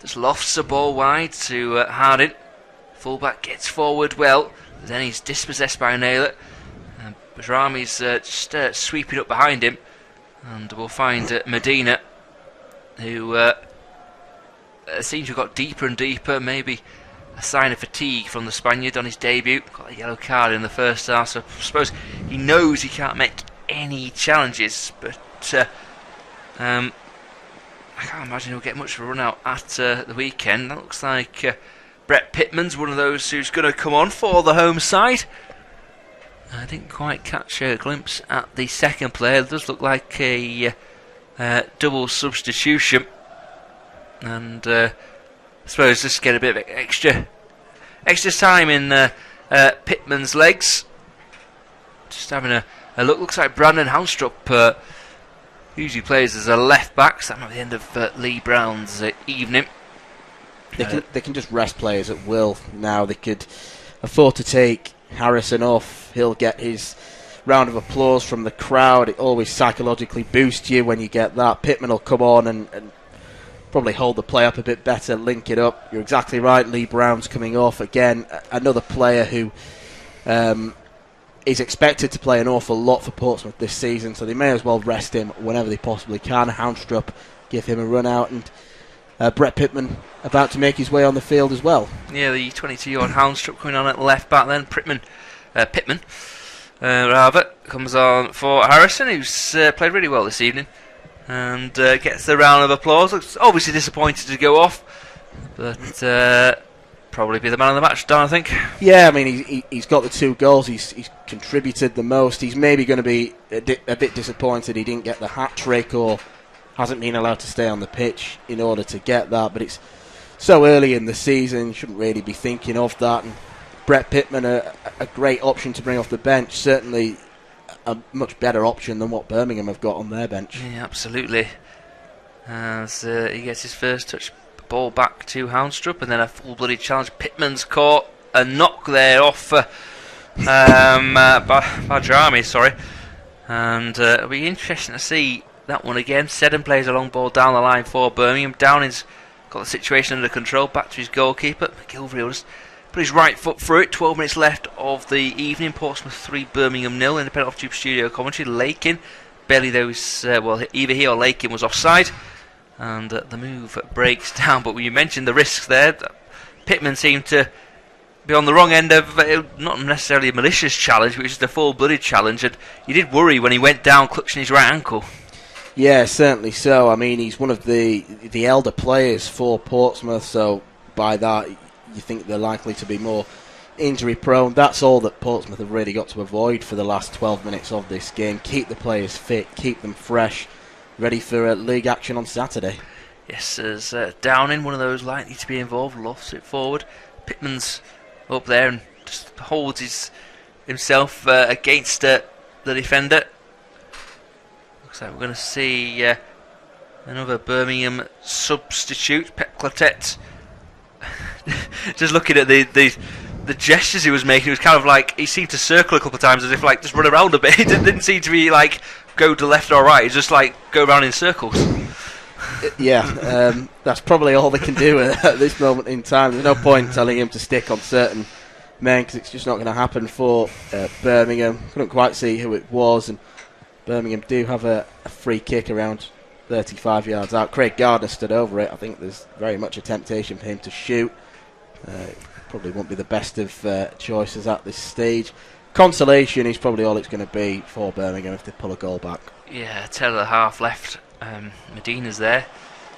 just lofts the ball wide to Harding. Fullback gets forward well. then he's dispossessed by Naylor. Bajrami's just sweeping up behind him, and we'll find Medina, who seems to have got deeper and deeper. Maybe a sign of fatigue from the Spaniard on his debut. Got a yellow card in the first half, so I suppose he knows he can't make any challenges, but I can't imagine he'll get much of a run out at the weekend. That looks like Brett Pittman's one of those who's going to come on for the home side. I didn't quite catch a glimpse at the second player. It does look like a double substitution, and I suppose just get a bit of extra time in Pittman's legs. Just having a look. Looks like Brandon Houndstrup usually plays as a left back, so that might be the end of Lee Brown's evening. They can just rest players at will now. They could afford to take Harrison off. He'll get his round of applause from the crowd. It always psychologically boosts you when you get that. Pittman will come on and probably hold the play up a bit better, link it up. You're exactly right. Lee Brown's coming off again. Another player who is expected to play an awful lot for Portsmouth this season, so they may as well rest him whenever they possibly can. Houndstrup, give him a run out, and Brett Pittman about to make his way on the field as well. Yeah, the 22-year-old Houndstrup coming on at left back then. Pittman comes on for Harrison, who's played really well this evening, and gets the round of applause. Looks obviously disappointed to go off, but probably be the man of the match, Don, I think. Yeah, I mean, he's got the 2 goals. He's contributed the most. He's maybe going to be a bit disappointed he didn't get the hat-trick or hasn't been allowed to stay on the pitch in order to get that, but it's so early in the season, shouldn't really be thinking of that. And Brett Pittman, a great option to bring off the bench, certainly a much better option than what Birmingham have got on their bench. Yeah, absolutely. As he gets his first touch, ball back to Houndstrup, and then a full-blooded challenge. Pittman's caught a knock there off Bajrami, sorry. And it'll be interesting to see that one again. Seddon plays a long ball down the line for Birmingham. Downing's got the situation under control. Back to his goalkeeper. McGilvery will just put his right foot through it. 12 minutes left of the evening. Portsmouth 3, Birmingham 0. Independent Off-Tube Studio commentary. Lakin, barely those, either he or Lakin was offside. And the move breaks down. But when you mentioned the risks there, Pittman seemed to be on the wrong end of not necessarily a malicious challenge, but just a full-blooded challenge. And you did worry when he went down clutching his right ankle. Yeah, certainly so. I mean, he's one of the elder players for Portsmouth, so by that you think they're likely to be more injury prone. That's all that Portsmouth have really got to avoid for the last 12 minutes of this game. Keep the players fit, keep them fresh, ready for league action on Saturday. Yes, as Downing, one of those likely to be involved, lofts it forward. Pittman's up there and just holds himself against the defender. Looks like we're going to see another Birmingham substitute, Pep Clotet. Just looking at the gestures he was making, it was kind of like he seemed to circle a couple of times as if like just run around a bit. It didn't seem to be like go to left or right. It's just like go around in circles. Yeah, that's probably all they can do at this moment in time. There's no point telling him to stick on certain men because it's just not going to happen for Birmingham. Couldn't quite see who it was, and Birmingham do have a free kick around 35 yards out. Craig Gardner stood over it. I think there's very much a temptation for him to shoot. Probably won't be the best of choices at this stage. Consolation is probably all it's going to be for Birmingham if they pull a goal back. Yeah, 10 and a half left. Medina's there.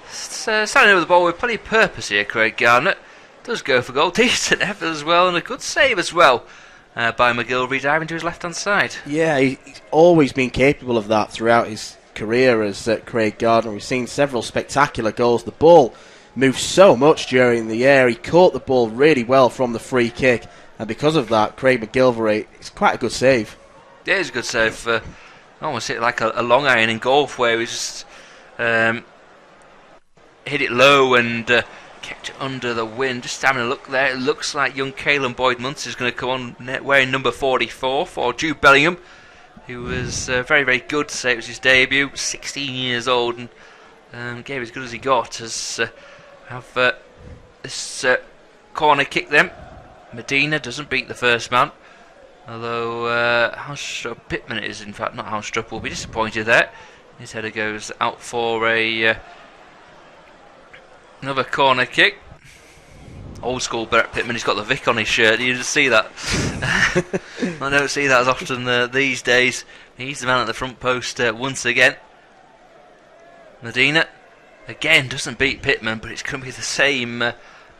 Standing over the ball with plenty of purpose here, Craig Gardner. Does go for goal. Decent effort as well, and a good save as well by McGilvery diving to his left-hand side. Yeah, he's always been capable of that throughout his career as Craig Gardner. We've seen several spectacular goals. The ball moved so much during the air. He caught the ball really well from the free kick, and because of that, Craig McGilvery, it's quite a good save. Yeah, it's a good save. Almost hit like a long iron in golf where he just hit it low and kept it under the wind. Just having a look there, it looks like young Caelan Boyd-Munster is going to come on wearing number 44 for Jude Bellingham, who was very, very good to say it was his debut, 16 years old, and gave as good as he got as have this corner kick then. Medina doesn't beat the first man. Although Pittman is, in fact, not Houstrup, will be disappointed there. His header goes out for another corner kick. Old school Brett Pittman, he's got the Vic on his shirt. You just see that. I don't see that as often these days. He's the man at the front post once again. Medina, again, doesn't beat Pittman, but it's going to be the same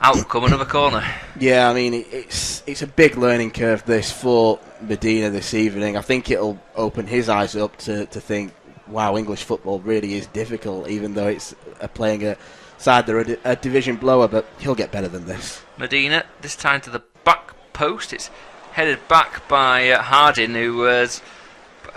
outcome, another corner. Yeah, I mean, it's a big learning curve, this, for Medina this evening. I think it'll open his eyes up to think, wow, English football really is difficult, even though it's playing a side they're a division blower, but he'll get better than this. Medina, this time to the back post. It's headed back by Harding, who was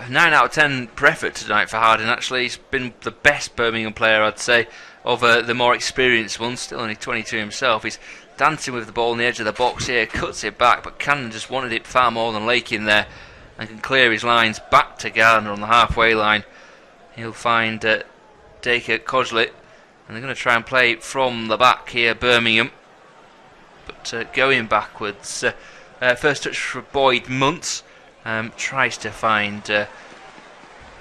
9 out of 10 per effort tonight for Harding. Actually, he's been the best Birmingham player, I'd say, of the more experienced ones. Still only 22 himself. He's dancing with the ball on the edge of the box here, cuts it back, but Cannon just wanted it far more than Lake in there and can clear his lines back to Gardner on the halfway line. He'll find Dacre Cosley, and they're going to try and play from the back here, Birmingham. But going backwards. First touch for Boyd Muntz. Tries to find,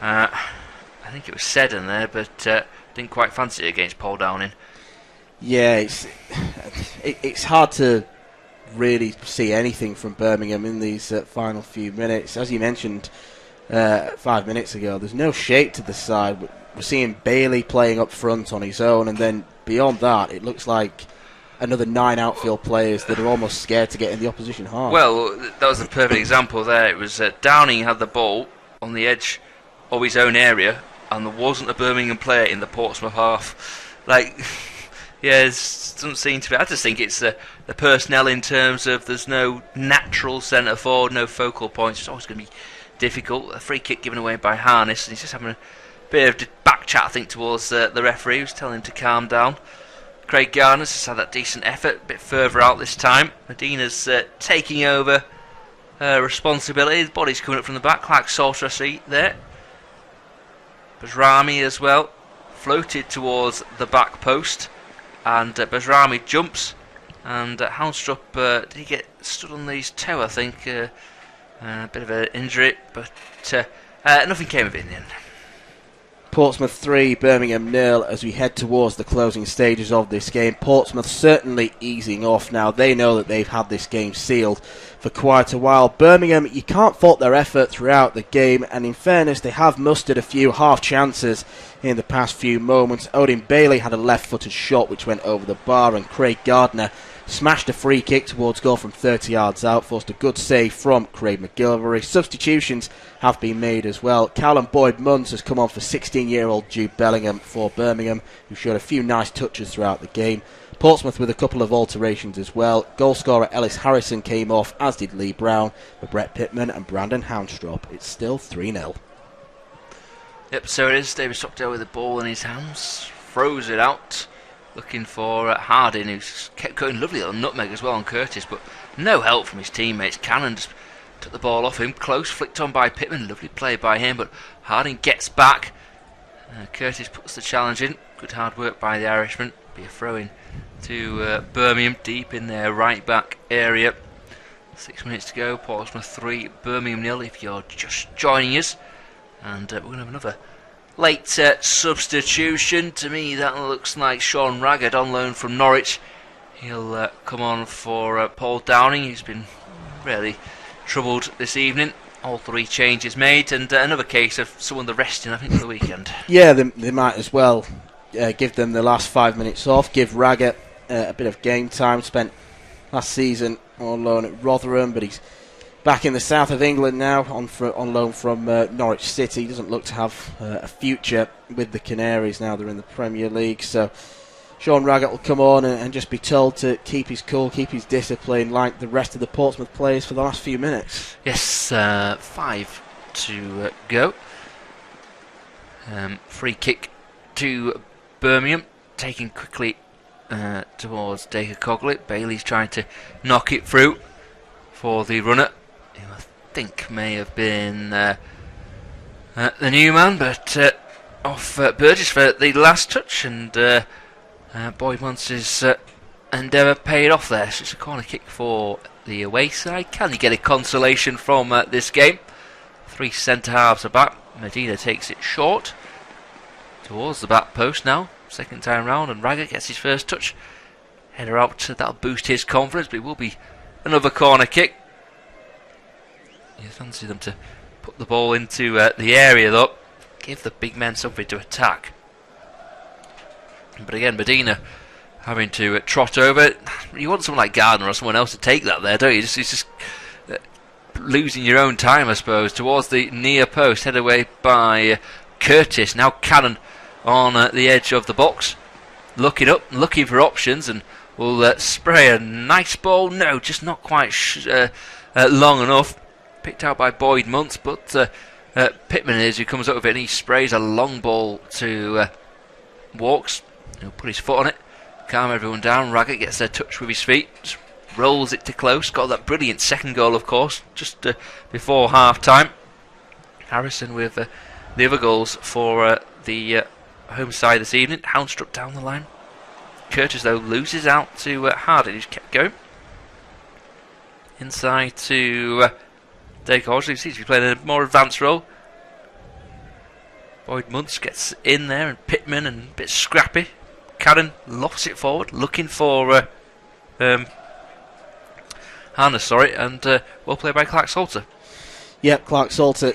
I think it was Seddon there, but didn't quite fancy it against Paul Downing. Yeah, it's hard to really see anything from Birmingham in these final few minutes. As you mentioned 5 minutes ago, there's no shape to the side. We're seeing Bailey playing up front on his own, and then beyond that, it looks like another 9 outfield players that are almost scared to get in the opposition half. Well, that was a perfect example there. It was Downing had the ball on the edge of his own area, and there wasn't a Birmingham player in the Portsmouth half. Like, yeah, it doesn't seem to be. I just think it's the personnel in terms of there's no natural centre forward, no focal points. It's always going to be difficult. A free kick given away by Harness, and he's just having a bit of back chat, I think, towards the referee, who's telling him to calm down. Craig Gardner's just had that decent effort, a bit further out this time. Medina's taking over responsibility. His body's coming up from the back, like Salter, I see there. Bajrami as well, floated towards the back post, and Bajrami jumps, and Houstrup, did he get stood on his toe, I think, a bit of an injury, but nothing came of it in the end. Portsmouth 3, Birmingham 0 as we head towards the closing stages of this game. Portsmouth certainly easing off now. They know that they've had this game sealed for quite a while. Birmingham, you can't fault their effort throughout the game, and in fairness, they have mustered a few half chances in the past few moments. Odin Bailey had a left-footed shot which went over the bar, and Craig Gardner smashed a free kick towards goal from 30 yards out, forced a good save from Craig McGilvery. Substitutions have been made as well. Callum Boyd-Muntz has come on for 16-year-old Jude Bellingham for Birmingham, who showed a few nice touches throughout the game. Portsmouth with a couple of alterations as well. Goalscorer Ellis Harrison came off, as did Lee Brown, for Brett Pittman and Brandon Houndstrop. It's still 3-0. Yep, so it is. David Stockdale with the ball in his hands, throws it out, looking for Harding, who's kept going lovely little nutmeg as well on Curtis, but no help from his teammates. Cannon just took the ball off him, close, flicked on by Pittman, lovely play by him, but Harding gets back. Curtis puts the challenge in, good hard work by the Irishman. Be a throw-in to Birmingham, deep in their right back area. 6 minutes to go, Portsmouth 3, Birmingham 0 if you're just joining us. And we're going to have another late substitution. To me, that looks like Sean Raggett on loan from Norwich. He'll come on for Paul Downing, who's been really troubled this evening. All 3 changes made, and another case of someone they're resting, I think, for the weekend. Yeah, they might as well give them the last 5 minutes off, give Raggett a bit of game time. Spent last season on loan at Rotherham, but he's back in the south of England now, on loan from Norwich City. He doesn't look to have a future with the Canaries now they're in the Premier League. So Sean Raggett will come on and just be told to keep his cool, keep his discipline, like the rest of the Portsmouth players for the last few minutes. Yes, 5 to go. Free kick to Birmingham, taken quickly towards Dacre Cogley. Bailey's trying to knock it through for the runner, who I think may have been the new man, but off Burgess for the last touch, and Boyd Muntz's endeavour paid off there. So it's a corner kick for the away side. Can he get a consolation from this game? 3 centre-halves are back. Medina takes it short towards the back post now. Second time round, and Raggett gets his first touch. Header out, that'll boost his confidence, but it will be another corner kick. You fancy them to put the ball into the area though. Give the big men something to attack. But again, Medina having to trot over. You want someone like Gardner or someone else to take that there, don't you? It's just losing your own time, I suppose. Towards the near post, head away by Curtis. Now Cannon on the edge of the box, looking up, looking for options, and will spray a nice ball. No, just not quite long enough. Picked out by Boyd Muntz, but Pittman is who comes up with it, and he sprays a long ball to Walks. He'll put his foot on it, calm everyone down. Raggett gets a touch with his feet, just rolls it to close. Got that brilliant second goal, of course, just before half time. Harrison with the other goals for the home side this evening. Houndstruck down the line. Curtis, though, loses out to Harding, who's kept going. Inside to Dave Hodge, who seems to be playing a more advanced role. Boyd Muntz gets in there, and Pittman, and a bit scrappy. Cannon lofts it forward, looking for Hannah, and well played by Clark Salter. Yep, Clark Salter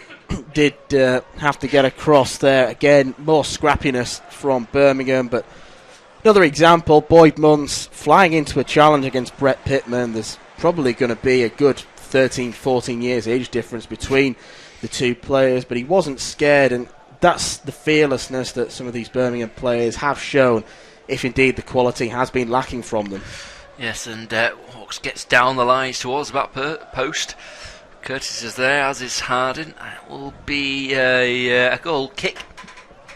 did have to get across there. Again, more scrappiness from Birmingham, but another example, Boyd Muntz flying into a challenge against Brett Pittman. There's probably going to be a good 13, 14 years age difference between the two players, but he wasn't scared, and that's the fearlessness that some of these Birmingham players have shown, if indeed the quality has been lacking from them. Yes, and Hawks gets down the lines towards the back post. Curtis is there, as is Harding. It will be a goal kick.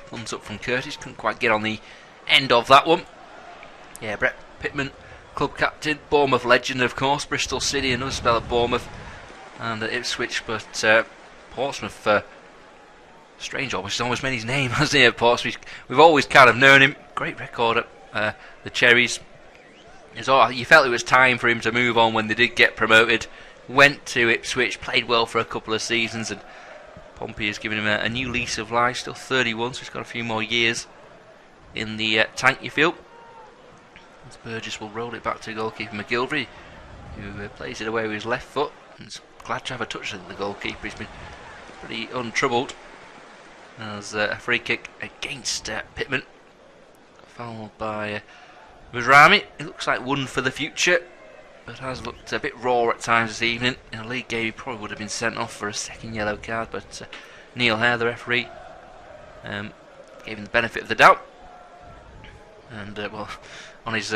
Thumbs up from Curtis, couldn't quite get on the end of that one. Yeah, Brett Pittman, club captain, Bournemouth legend, of course. Bristol City, another spell at Bournemouth and at Ipswich, but Portsmouth, strange, almost made his name, hasn't he, at Portsmouth? We've always kind of known him. Great record at the Cherries. You felt it was time for him to move on when they did get promoted. Went to Ipswich, played well for a couple of seasons, and Pompey has given him a new lease of life. Still 31, so he's got a few more years in the tank, you feel. As Burgess will roll it back to goalkeeper McGilvery, who plays it away with his left foot. And is glad to have a touch at the goalkeeper. He's been pretty untroubled. As a free kick against Pittman, fouled by Rami. It looks like one for the future, but has looked a bit raw at times this evening. In a league game, he probably would have been sent off for a second yellow card, but Neil Hare, the referee, gave him the benefit of the doubt. And, on his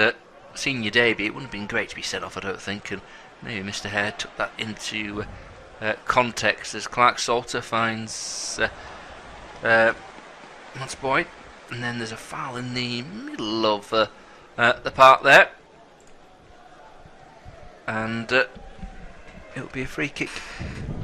senior debut, it wouldn't have been great to be sent off, I don't think, and maybe Mr. Hare took that into context as Clark Salter finds that's Boyd, and then there's a foul in the middle of the park there. And it'll be a free kick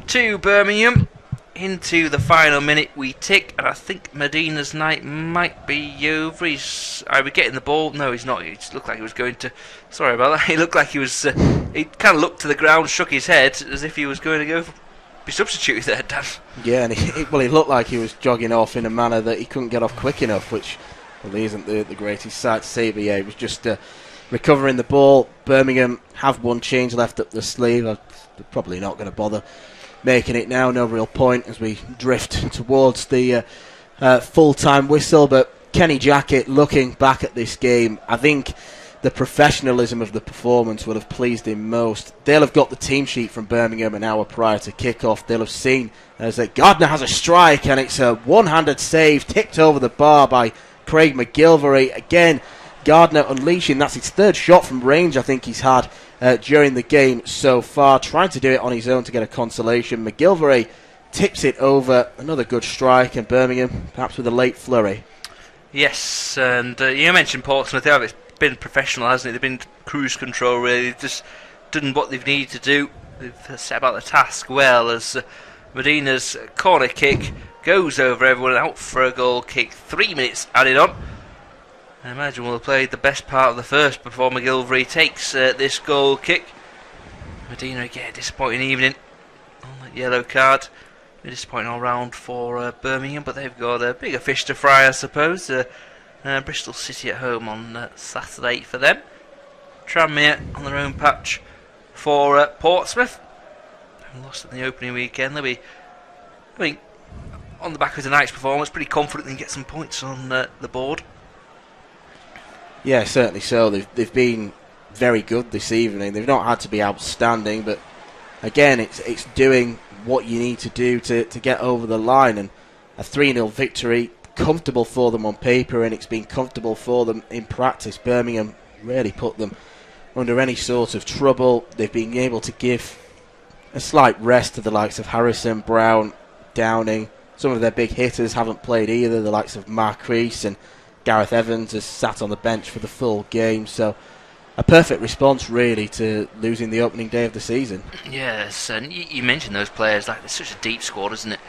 to Birmingham. Into the final minute we tick, and I think Medina's night might be over. He's either getting the ball. No, he's not. He just looked like he was going to. Sorry about that. He looked like he was. He kind of looked to the ground, shook his head as if he was going to go be substituted there, Dan. Yeah, and he looked like he was jogging off in a manner that he couldn't get off quick enough, which probably isn't the greatest sight to see. But yeah, he was just recovering the ball. Birmingham have one change left up the sleeve. They're probably not going to bother making it now, no real point as we drift towards the full-time whistle. But Kenny Jackett, looking back at this game, I think the professionalism of the performance will have pleased him most. They'll have got the team sheet from Birmingham an hour prior to kick-off. They'll have seen as that Gardner has a strike, and it's a one-handed save tipped over the bar by Craig McGilvery. Again, Gardner unleashing, that's his third shot from range I think he's had during the game so far, trying to do it on his own to get a consolation. McGilvery tips it over, another good strike, and Birmingham perhaps with a late flurry. Yes, and you mentioned Portsmouth there. It's been professional, hasn't it? They've been cruise control, really. They've just done what they've needed to do. They've set about the task well, as Medina's corner kick goes over everyone, out for a goal kick. 3 minutes added on. I imagine we'll have played the best part of the first before McGilvery takes this goal kick. Medina again, disappointing evening on that yellow card. A disappointing all round for Birmingham, but they've got a bigger fish to fry, I suppose. Bristol City at home on Saturday for them. Tranmere on their own patch for Portsmouth. Lost in the opening weekend. They'll be, I mean, on the back of tonight's performance, pretty confident they can get some points on the board. Yeah, certainly so. They've been very good this evening. They've not had to be outstanding, but again, it's doing what you need to do to get over the line. And a 3-0 victory, comfortable for them on paper, and it's been comfortable for them in practice. Birmingham really put them under any sort of trouble. They've been able to give a slight rest to the likes of Harrison, Brown, Downing. Some of their big hitters haven't played either. The likes of Marquise and Gareth Evans has sat on the bench for the full game. So a perfect response, really, to losing the opening day of the season. Yes, and you mentioned those players. Like, it's such a deep squad, isn't it?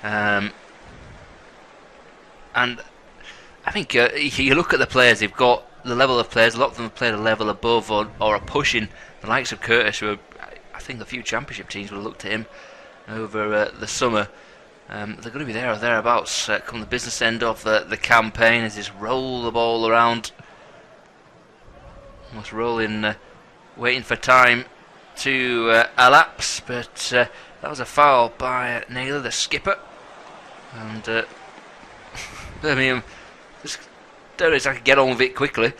And I think you look at the players they've got, the level of players. A lot of them have played a level above or are pushing the likes of Curtis, who I think a few championship teams will have looked at him over the summer. They're going to be there or thereabouts come the business end of the campaign as they roll the ball around. Almost rolling, waiting for time to elapse, but that was a foul by Naylor, the skipper. And Birmingham just don't know if I could get on with it quickly.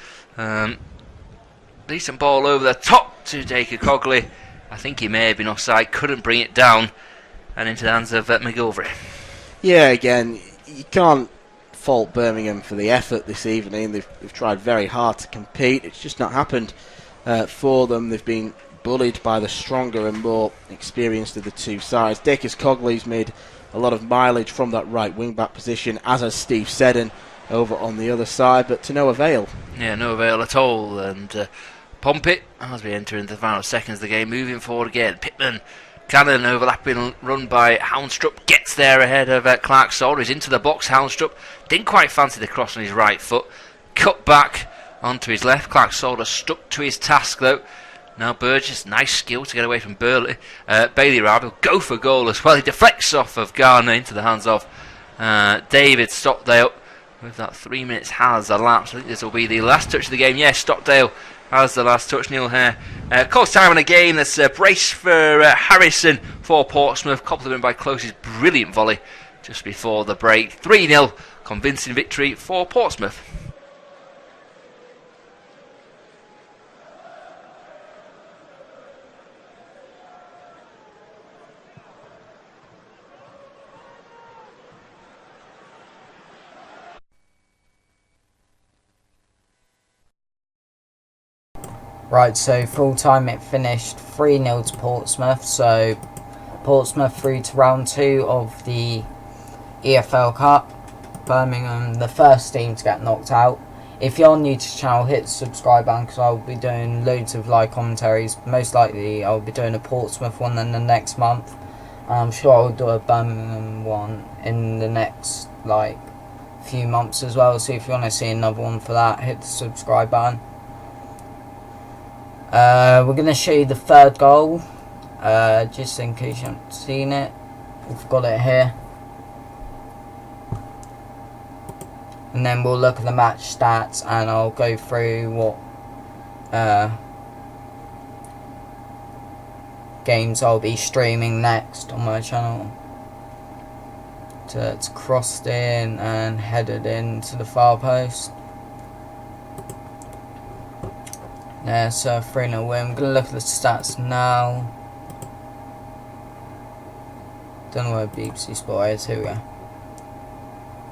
Decent ball over the top to Dacre Cogley. I think he may have been offside, couldn't bring it down, and into the hands of McGilvery. Yeah, again, you can't fault Birmingham for the effort this evening. They've tried very hard to compete. It's just not happened for them. They've been bullied by the stronger and more experienced of the two sides. Dacre Cogley's made a lot of mileage from that right wing-back position, as has Steve Seddon over on the other side, but to no avail. Yeah, no avail at all. And Pompey, as we enter into the final seconds of the game, moving forward again. Pittman, Cannon overlapping run by Houndstrup, gets there ahead of Clark Solder. He's into the box. Houndstrup didn't quite fancy the cross on his right foot, cut back onto his left. Clark Solder stuck to his task though. Now Burgess, nice skill to get away from Bailey Rowd will go for goal as well. He deflects off of Garner into the hands of David Stockdale. With that 3 minutes has elapsed, I think this will be the last touch of the game. Yes, Stockdale has the last touch. Neil Hare calls time on a game. That's a brace for Harrison for Portsmouth, complemented by Close's brilliant volley just before the break. 3-0, convincing victory for Portsmouth. Right, so full time it finished 3-0 to Portsmouth. So Portsmouth through to round 2 of the EFL Cup. Birmingham, the first team to get knocked out. If you're new to the channel, hit the subscribe button because I'll be doing loads of live commentaries. Most likely I'll be doing a Portsmouth one in the next month. I'm sure I'll do a Birmingham one in the next few months as well. So if you want to see another one for that, hit the subscribe button. We're going to show you the third goal, just in case you haven't seen it. We've got it here. And then we'll look at the match stats and I'll go through what games I'll be streaming next on my channel. So it's crossed in and headed into the far post. Yeah, so 3-0 win. I'm going to look at the stats now. Don't know where BBC Sport is. Here we go.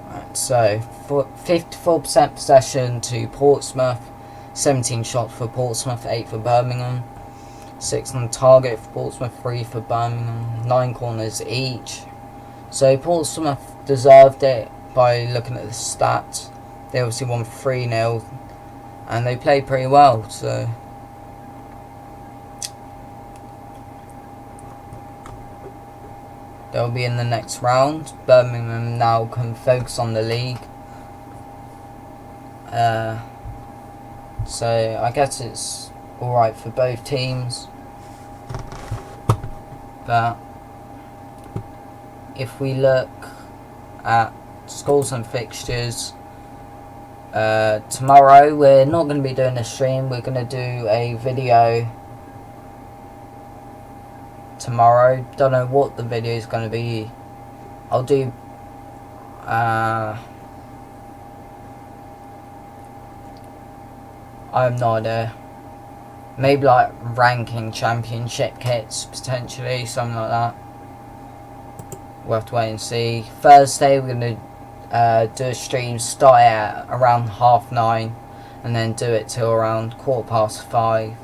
Right, so 54% possession to Portsmouth, 17 shots for Portsmouth, 8 for Birmingham, 6 on target for Portsmouth, 3 for Birmingham, 9 corners each. So Portsmouth deserved it by looking at the stats. They obviously won 3-0. And they played pretty well, so they'll be in the next round. Birmingham now can focus on the league. So I guess it's alright for both teams. But if we look at scores and fixtures, tomorrow we're not going to be doing a stream. We're going to do a video tomorrow. Don't know what the video is going to be. I'll do I have no idea. Maybe like ranking championship kits, potentially, something like that. We'll have to wait and see. Thursday we're going to do a stream, start at around 9:30 and then do it till around 5:15.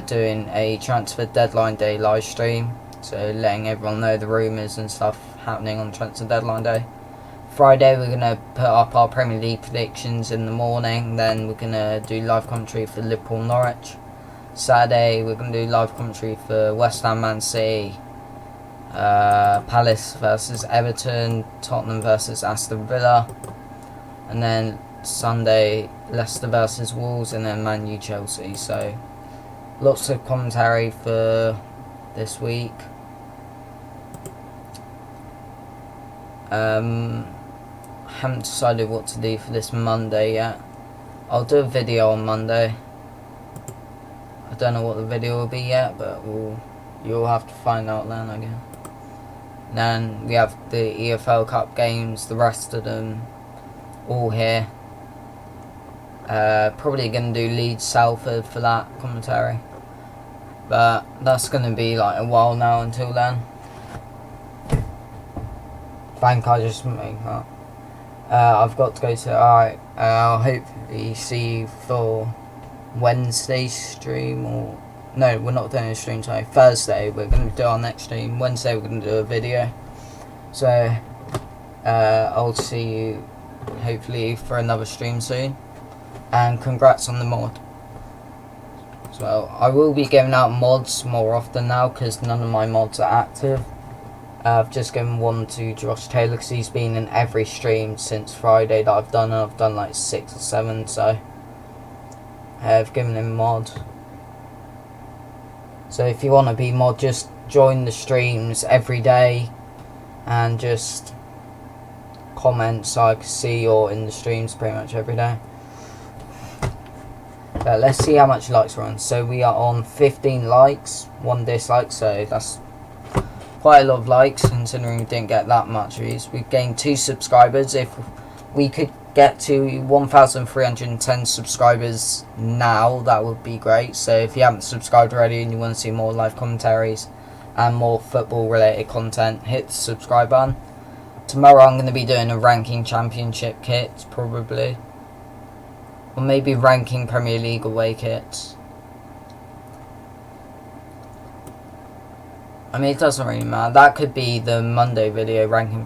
Doing a transfer deadline day live stream, so letting everyone know the rumours and stuff happening on transfer deadline day. Friday we're going to put up our Premier League predictions in the morning, then we're going to do live commentary for Liverpool Norwich. Saturday we're going to do live commentary for West Ham Man City, Palace versus Everton, Tottenham versus Aston Villa, and then Sunday Leicester versus Wolves, and then Man U Chelsea. So lots of commentary for this week. Haven't decided what to do for this Monday yet. I'll do a video on Monday. I don't know what the video will be yet, but you'll have to find out then, I guess. Then we have the EFL Cup games, the rest of them all here. Probably going to do Leeds Salford for that commentary, but that's going to be like a while now until then. Thank I just make that. I've got to go to. Alright, I'll hopefully see you for Wednesday's stream, or no, we're not doing a stream today. Thursday we're going to do our next stream. Wednesday we're going to do a video. So I'll see you hopefully for another stream soon. And congrats on the mod. So I will be giving out mods more often now because none of my mods are active. I've just given one to Josh Taylor because he's been in every stream since Friday that I've done. I've done like 6 or 7, so I've given him mod. So if you want to be mod, just join the streams every day and just comment so I can see you're in the streams pretty much every day. But let's see how much likes we're on. So we are on 15 likes, 1 dislike, so that's quite a lot of likes considering we didn't get that much views. We've gained 2 subscribers. If we could get to 1,310 subscribers now, that would be great. So if you haven't subscribed already and you want to see more live commentaries and more football related content, hit the subscribe button. Tomorrow I'm going to be doing a ranking championship kit probably, or maybe ranking Premier League away kits. I mean, it doesn't really matter. That could be the Monday video, ranking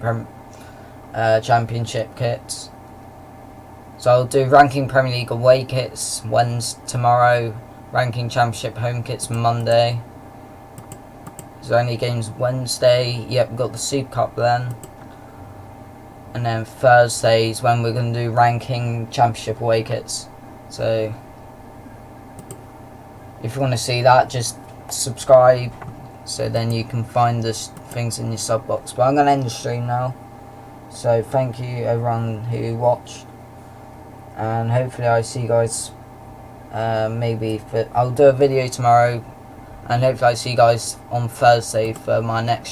championship kits. So I'll do ranking Premier League away kits tomorrow, ranking championship home kits Monday. Is there any games Wednesday? Yep, we've got the Super Cup then. And then Thursday is when we're going to do ranking championship away kits. So if you want to see that, just subscribe, so then you can find the things in your sub box. But I'm going to end the stream now. So thank you everyone who watched, and hopefully I see you guys I'll do a video tomorrow, and hopefully I see you guys on Thursday for my next